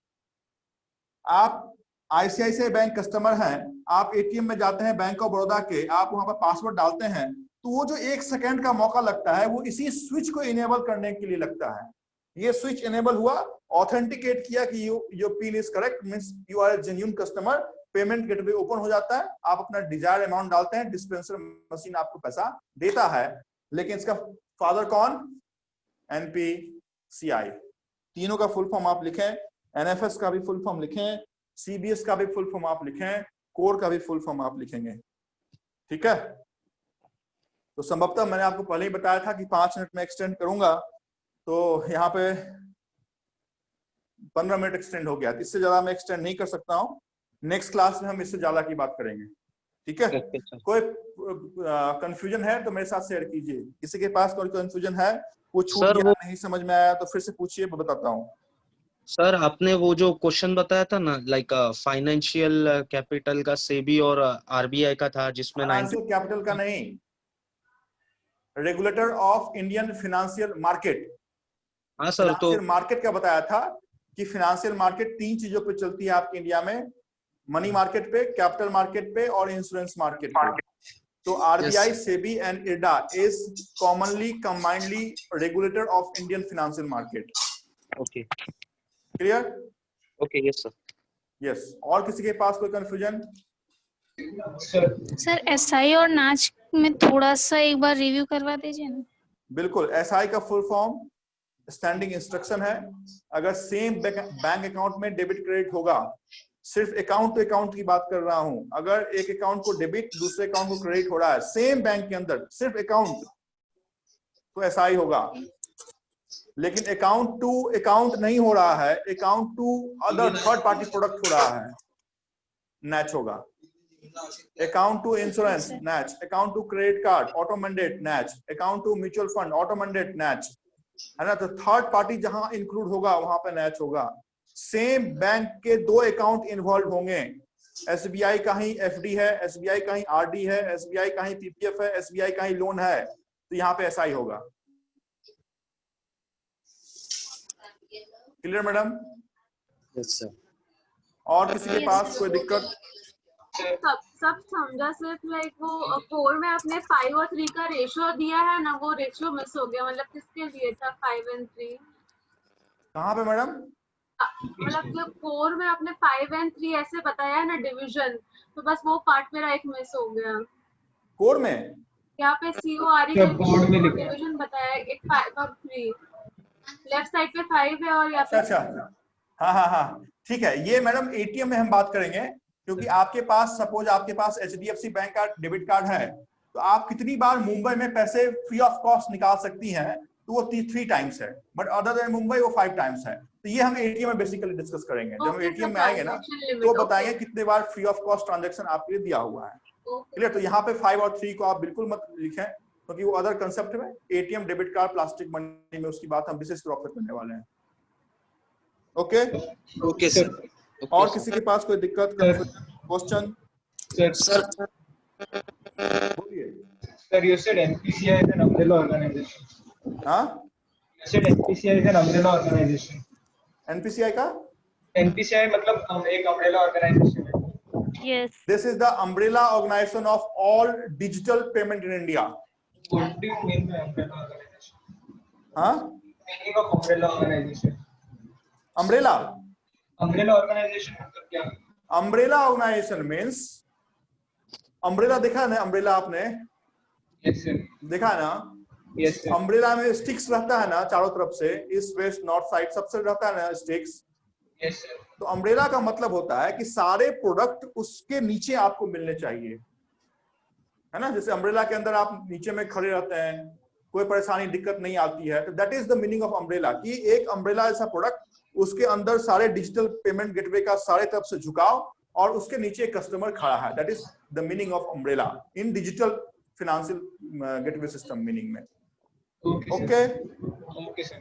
आप आईसीआईसीआई बैंक कस्टमर हैं, आप एटीएम में जाते हैं बैंक ऑफ बड़ौदा के, आप वहां पर पासवर्ड डालते हैं, तो वो जो 1 सेकंड का मौका लगता है वो इसी स्विच को इनेबल करने के लिए लगता है। ये स्विच इनेबल हुआ, ऑथेंटिकेट किया कि your pin is correct, means you are a genuine customer, payment gateway open हो जाता है, आप अपना डिजायर अमाउंट डालते हैं, डिस्पेंसर मशीन आपको पैसा देता है। लेकिन इसका फादर कौन? एनपीसीआई। तीनों का फुल फॉर्म आप लिखें, एनएफएस का भी फुल फॉर्म लिखें, सीबीएस का भी फुल फॉर्म आप लिखें, कोर का भी फुल फॉर्म आप लिखेंगे, ठीक है? तो संभवतः मैंने आपको पहले ही बताया था कि 5 मिनट में एक्सटेंड करूंगा, तो यहाँ पे 15 मिनट एक्सटेंड हो गया, इससे ज्यादा मैं एक्सटेंड नहीं कर सकता हूँ। नेक्स्ट क्लास में हम इससे ज्यादा की बात करेंगे, ठीक है? कोई कंफ्यूजन है तो मेरे साथ शेयर कीजिए। किसी के पास कोई कंफ्यूजन है, वो छूट गया, नहीं समझ में आया तो फिर से पूछिए, मैं बताता हूँ। सर आपने वो जो क्वेश्चन बताया था ना, लाइक फाइनेंशियल कैपिटल का सेबी और आरबीआई का था, जिसमें फाइनेंशियल कैपिटल का नहीं, regulator of Indian financial market. हाँ सर, तो फाइनेंशियल मार्केट का बताया था कि फाइनेंशियल मार्केट 3 चीजों पे चलती है आपके इंडिया में, मनी मार्केट पे, कैपिटल मार्केट पे और इंश्योरेंस मार्केट पे। तो RBI, SEBI and IRDA is commonly combinedly regulator of Indian financial market. Okay, clear? Okay, yes sir. Yes. और किसी के पास कोई कंफ्यूजन? सर एसआई और नाच में थोड़ा सा एक बार रिव्यू करवा दीजिए ना। बिल्कुल। एसआई का फुल फॉर्म स्टैंडिंग इंस्ट्रक्शन है। अगर सेम बैंक अकाउंट में डेबिट क्रेडिट होगा, सिर्फ अकाउंट टू अकाउंट की बात कर रहा हूं, अगर एक अकाउंट को डेबिट दूसरे अकाउंट को क्रेडिट हो रहा है सेम बैंक के अंदर, सिर्फ अकाउंट, तो एसआई होगा। लेकिन अकाउंट टू अकाउंट नहीं हो रहा है, account to other third party product हो रहा है, नैच होगा। Account to insurance, NACH. Account to credit card, auto mandate, NACH. Account to mutual fund, auto mandate, NACH, है ना। तो थर्ड पार्टी जहां इंक्लूड होगा वहां पे नैच होगा। सेम बैंक के 2 अकाउंट इन्वॉल्व होंगे, एसबीआई का ही एफडी है, एसबीआई का ही आरडी है, एसबीआई का ही पीपीएफ है, एसबीआई का ही लोन है, तो यहाँ पे एसआई होगा। Clear madam? Yes sir. और किसी के पास कोई दिक्कत? सब समझा, सिर्फ लाइक वो 4 में आपने 5 और 3 का रेशियो दिया है ना, वो रेशियो मिस हो गया। मतलब किसके लिए था 5 और 3? कहाँ पे मैडम? मतलब जब 4 में आपने 5 और 3 ऐसे बताया है ना डिवीजन, तो बस वो पार्ट मेरा एक मिस हो गया। कोड में यहाँ पे CORE डिवीजन बताया, एक 5 और 3, लेफ्ट साइड पे 5 है और यहाँ पे। अच्छा, हाँ, ठीक है। ये मैडम एटीएम में हम बात करेंगे, क्योंकि आपके पास सपोज आपके पास HDFC बैंक का डेबिट कार्ड है, तो आप कितनी बार मुंबई में पैसे फ्री ऑफ कॉस्ट निकाल सकती हैं, तो वो 3 टाइम्स है, बट अदर देन मुंबई वो 5 टाइम्स है। तो ये हम एटीएम में बेसिकली डिस्कस करेंगे। जब हम एटीएम में आएंगे ना, तो बताएंगे कितने बार फ्री ऑफ कॉस्ट ट्रांजेक्शन आपके लिए दिया हुआ है। क्लियर? तो यहाँ पे 5 और 3 को आप बिल्कुल मत लिखें, क्योंकि वो अदर कंसेप्ट में ATM, debit card, plastic money में उसकी बात हम विशेष तौर पर करने वाले हैं। Okay, okay sir. और किसी के पास कोई दिक्कत, क्वेश्चन? सर बोलिए। Sir, you said NPCI is an umbrella organization. हाँ? You said NPCI is an umbrella organization. NPCI का? NPCI मतलब एक umbrella organization है. Yes. This is the umbrella organization of all digital payment in India. What do you mean by umbrella organization? हाँ? Meaning of umbrella organization. Umbrella? Umbrella organization मतलब क्या? Umbrella organization means, umbrella देखा है ना, umbrella आपने? Yes sir. देखा है ना? Yes sir. अम्ब्रेला में स्टिक्स रहता है ना चारों तरफ से, ईस्ट वेस्ट नॉर्थ साइड सबसे रहता है ना स्टिक्स। Yes sir. तो अम्ब्रेला का मतलब होता है कि सारे प्रोडक्ट उसके नीचे आपको मिलने चाहिए, है ना। जैसे अम्ब्रेला के अंदर आप नीचे में खड़े रहते हैं, कोई परेशानी दिक्कत नहीं आती है, तो that is the meaning of umbrella, कि एक अम्ब्रेला ऐसा प्रोडक्ट, उसके अंदर सारे डिजिटल पेमेंट गेटवे का सारे तरफ से झुकाव और उसके नीचे एक कस्टमर खड़ा है। That is the meaning of umbrella in digital financial gateway system meaning में। Okay, Okay sir.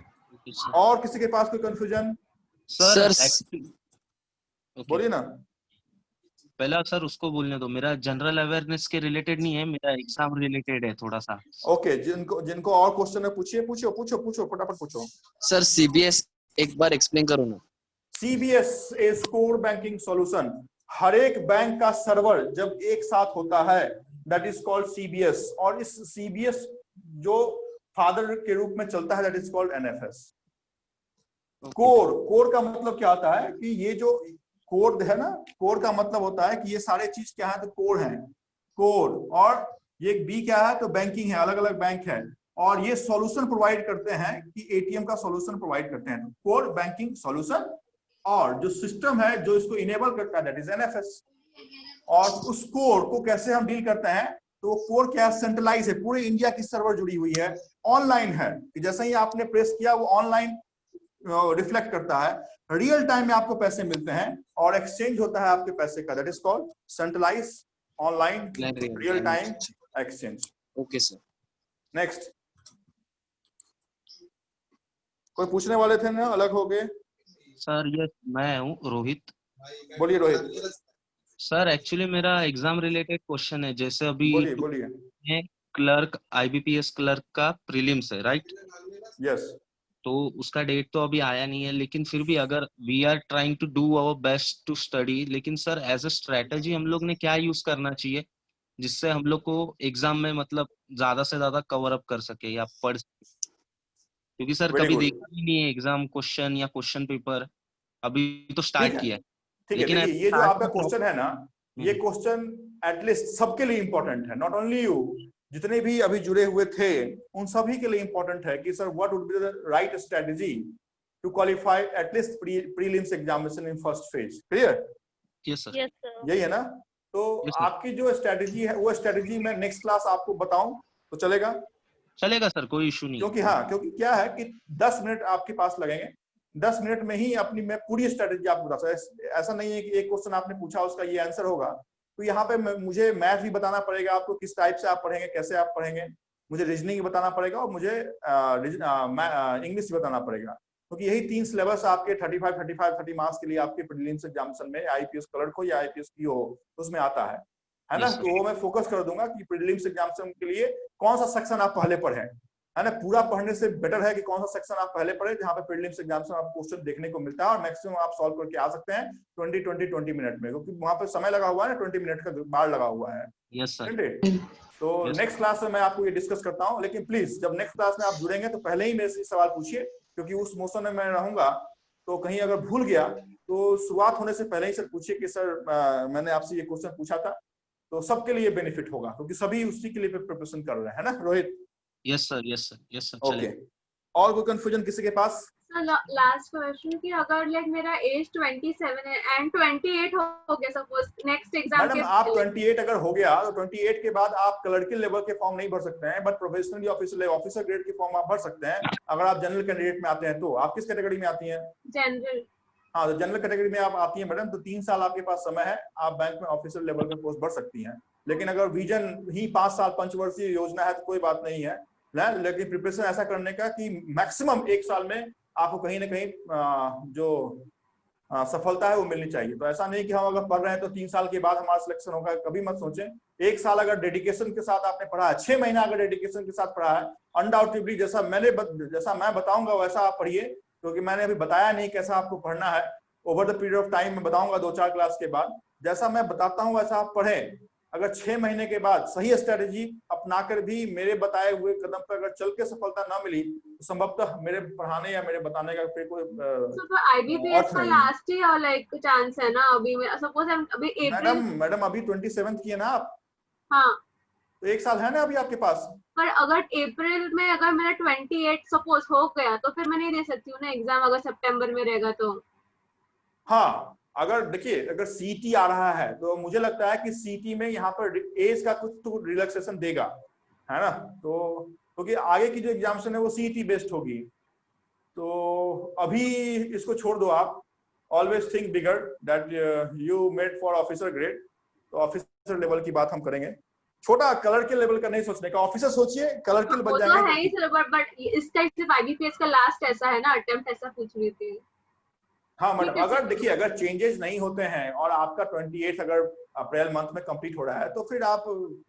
और किसी के पास कोई कंफ्यूजन? सर बोलिए ना। पहला सर उसको बोलने दो, मेरा जनरल अवेयरनेस के रिलेटेड नहीं है, मेरा एग्जाम रिलेटेड है थोड़ा सा। ओके, जिनको और क्वेश्चन है पूछिए, पूछो फटाफट पूछो। सर CBS एक बार एक्सप्लेन करो ना। CBS is core banking solution. हर एक बैंक का सर्वर जब एक साथ होता है, दैट इज कॉल्ड CBS, और इस CBS जो फादर के रूप में चलता है, that is called NFS। Core का मतलब क्या होता है कि ये जो कोर है ना, कोर का मतलब होता है कि ये सारे चीज क्या है, तो कोर है, कोर। और ये बी क्या है, तो बैंकिंग है, अलग अलग बैंक है, और ये सॉल्यूशन प्रोवाइड करते हैं कि एटीएम का सॉल्यूशन प्रोवाइड करते हैं, कोर बैंकिंग सॉल्यूशन। और जो सिस्टम है जो इसको इनेबल करता है, दैट इज NFS। और उस कोर को कैसे हम डील करते हैं, तो कोर क्या सेंट्रलाइज है, पूरे इंडिया की सर्वर जुड़ी हुई है, ऑनलाइन है, कि जैसे ही आपने प्रेस किया वो ऑनलाइन रिफ्लेक्ट करता है, रियल टाइम में आपको पैसे मिलते हैं और एक्सचेंज होता है आपके पैसे का, that is called centralise online real time exchange. Okay sir. Next, कोई पूछने वाले थे ना, अलग हो गए? सर ये मैं हूँ रोहित। बोलिए रोहित। सर एक्चुअली मेरा एग्जाम रिलेटेड क्वेश्चन है, जैसे अभी बोलिए। क्लर्क IBPS क्लर्क का प्रीलिम्स है, राइट? यस। तो उसका डेट तो अभी आया नहीं है, लेकिन फिर भी अगर we are trying to do our best to study, लेकिन सर एज अ स्ट्रेटजी हम लोग ने क्या यूज करना चाहिए जिससे हम लोग को एग्जाम में मतलब ज्यादा से ज्यादा कवर अप कर सके या पढ़ सके? क्योंकि सर Very कभी good. देखा ही नहीं है एग्जाम क्वेश्चन या क्वेश्चन पेपर, अभी तो स्टार्ट किया है। ठीक है, लेकिन देखिए ये जो आपका क्वेश्चन है ना, ये क्वेश्चन एटलीस्ट सबके लिए इंपॉर्टेंट है, नॉट ओनली यू, जितने भी अभी जुड़े हुए थे उन सभी के लिए इंपॉर्टेंट है कि sir what would be the right strategy to qualify at least prelims examination in first phase. Clear? Yes sir. यही है ना? तो आपकी जो स्ट्रेटजी है वो स्ट्रेटजी मैं नेक्स्ट क्लास आपको बताऊं तो चलेगा? चलेगा सर, कोई इशू नहीं। क्योंकि क्या है कि 10 मिनट आपके पास लगेंगे, 10 मिनट में ही अपनी मैं पूरी स्ट्रेटजी आपको बता सकता। ऐसा नहीं है कि एक क्वेश्चन आपने पूछा उसका ये आंसर होगा, तो यहाँ पे मुझे मैथ भी बताना पड़ेगा आपको, किस टाइप से आप पढ़ेंगे, कैसे आप पढ़ेंगे, मुझे रीजनिंग भी बताना पड़ेगा और मुझे इंग्लिश भी बताना पड़ेगा, क्योंकि यही 3 सिलेबस आपके 30 मार्क्स के लिए आपके प्रीलिम्स एग्जामिनेशन में IPS क्लर्क हो या IPS PO हो उसमें आता है ना? तो वो मैं फोकस कर दूंगा कि प्रीलिम्स एग्जामिनेशन के लिए कौन सा सेक्शन आप पहले पढ़े, है ना? पूरा पढ़ने से बेटर है कि कौन सा सेक्शन आप पहले पढ़े जहां पे प्रीलिम्स एग्जामिनेशन आपको क्वेश्चन देखने को मिलता है और मैक्सिमम आप सॉल्व करके आ सकते हैं 20 मिनट में, क्योंकि वहां पे समय लगा हुआ है ना, 20 मिनट का बार लगा हुआ है। Yes sir. तो नेक्स्ट क्लास में मैं आपको ये डिस्कस करता हूँ, लेकिन प्लीज जब नेक्स्ट क्लास में आप जुड़ेंगे तो पहले ही मेरे से सवाल पूछिए, क्योंकि उस मौसम में मैं रहूंगा, तो कहीं अगर भूल गया तो शुरुआत होने से पहले ही सर पूछिए कि सर मैंने आपसे ये क्वेश्चन पूछा था, तो सबके लिए बेनिफिट होगा, क्योंकि सभी उसी के लिए प्रिपरेशन कर रहे हैं ना Rohit? Yes sir, yes sir, yes sir. Okay, और कोई कंफ्यूजन किसी के पास? लास्ट क्वेश्चन कि अगर लाइक मेरा एज 27 है एंड 28 हो गया सपोज नेक्स्ट एग्जाम मैडम आप 28 अगर हो गया तो 28 के बाद आप क्लर्की लेवल के फॉर्म नहीं भर सकते हैं, बट प्रोफेशनल ऑफिसर ग्रेड के फॉर्म आप भर सकते हैं अगर आप जनरल कैंडिडेट में आते हैं। तो आप किस कैटेगरी में आती हैं? जनरल। हाँ, तो जनरल कैटेगरी में आप आती हैं मैडम, तो 3 साल आपके पास समय है, आप बैंक में ऑफिसर लेवल का पोस्ट भर सकती हैं। लेकिन अगर विजन ही 5 साल पंचवर्षीय योजना है तो कोई बात नहीं है, लेकिन प्रिपरेशन ऐसा करने का कि मैक्सिमम 1 साल में आपको कहीं ना कहीं जो सफलता है वो मिलनी चाहिए। तो ऐसा नहीं कि हम अगर पढ़ रहे हैं तो 3 साल के बाद हमारा सिलेक्शन होगा, कभी मत सोचें। 1 साल अगर डेडिकेशन के साथ आपने पढ़ा है, 6 महीना अगर डेडिकेशन के साथ पढ़ा है, अनडाउटेबली जैसा मैं बताऊंगा वैसा आप पढ़िए, क्योंकि मैंने अभी बताया नहीं कैसा आपको पढ़ना है। Over the period of time में बताऊंगा 2-4 क्लास के बाद, जैसा मैं बताता हूँ वैसा आप पढ़ें। अगर 6 महीने के बाद सही स्ट्रेटेजी अपनाकर भी मेरे बताए हुए कदम पर अगर चल के सफलता ना मिली तो संभवतः मेरे पढ़ाने या मेरे बताने का फिर कोई IBPS का लास्ट ही और लाइक चांस है ना अभी में, सपोज अभी अप्रैल। मैडम अभी 27 की है ना आप? हाँ, तो 1 साल है ना अभी आपके पास। पर अगर अप्रैल में अगर मेरा 28 सपोज हो गया तो फिर मैं नहीं दे सकती हूँ ना एग्जाम, अगर सितंबर में रहेगा तो। हाँ, अगर देखिए अगर CT आ रहा है तो मुझे लगता है कि CT में यहाँ पर एज का कुछ तो रिलैक्सेशन देगा, है ना? तो क्योंकि आगे की जो एग्जामिनेशन है वो CT बेस्ड होगी, तो अभी इसको छोड़ दो आप। Always think bigger that you made for officer grade, तो ऑफिसर लेवल की बात हम करेंगे, छोटा कलर के लेवल का नहीं सोचने का। ऑफिसर सोचिए, कलर के बन जाएंगे। है ही सर, बट इस टाइप से IBPS का लास्ट ऐसा है ना, अटेम्प्ट ऐसा पूछ रही थी। हाँ मैडम, अगर देखिए अगर चेंजेस नहीं होते हैं और आपका 28 अगर अप्रैल मंथ में कंप्लीट हो रहा है तो फिर आप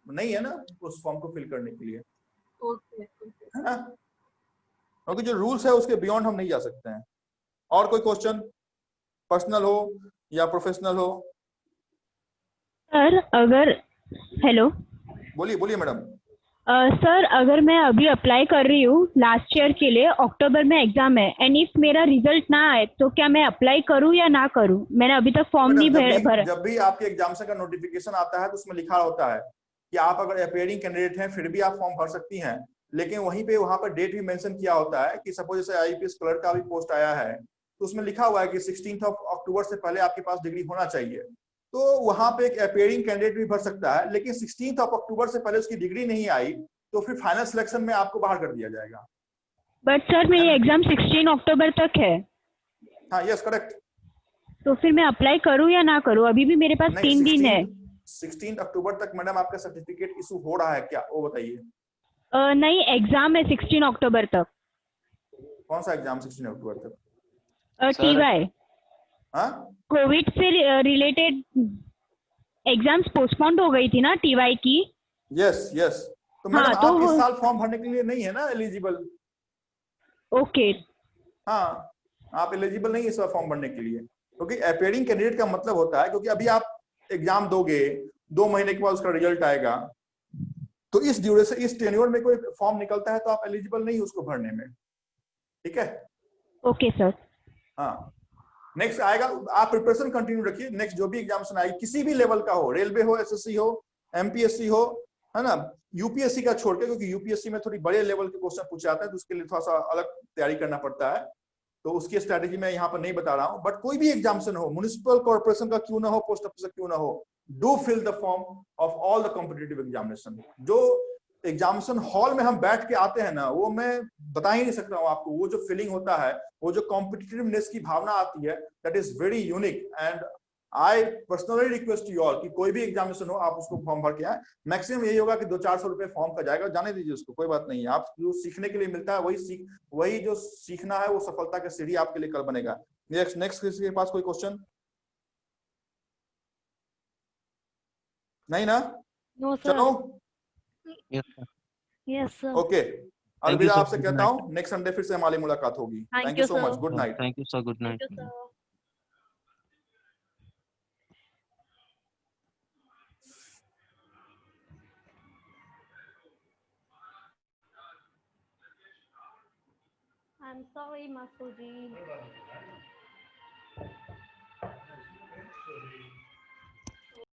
नहीं है ना उस फॉर्म को फिल करने के लिए, है ना? क्योंकि जो रूल्स है उसके बियॉन्ड हम नहीं जा सकते हैं। और कोई क्वेश्चन, पर्सनल हो या प्रोफेशनल हो? सर अगर हेलो, बोलिए मैडम। सर अगर मैं अभी अप्लाई कर रही हूँ लास्ट ईयर के लिए, अक्टूबर में एग्जाम है, एंड इफ मेरा रिजल्ट ना आए तो क्या मैं अप्लाई करूँ या ना करूँ? मैंने अभी तक फॉर्म नहीं भरा। जब भी आपके एग्जाम का नोटिफिकेशन आता है तो उसमें लिखा होता है कि आप अगर अपियरिंग कैंडिडेट हैं फिर भी आप फॉर्म भर सकती हैं, लेकिन वहां पर डेट भी मेंशन किया होता है कि सपोज जैसे IPS क्लर्क का भी पोस्ट आया है तो उसमें लिखा हुआ है कि 16 अक्टूबर से पहले आपके पास डिग्री होना चाहिए। तो वहां पे एक अपियरिंग कैंडिडेट भी भर सकता है, लेकिन 16 अक्टूबर से पहले उसकी डिग्री नहीं आई तो फिर फाइनल सिलेक्शन में आपको बाहर कर दिया जाएगा। बट सर मेरी एग्जाम 16 अक्टूबर तक है। हाँ यस करेक्ट। तो फिर मैं अप्लाई करूँ या ना करूँ? अभी भी मेरे पास 3 दिन है। 16 अक्टूबर तक मैडम आपका सर्टिफिकेट इशू हो रहा है क्या, वो बताइए? नहीं, एग्जाम है 16 अक्टूबर तक। कौन सा एग्जाम 16 अक्टूबर तक? TY। हाँ, कोविड से रिलेटेड एग्जाम्स पोस्टपोन्ड हो गई थी ना TY की। यस तो मैडम हाँ, तो आप इस वो- साल फॉर्म भरने के लिए नहीं है ना एलिजिबल। ओके हाँ, आप एलिजिबल नहीं है इस बार फॉर्म भरने के लिए, क्योंकि अपेयरिंग कैंडिडेट का मतलब होता है, क्योंकि अभी आप एग्जाम दोगे 2 महीने के बाद उसका रिजल्ट आएगा, तो इस ड्यूरेशन, इस टेन्योर में कोई फॉर्म निकलता है तो आप एलिजिबल नहीं उसको भरने में। ठीक है, ओके सर। हाँ। नेक्स्ट आएगा, आप प्रिपरेशन कंटिन्यू रखिए, नेक्स्ट जो भी एग्जामिनेशन आएगी किसी भी लेवल का हो, रेलवे हो, एसएससी हो, एमपीएससी हो, है ना, यूपीएससी का छोड़ के, क्योंकि यूपीएससी में थोड़ी बड़े लेवल के क्वेश्चन पूछे जाते हैं तो उसके लिए थोड़ा सा अलग तैयारी करना पड़ता है, तो उसकी स्ट्रैटेजी मैं यहाँ पर नहीं बता रहा हूँ। बट कोई भी एग्जामिनेशन हो, म्युनिसिपल कॉर्पोरेशन का क्यों ना हो, पोस्ट ऑफिस का क्यों ना हो, do fill the form of all the competitive examination. जो एग्जामिनेशन हॉल में हम बैठ के आते हैं ना, वो मैं बता ही नहीं सकता हूँ आपको, वो जो फीलिंग होता है, वो जो कॉम्पिटिटिवनेस की भावना आती है, that is very unique. And I personally request you all कि कोई भी एग्जामिनेशन हो आप उसको फॉर्म भर के आए। मैक्सिमम यही होगा कि 200-400 रुपए फॉर्म का जाएगा, जाने दीजिए उसको, कोई बात नहीं है। आप जो सीखने के लिए मिलता है वही जो सीखना है वो सफलता का सीढ़ी आपके लिए कल बनेगा। नेक्स्ट किसी के पास कोई क्वेश्चन नहीं ना? No sir. चलो, यस सर। ओके, you, अलविदा sir. आपसे Good कहता night. हूँ, नेक्स्ट संडे फिर से हमारी मुलाकात होगी। Thank thank you you, so much, sir. Good night. Thank you, sir. Good night. Thank you, sir. I'm sorry, Masuji.